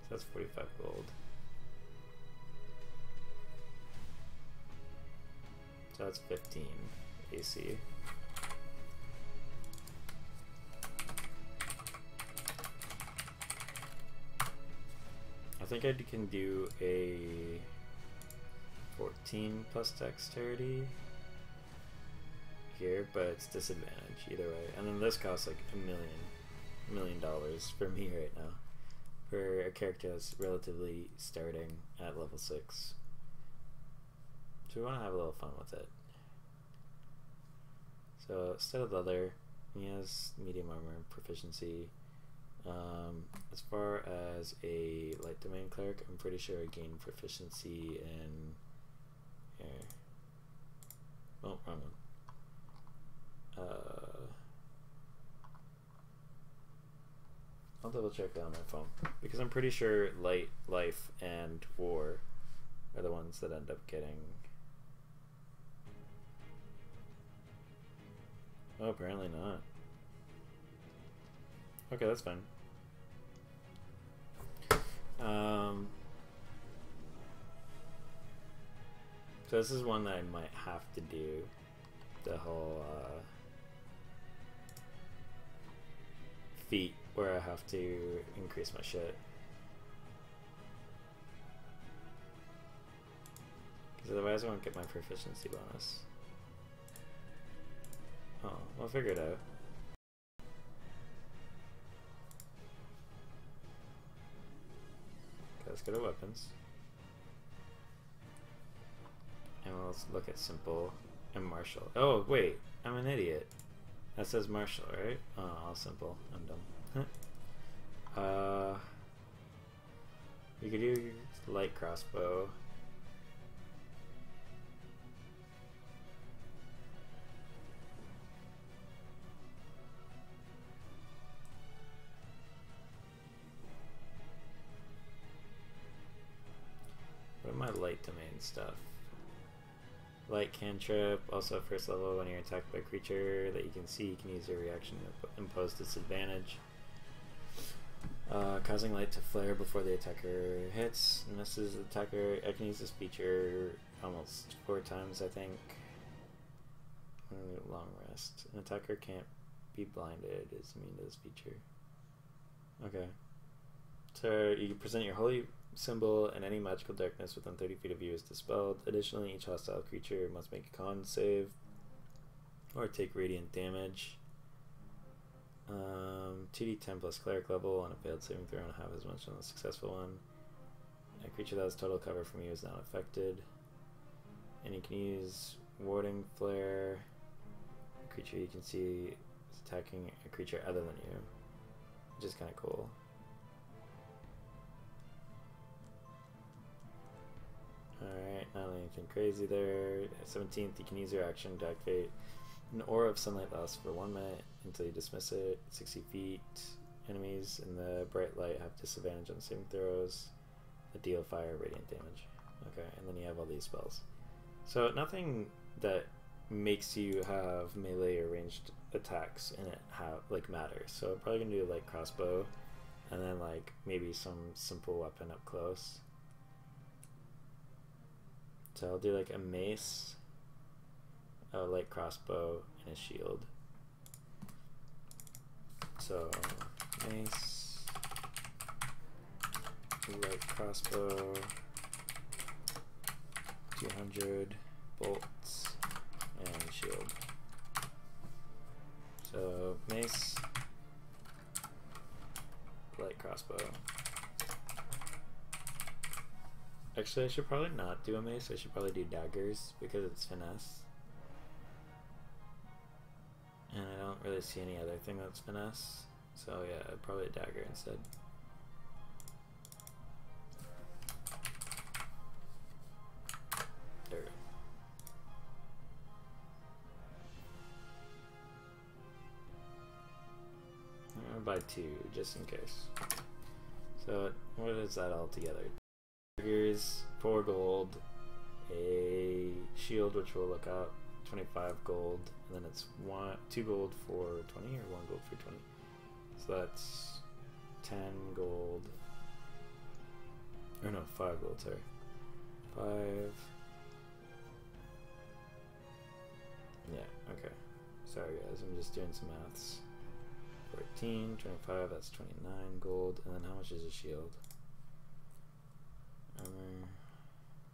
So that's 45 gold. So that's 15 AC. I think I can do a 14 plus dexterity here, but it's disadvantage either way. And then this costs like $1 million for me right now, for a character that's relatively starting at level 6. So we want to have a little fun with it. So studded leather, he has medium armor proficiency. As far as a light domain cleric, I'm pretty sure I gain proficiency in here. Oh, wrong one. I'll double check that on my phone, because I'm pretty sure light, life, and war are the ones that end up getting. Oh, apparently not. Okay, that's fine. So this is one that I might have to do, the whole feat where I have to increase my shit. Because otherwise I won't get my proficiency bonus. Oh, we'll figure it out. Okay, let's go to weapons. And we'll look at simple and martial. Oh, wait, I'm an idiot. That says martial, right? Oh, all simple. I'm dumb. You could do light crossbow. What are my light domain stuff? Light cantrip, also first level. When you're attacked by a creature that you can see, you can use your reaction to impose disadvantage. Causing light to flare before the attacker hits and misses the attacker. I can use this feature almost 4 times, I think. Long rest. An attacker can't be blinded, is immune to this feature. Okay. So you can present your holy symbol, and any magical darkness within 30 feet of you is dispelled. Additionally, each hostile creature must make a con save or take radiant damage. 2d10 plus cleric level on a failed saving throw and half as much on a successful one. A creature that has total cover from you is not affected. And you can use warding flare, creature you can see is attacking a creature other than you, which is kind of cool. Alright, not anything crazy there. 17th, you can use your action to activate an aura of sunlight lasts for 1 minute until you dismiss it. 60 feet. Enemies in the bright light have disadvantage on saving throws that deal fire radiant damage. Okay, and then you have all these spells. So nothing that makes you have melee or ranged attacks in it matter. So I'm probably gonna do like crossbow, and then like maybe some simple weapon up close. So I'll do like a mace, a light crossbow, and a shield. So mace, light crossbow, 200 bolts, and shield. So mace, light crossbow. Actually, I should probably not do a mace. I should probably do daggers because it's finesse. And I don't really see any other thing that's finesse. So yeah, probably a dagger instead. There we go. I'm gonna buy 2 just in case. So what is that all together? Daggers, 4 gold, a shield which we'll look up, 25 gold, and then it's 2 gold for 20 or 1 gold for 20. So that's 10 gold. Or no, 5 gold, sorry. 5. Yeah, okay. Sorry guys, I'm just doing some maths. 14, 25, that's 29 gold, and then how much is a shield? Armor,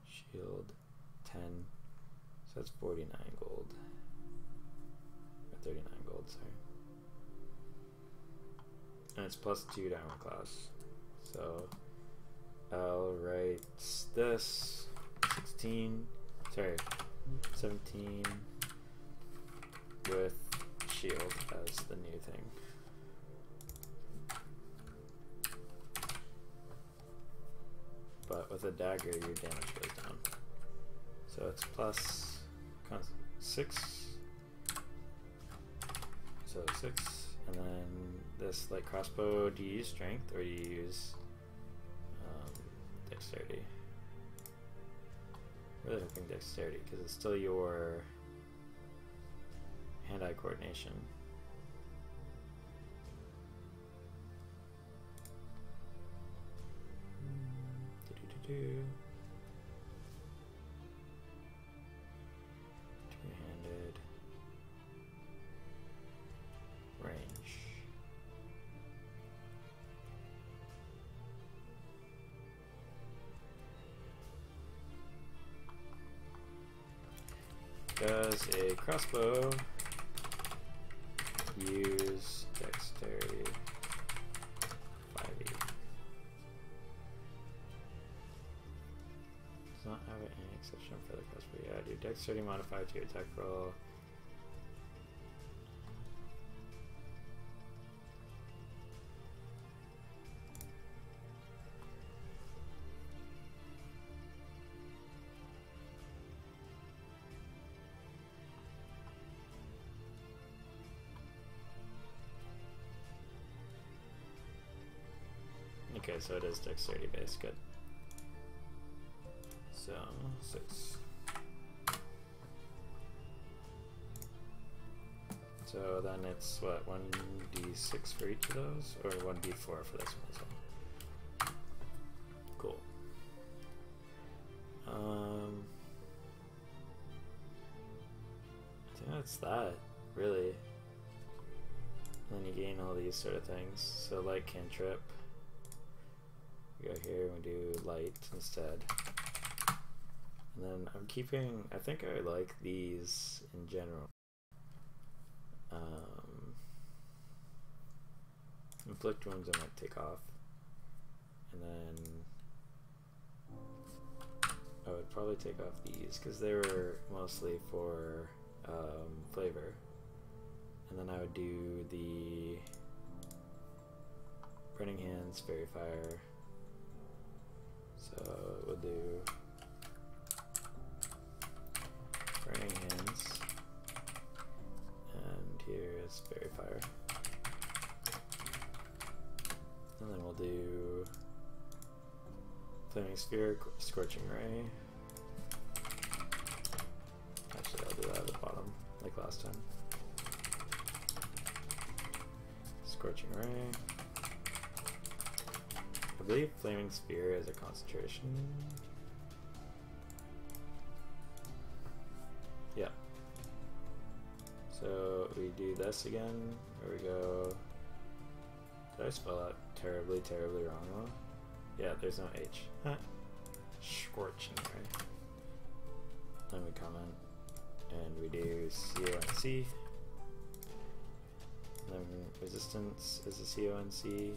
shield, 10, so that's 49 gold, or 39 gold, sorry. And it's +2 to armor class, so I'll write this, 17 with shield as the new thing. But with a dagger, your damage goes down. So it's +6. So 6. And then this light crossbow, do you use strength or do you use dexterity? I'm really hoping dexterity because it's still your hand-eye coordination. Two-handed range. Does a crossbow use dexterity 5e? Not have any exception for the crossbow. Yeah, I do dexterity modified to attack roll. Okay, so it is dexterity based. Good. So 6. So then it's what, 1d6 for each of those, or 1d4 for this one as well. Cool. I think that's that, really. And then you gain all these sort of things. So light cantrip. We go here and we do light instead. And then I'm keeping, I think I like these in general. Inflict wounds I might take off. And then I would probably take off these because they were mostly for flavor. And then I would do the Burning Hands, Fairy Fire. So we'll do Burning Hands, and here is Fairy Fire. And then we'll do Flaming Sphere, Scorching Ray. Actually, I'll do that at the bottom, like last time. Scorching Ray. I believe Flaming Sphere is a concentration. Yeah. So we do this again. There we go. Did I spell that terribly, terribly wrong though? Yeah, there's no H. Huh. Scorching Ray. Then we comment and we do CONC. Then resistance is a CONC.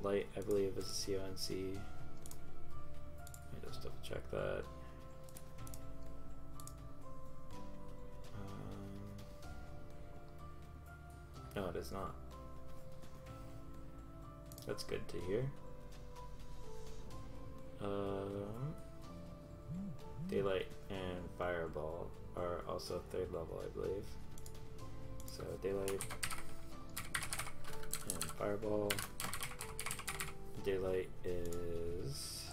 Light, I believe, is a CONC. Let me just double check that. No, it is not. That's good to hear. Daylight and Fireball are also 3rd level, I believe. So Daylight and Fireball. Daylight is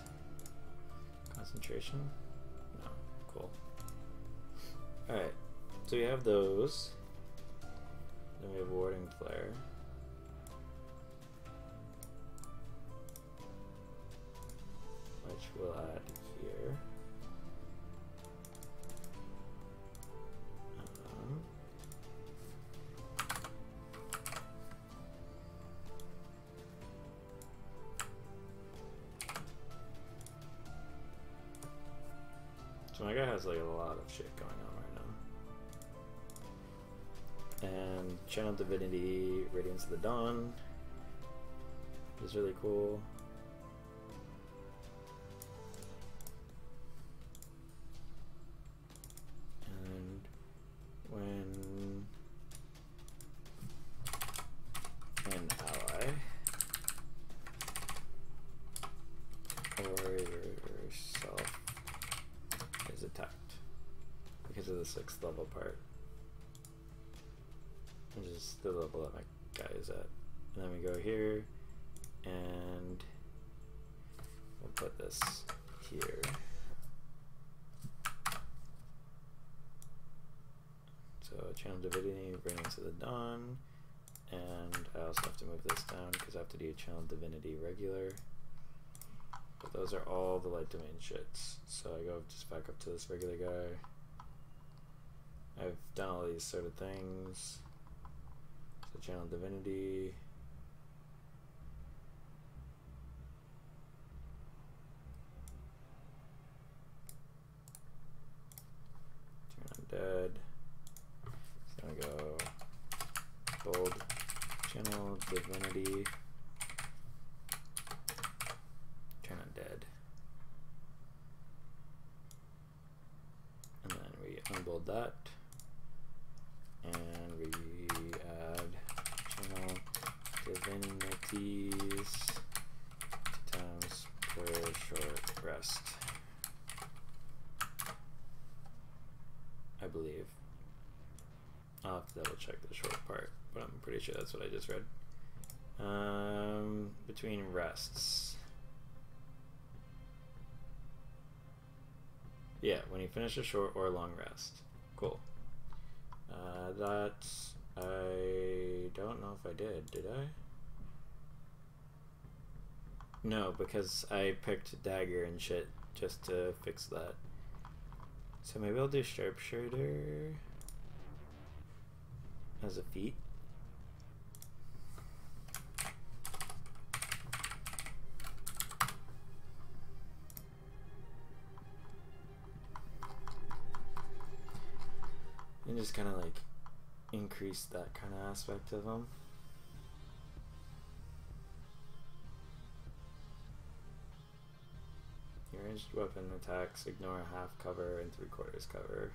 concentration? No, cool. Alright, so we have those. Then we have Warding Flare. Which we'll add here. So my guy has like a lot of shit going on right now. And Channel Divinity, Radiance of the Dawn is really cool. And when an ally or yourself is attacked because of the 6th level part, which is the level that my guy is at. And then we go here and we'll put this here. So Channel Divinity, Radiance of the Dawn, and I also have to move this down because I have to do Channel Divinity regular. But those are all the light domain shits. So I go just back up to this regular guy. I've done all these sort of things. So Channel Divinity. Turn Undead. So I go Bold Channel Divinity. Turn Undead. And then we unbold that. And we add Channel Divinities 2 times per short rest. I believe. I'll have to double check the short part, but I'm pretty sure that's what I just read. Between rests. Yeah, when you finish a short or long rest. Cool. That I don't know if I did I? No, because I picked dagger and shit just to fix that. So maybe I'll do sharpshooter as a feat. And just kind of like increase that kind of aspect of them. Your ranged weapon attacks ignore half cover and 3/4 cover.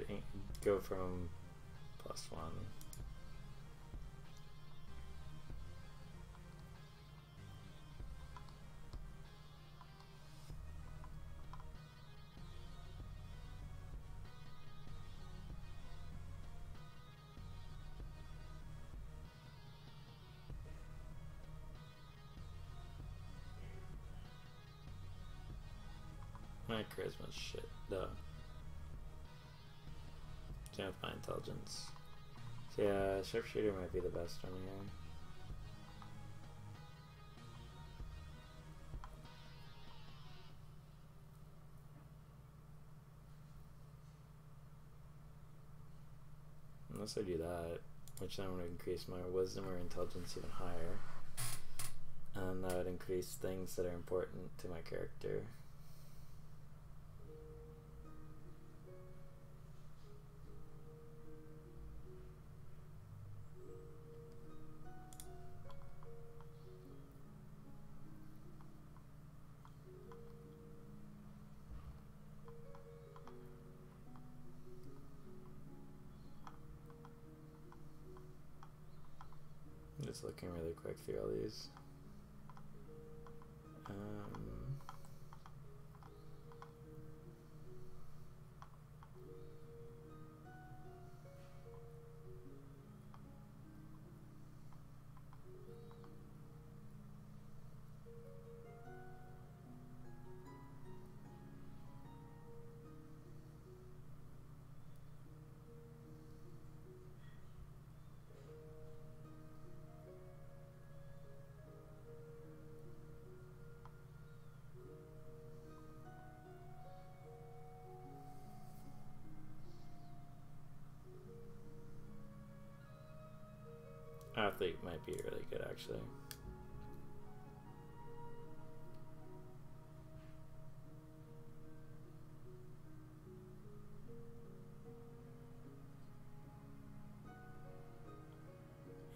should go from +1. My charisma shit, though. Same with my intelligence. So yeah, sharpshooter might be the best one here. Unless I do that, which then would increase my wisdom or intelligence even higher. And that would increase things that are important to my character. Just looking really quick through all these. Athlete might be really good, actually.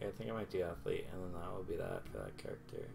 Yeah, I think I might do athlete, and then that will be that for that character.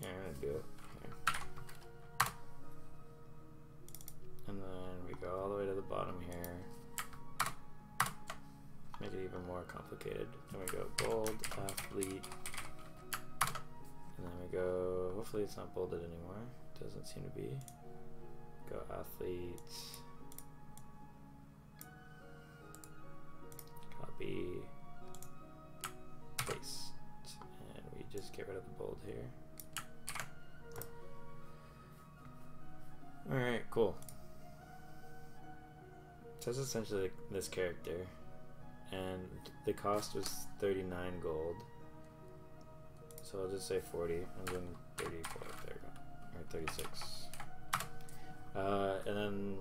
Yeah, I'm gonna do it. Okay. And then we go all the way to the bottom here. Make it even more complicated. Then we go bold, athlete. And then we go, hopefully it's not bolded anymore. Doesn't seem to be. Go athlete. Copy. Paste. And we just get rid of the bold here. Alright, cool. So that's essentially this character. And the cost was 39 gold. So I'll just say 40. I'm doing 34 there. Or 36. And then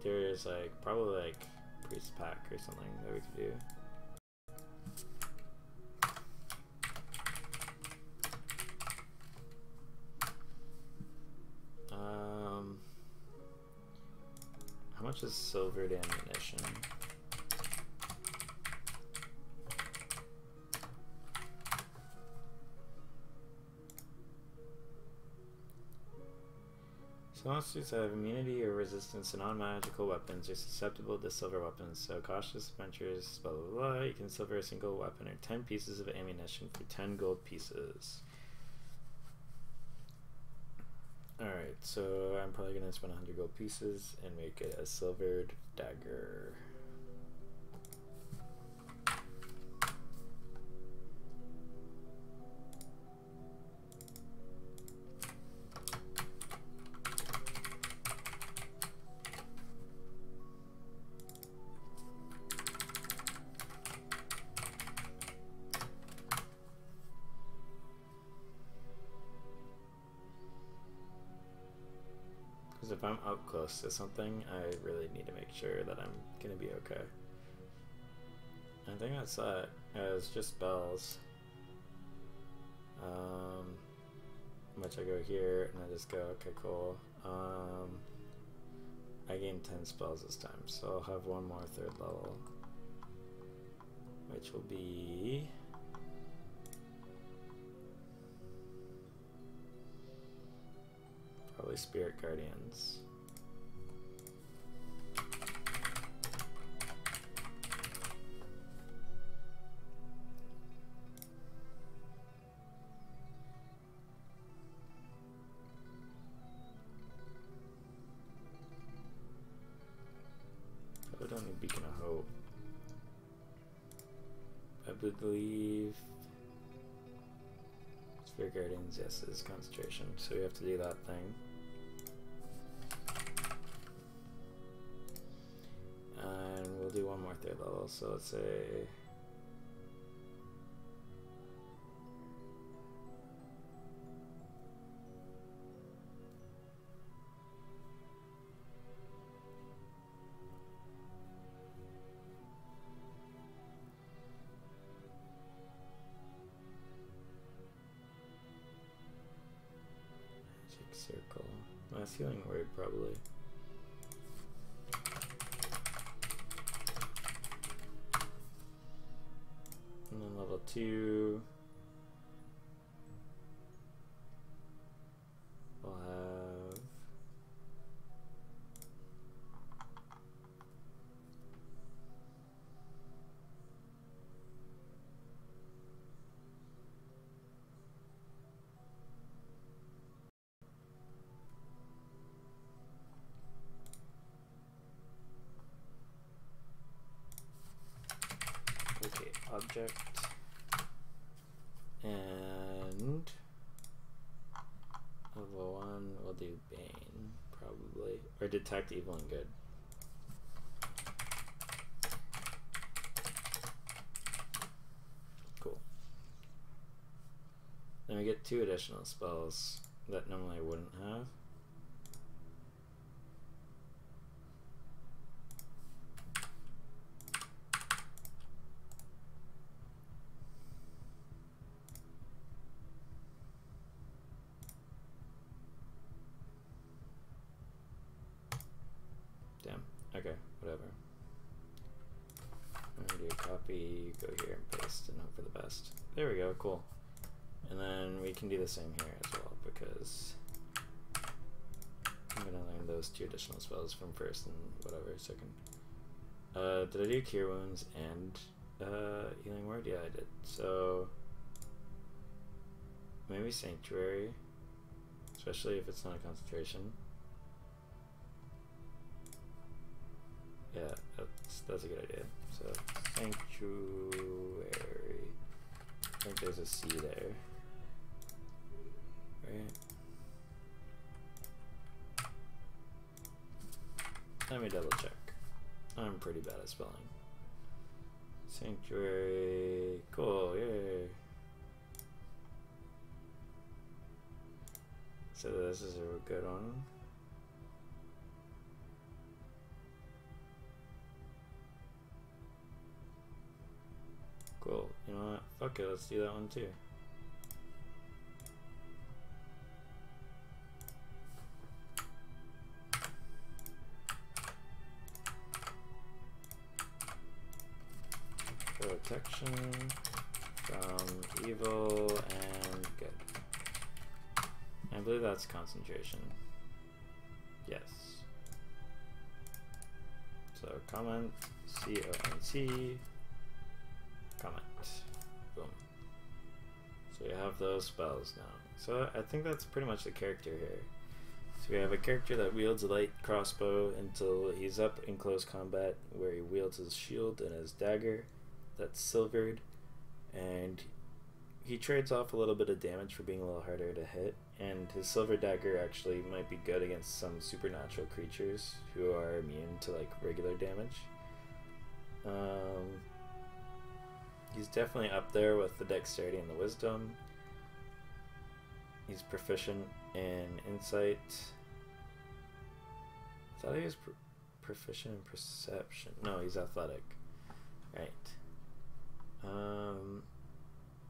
there's like probably like priest pack or something that we could do. How much is silvered ammunition? So monsters have immunity or resistance to non-magical weapons are susceptible to silver weapons, so cautious adventurers, blah blah blah. You can silver a single weapon or 10 pieces of ammunition for 10 gold pieces. Alright, so I'm probably going to spend 100 gold pieces and make it a silvered dagger. Because if I'm up close to something, I really need to make sure that I'm gonna be okay. I think that's it. It's just spells. Which I go here and I just go, okay, cool. I gain 10 spells this time, so I'll have one more 3rd level, which will be probably Spirit Guardians. I don't need Beacon of Hope. I believe Spirit Guardians, yes, is concentration, so we have to do that thing. And we'll do one more 3rd level, so let's say Circle. Mass Healing Word, probably. And then level 2. We'll have object, and level 1 we'll do Bane, probably, or Detect Evil and Good. Cool. Then we get 2 additional spells that normally I wouldn't have. Okay, whatever. I'm gonna do a copy, go here and paste and hope for the best. There we go, cool. And then we can do the same here as well, because I'm gonna learn those 2 additional spells from 1st and whatever 2nd. Did I do Cure Wounds and Healing Word? Yeah, I did. So maybe Sanctuary, especially if it's not a concentration. Yeah, that's a good idea. So Sanctuary. I think there's a C there. Right? Let me double check. I'm pretty bad at spelling. Sanctuary. Cool, yay. So this is a good one. Cool. You know what? Fuck it, let's do that one too. Protection from evil and good. I believe that's concentration. Yes. So comment, C-O-N-T, comment. Boom. So we have those spells now. So I think that's pretty much the character here. So we have a character that wields a light crossbow until he's up in close combat, where he wields his shield and his dagger that's silvered, and he trades off a little bit of damage for being a little harder to hit, and his silver dagger actually might be good against some supernatural creatures who are immune to like regular damage. He's definitely up there with the dexterity and the wisdom. He's proficient in insight I thought he was proficient in perception. No, he's athletic. Right.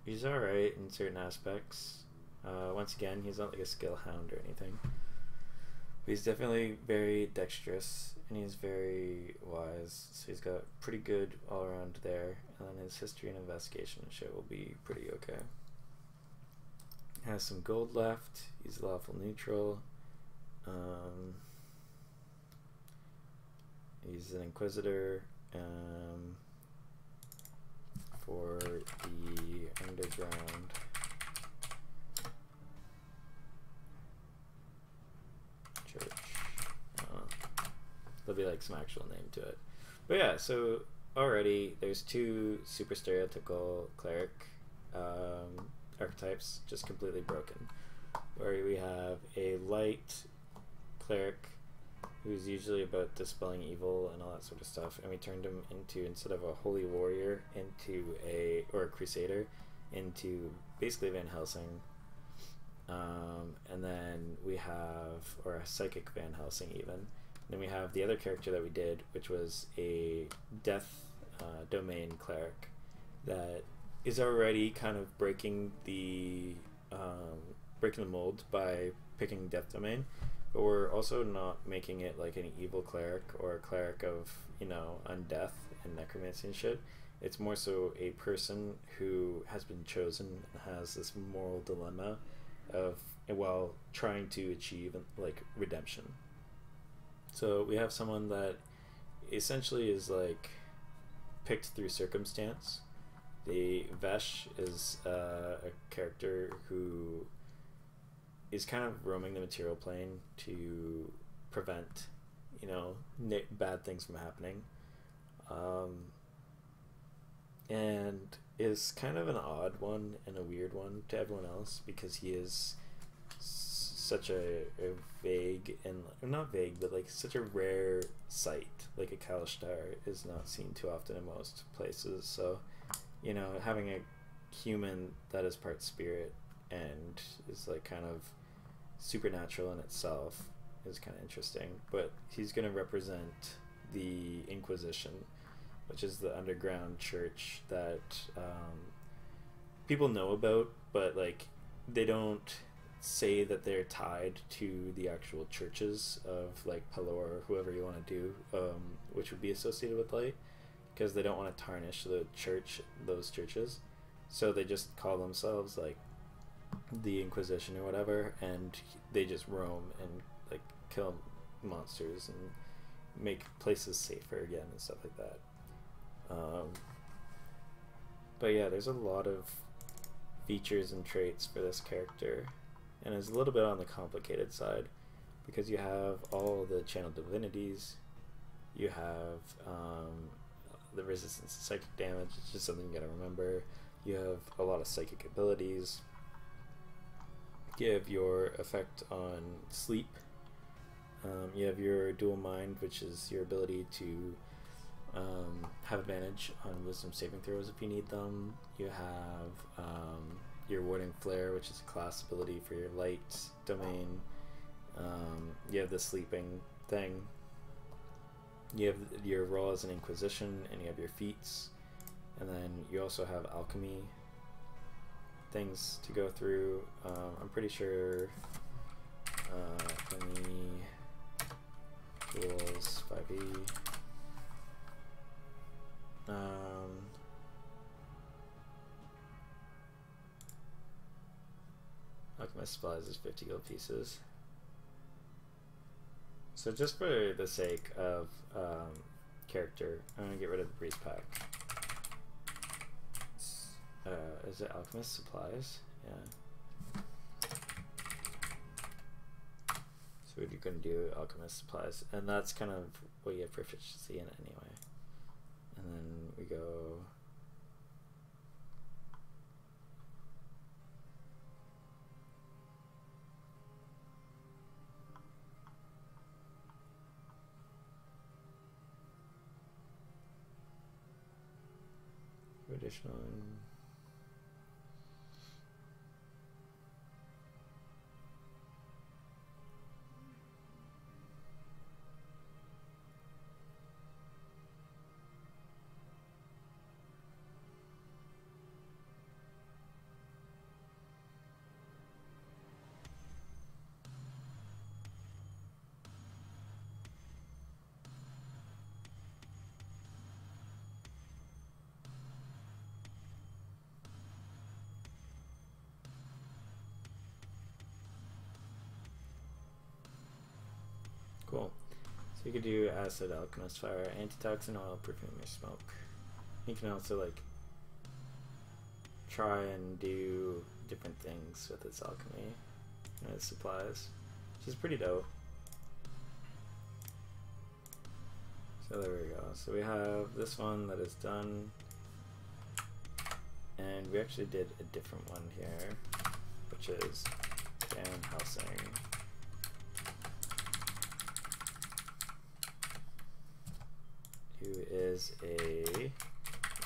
He's alright in certain aspects. Once again, he's not like a skill hound or anything. But he's definitely very dexterous, and he's very wise, so he's got pretty good all around there, and then his history and investigation and shit will be pretty okay. Has some gold left. He's lawful neutral. He's an inquisitor for the underground church. There'll be like some actual name to it. But yeah, so already there's two super stereotypical cleric archetypes just completely broken, where we have a light cleric who's usually about dispelling evil and all that sort of stuff, and we turned him into, instead of a holy warrior, into or a crusader, into basically Van Helsing. And then we have, or a psychic Van Helsing even. Then we have the other character that we did, which was a death domain cleric that is already kind of breaking the mold by picking death domain, but we're also not making it like an evil cleric or a cleric of, you know, undeath and necromancy and shit. It's more so a person who has been chosen and has this moral dilemma of, while trying to achieve like redemption. So we have someone that essentially is like picked through circumstance. The Vesh is a character who is kind of roaming the material plane to prevent, you know, bad things from happening, and is kind of an odd one and a weird one to everyone else because he is such a vague, and not vague, but like such a rare sight. Like a Kalishtar is not seen too often in most places, so, you know, having a human that is part spirit and is like kind of supernatural in itself is kind of interesting. But he's going to represent the Inquisition, which is the underground church that people know about, but like they don't say that they're tied to the actual churches of like Pelor or whoever you want to do, which would be associated with light, because they don't want to tarnish those churches. So they just call themselves like the Inquisition or whatever, and they just roam and like kill monsters and make places safer again and stuff like that. But yeah, there's a lot of features and traits for this character, and it's a little bit on the complicated side because you have all the channel divinities, you have the resistance to psychic damage, it's just something you gotta remember. You have a lot of psychic abilities. You have your effect on sleep. You have your dual mind, which is your ability to have advantage on wisdom saving throws if you need them. You have your warding flare, which is a class ability for your light domain. You have the sleeping thing. You have your role as an Inquisition, and you have your feats, and then you also have alchemy things to go through. I'm pretty sure any tools 5e. Alchemist supplies is 50 gold pieces. So just for the sake of character, I'm gonna get rid of the breeze pack. Is it alchemist supplies? Yeah. So we're gonna do alchemist supplies, and that's kind of what you have proficiency in anyway. And then we go additional. you could do acid, alchemist, fire, antitoxin, oil, perfume, or smoke. You can also like try and do different things with its alchemy and its supplies, which is pretty dope. So there we go. So we have this one that is done, and we actually did a different one here, which is Van Helsing. Who is a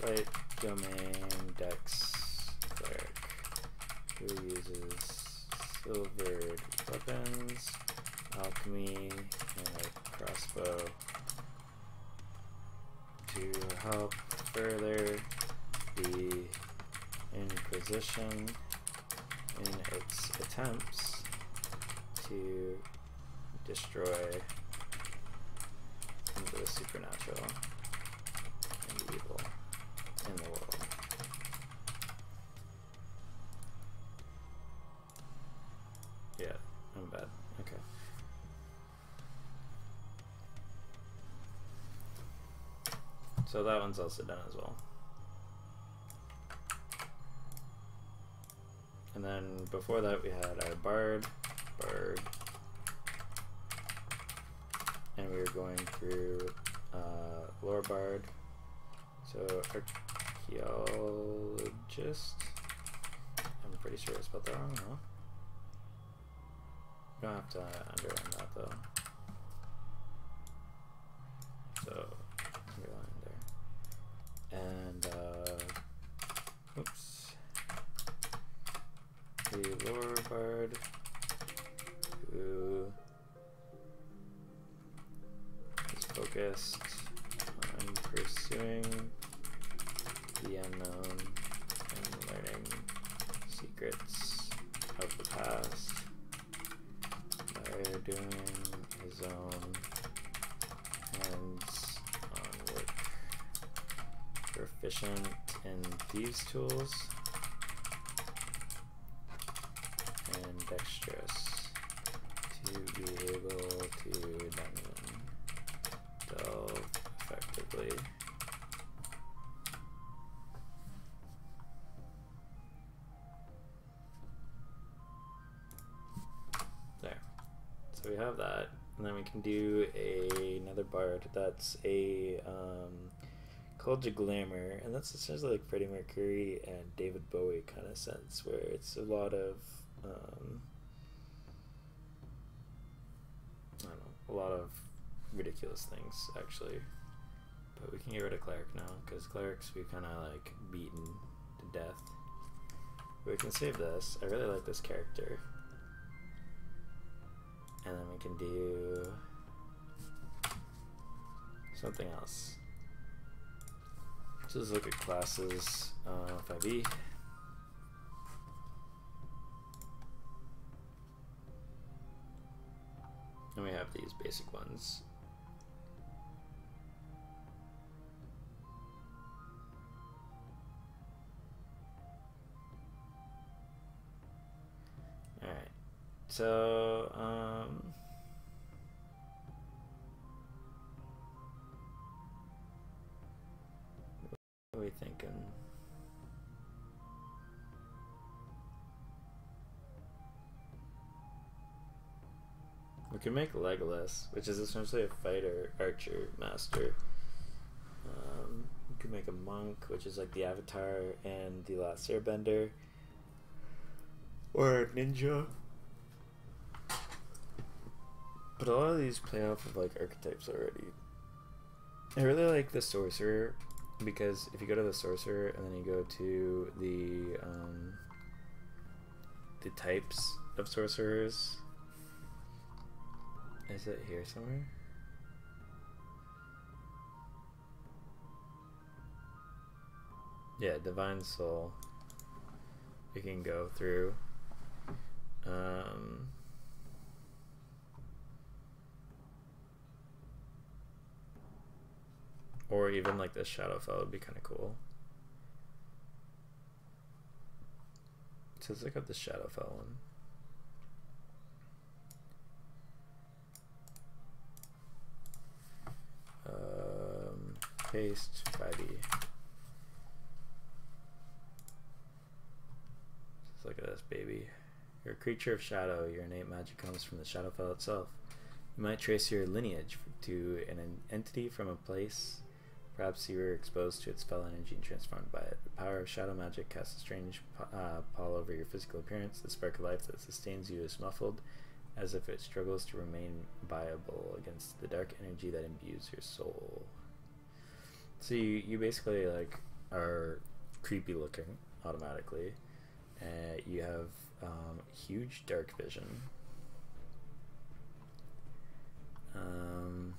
light domain dex cleric who uses silvered weapons, alchemy, and a crossbow to help further the Inquisition in its attempts to destroy the supernatural and evil in the world. Yeah, I'm bad. Okay. So that one's also done as well. And then before that we had our bard, and we were going through lore bard, so archaeologist. I'm pretty sure I spelled that wrong, no? You don't have to underline that though. So underline there. And oops. The lore bard who is focused on pursuing the unknown and learning secrets of the past by doing his own hands-on work. Proficient in thieves' tools and dexterous to be able to delve effectively. There. So we have that, and then we can do another bard that's a Culture Glamour, and that's essentially like Freddie Mercury and David Bowie kind of sense, where it's a lot of I don't know, a lot of ridiculous things actually. But we can get rid of cleric now, because clerics we kind of like beaten to death. But we can save this. I really like this character. And then we can do something else. So let's look at classes, 5e. And we have these basic ones. Alright, so what are we thinking? We can make Legolas, which is essentially a fighter, archer, master. We could make a monk, which is like the Avatar and the Last Airbender. Or a ninja. But a lot of these play off of like archetypes already. I really like the sorcerer, because if you go to the sorcerer and then you go to the types of sorcerers. Is it here somewhere? Yeah, Divine Soul. We can go through. Or even like this Shadowfell would be kind of cool. So let's look up the Shadowfell one. paste 5e. Just look at this, baby. You're a creature of shadow. Your innate magic comes from the shadow fell itself. You might trace your lineage to an entity from a place. Perhaps you were exposed to its spell energy and transformed by it. The power of shadow magic casts a strange pall over your physical appearance. The spark of life that sustains you is muffled, as if it struggles to remain viable against the dark energy that imbues your soul. So you basically like are creepy looking automatically. You have huge dark vision. When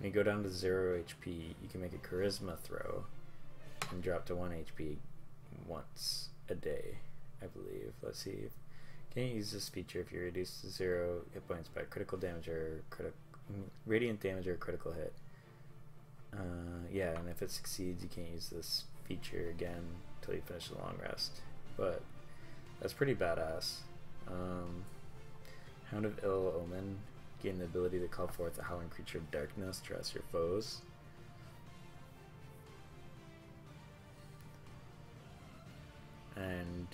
you go down to 0 HP, you can make a charisma throw and drop to 1 HP once a day, I believe. Let's see. Can you use this feature if you're reduced to 0 hit points by critical damage or radiant damage or critical hit? Yeah, and if it succeeds, you can't use this feature again until you finish the long rest. But that's pretty badass. Hound of Ill Omen. Gain the ability to call forth a howling creature of darkness to harass your foes. And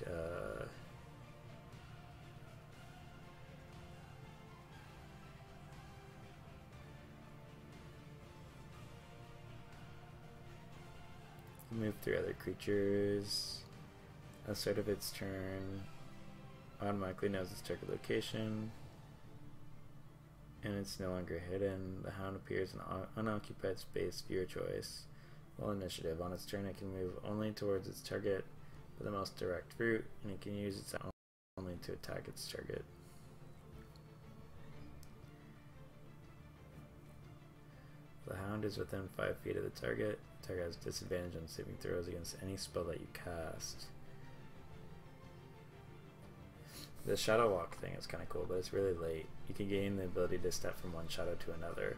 move through other creatures. At the start of its turn, automatically knows its target location, and it's no longer hidden. The hound appears in unoccupied space of your choice. Roll initiative. On its turn, it can move only towards its target by the most direct route, and it can use its only to attack its target. The hound is within 5 feet of the target. The target has disadvantage on saving throws against any spell that you cast. The shadow walk thing is kind of cool, but it's really late. You can gain the ability to step from one shadow to another.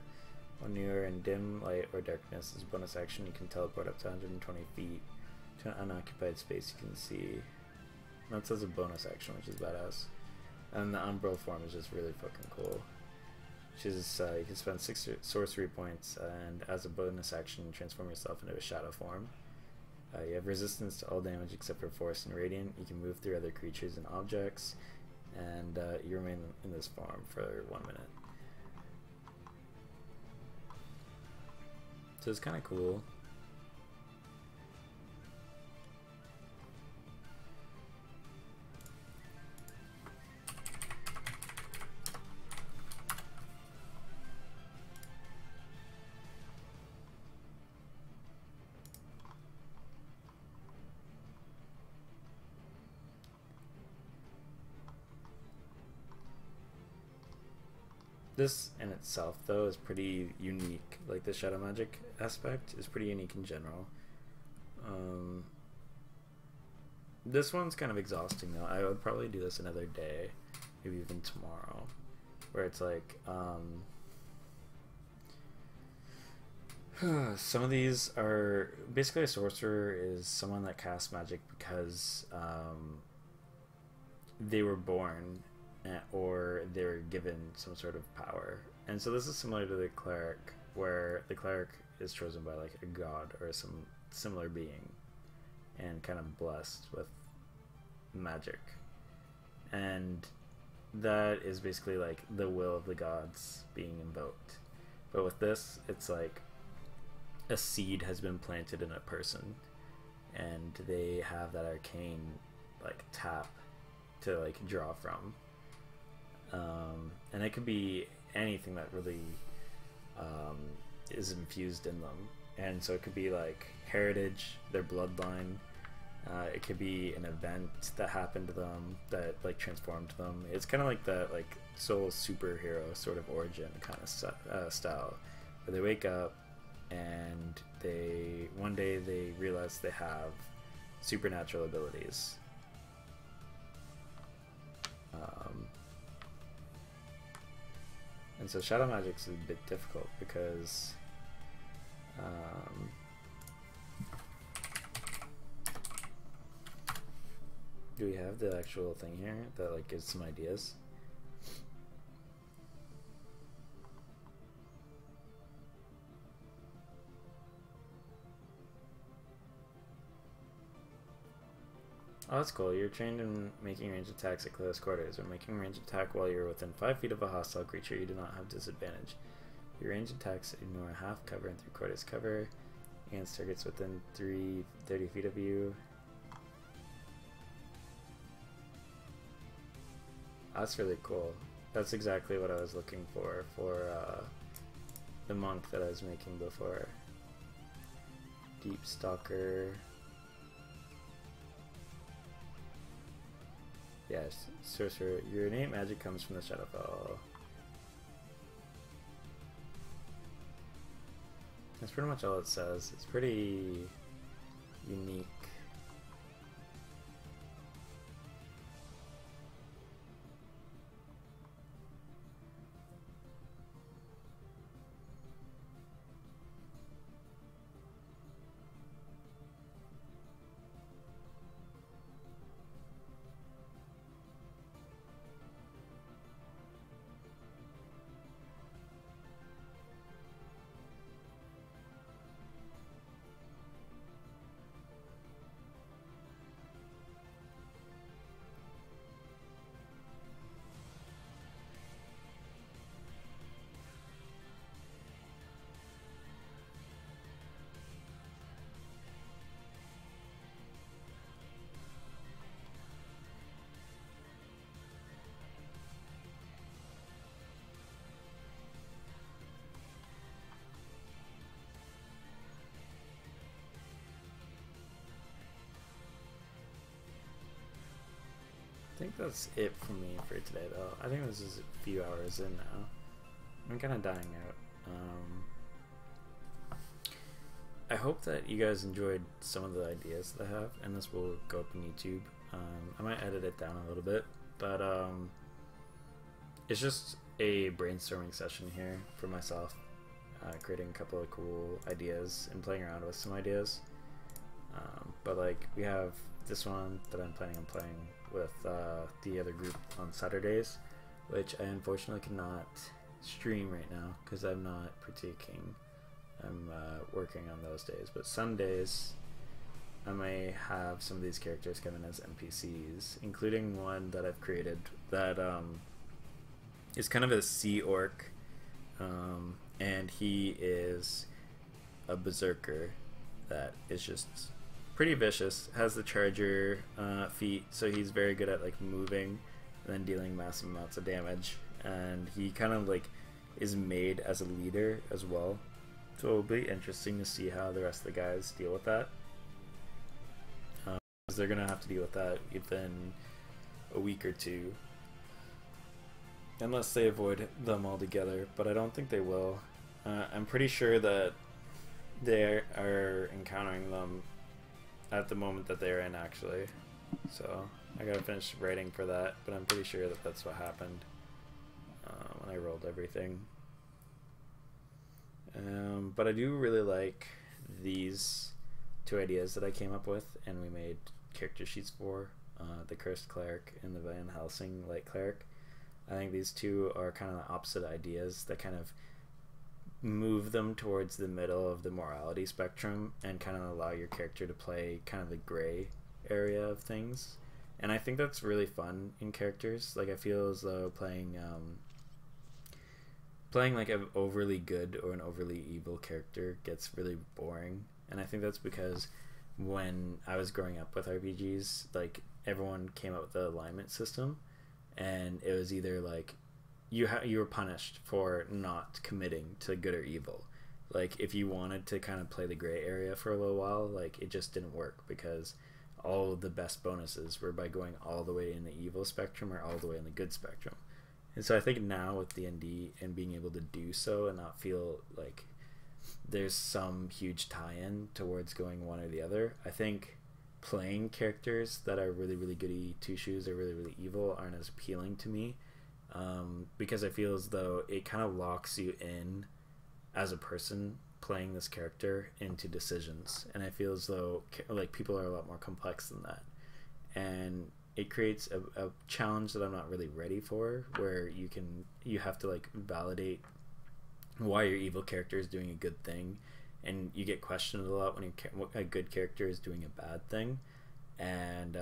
When you are in dim light or darkness, as a bonus action, you can teleport up to 120 feet to an unoccupied space you can see. That's as a bonus action, which is badass. And the umbral form is just really fucking cool. Which is, you can spend 6 sorcery points, and as a bonus action, transform yourself into a shadow form. You have resistance to all damage except for force and radiant. You can move through other creatures and objects, and you remain in this form for 1 minute. So it's kind of cool. This in itself, though, is pretty unique. Like, the shadow magic aspect is pretty unique in general. This one's kind of exhausting, though. I would probably do this another day, maybe even tomorrow, where it's like, some of these are basically, a sorcerer is someone that casts magic because they were born or they were given some sort of power. And so this is similar to the cleric, where the cleric is chosen by like a god or some similar being and kind of blessed with magic. And that is basically like the will of the gods being invoked. But with this, it's like a seed has been planted in a person, and they have that arcane like tap to like draw from. And it could be anything that really is infused in them. And so it could be like heritage, their bloodline. It could be an event that happened to them that like transformed them. It's kind of like that like soul superhero sort of origin kind of style, where they wake up and one day they realize they have supernatural abilities. And so shadow magic's a bit difficult because do we have the actual thing here that like gives some ideas? Oh, that's cool. You're trained in making ranged attacks at close quarters. When making a ranged attack while you're within 5 feet of a hostile creature, you do not have disadvantage. Your ranged attacks ignore half cover and 3/4 cover against targets within 30 feet of you. That's really cool. That's exactly what I was looking for the monk that I was making before. Deep Stalker. Yes, sorcerer. Your innate magic comes from the Shadowfell. That's pretty much all it says. It's pretty unique. I think that's it for me for today, though. I think this is a few hours in now. I'm kind of dying out. I hope that you guys enjoyed some of the ideas that I have, and this will go up on YouTube. I might edit it down a little bit, but it's just a brainstorming session here for myself, creating a couple of cool ideas and playing around with some ideas. But like, we have this one that I'm planning on playing with the other group on Saturdays, which I unfortunately cannot stream right now because I'm not partaking. I'm working on those days, but Sundays I may have some of these characters come in as NPCs, including one that I've created that is kind of a sea orc, and he is a berserker that is just pretty vicious, has the charger feat, so he's very good at like moving and then dealing massive amounts of damage, and he kind of like is made as a leader as well, so it'll be interesting to see how the rest of the guys deal with that, because they're gonna have to deal with that within a week or two, unless they avoid them altogether, but I don't think they will. I'm pretty sure that they are encountering them at the moment that they're in, actually, so I gotta finish writing for that, but I'm pretty sure that that's what happened when I rolled everything. But I do really like these two ideas that I came up with and we made character sheets for, the Cursed Cleric and the Van Helsing Light Cleric. I think these two are kind of the opposite ideas that kind of move them towards the middle of the morality spectrum and kind of allow your character to play kind of the gray area of things, and I think that's really fun in characters. Like, I feel as though playing like an overly good or an overly evil character gets really boring, and I think that's because when I was growing up with RPGs, like, everyone came up with the alignment system, and it was either like you were punished for not committing to good or evil. Like, if you wanted to kind of play the gray area for a little while, like, it just didn't work because all of the best bonuses were by going all the way in the evil spectrum or all the way in the good spectrum. And so I think now with D&D and being able to do so and not feel like there's some huge tie-in towards going one or the other, I think playing characters that are really, really goody two-shoes or really, really evil aren't as appealing to me, because I feel as though it kind of locks you in as a person playing this character into decisions, and I feel as though like people are a lot more complex than that, and it creates a challenge that I'm not really ready for, where you have to like validate why your evil character is doing a good thing, and you get questioned a lot when a good character is doing a bad thing, And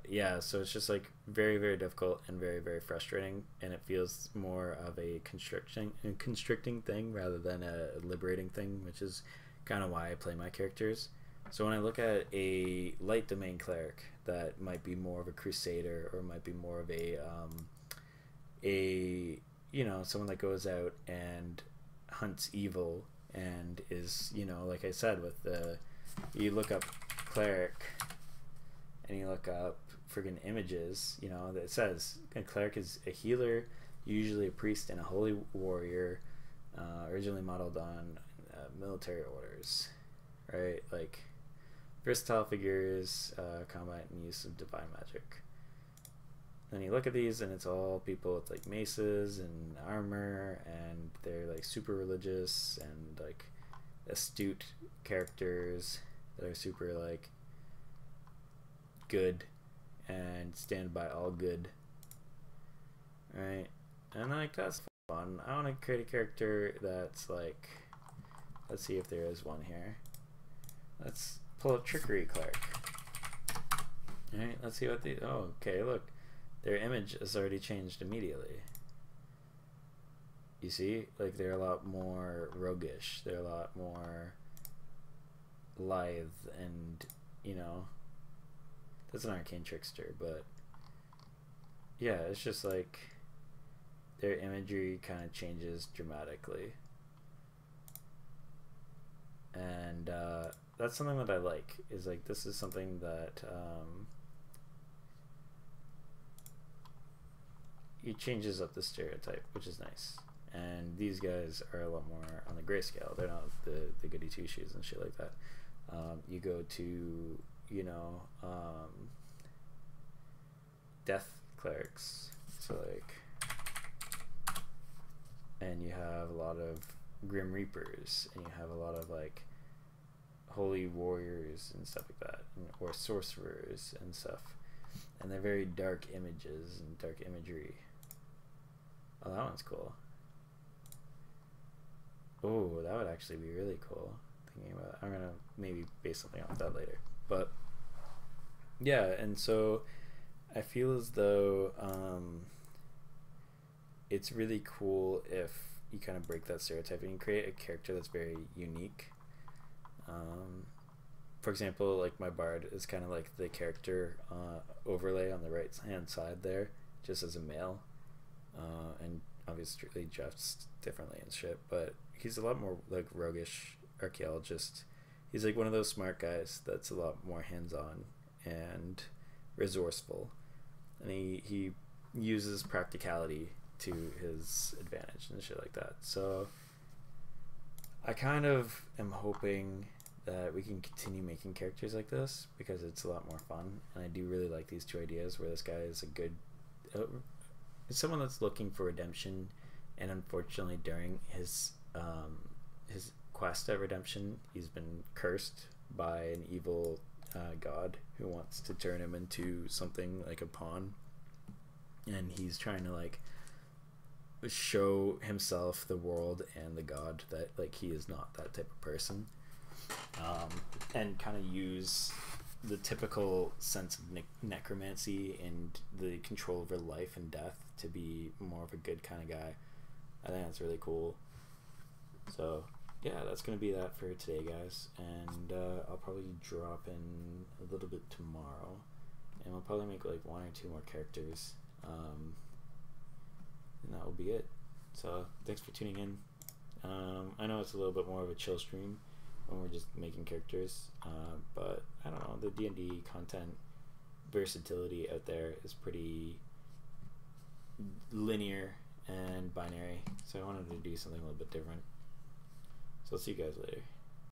yeah, so it's just like very, very difficult and very, very frustrating, and it feels more of a constricting thing rather than a liberating thing, which is kind of why I play my characters. So when I look at a light domain cleric that might be more of a crusader, or might be more of a you know, someone that goes out and hunts evil and is, you know, like I said, with the, you look up cleric and you look up friggin' images, you know, that says a cleric is a healer, usually a priest and a holy warrior, originally modeled on military orders, right? Like versatile figures, combat and use of divine magic. Then you look at these and it's all people with like maces and armor, and they're like super religious and like astute characters that are super like good and stand by all good, right? And like that's fun. I want to create a character that's like, let's see if there is one here. Let's pull up trickery cleric. All right, let's see what the, oh, okay, look, their image has already changed immediately. You see, like they're a lot more roguish, they're a lot more lithe, and you know, that's an arcane trickster, but yeah, it's just like their imagery kind of changes dramatically, and that's something that I like, is like this is something that it changes up the stereotype, which is nice. And these guys are a lot more on the grayscale. They're not the goody two shoes and shit like that. You go to, you know, death clerics, so like, and you have a lot of grim reapers, and you have a lot of like holy warriors and stuff like that, or sorcerers and stuff, and they're very dark images and dark imagery. Oh, that one's cool. Oh, that would actually be really cool. Thinking about it. I'm gonna maybe base something off that later. But yeah, and so I feel as though it's really cool if you kind of break that stereotype and you create a character that's very unique. For example, like my bard is kind of like the character overlay on the right hand side there, just as a male, and obviously dressed differently and shit, but he's a lot more like roguish archaeologist. He's like one of those smart guys that's a lot more hands-on and resourceful, and he uses practicality to his advantage and shit like that. So I kind of am hoping that we can continue making characters like this, because it's a lot more fun, and I do really like these two ideas where this guy is a good someone that's looking for redemption, and unfortunately during his quest at redemption, he's been cursed by an evil god who wants to turn him into something like a pawn, and he's trying to like show himself, the world, and the god that like he is not that type of person, and kind of use the typical sense of necromancy and the control over life and death to be more of a good kind of guy. I think that's really cool. So yeah, that's gonna be that for today, guys, and I'll probably drop in a little bit tomorrow, and we'll probably make like 1 or 2 more characters, and that will be it. So thanks for tuning in. I know it's a little bit more of a chill stream when we're just making characters, but I don't know, the D&D content versatility out there is pretty linear and binary, so I wanted to do something a little bit different. So I'll see you guys later.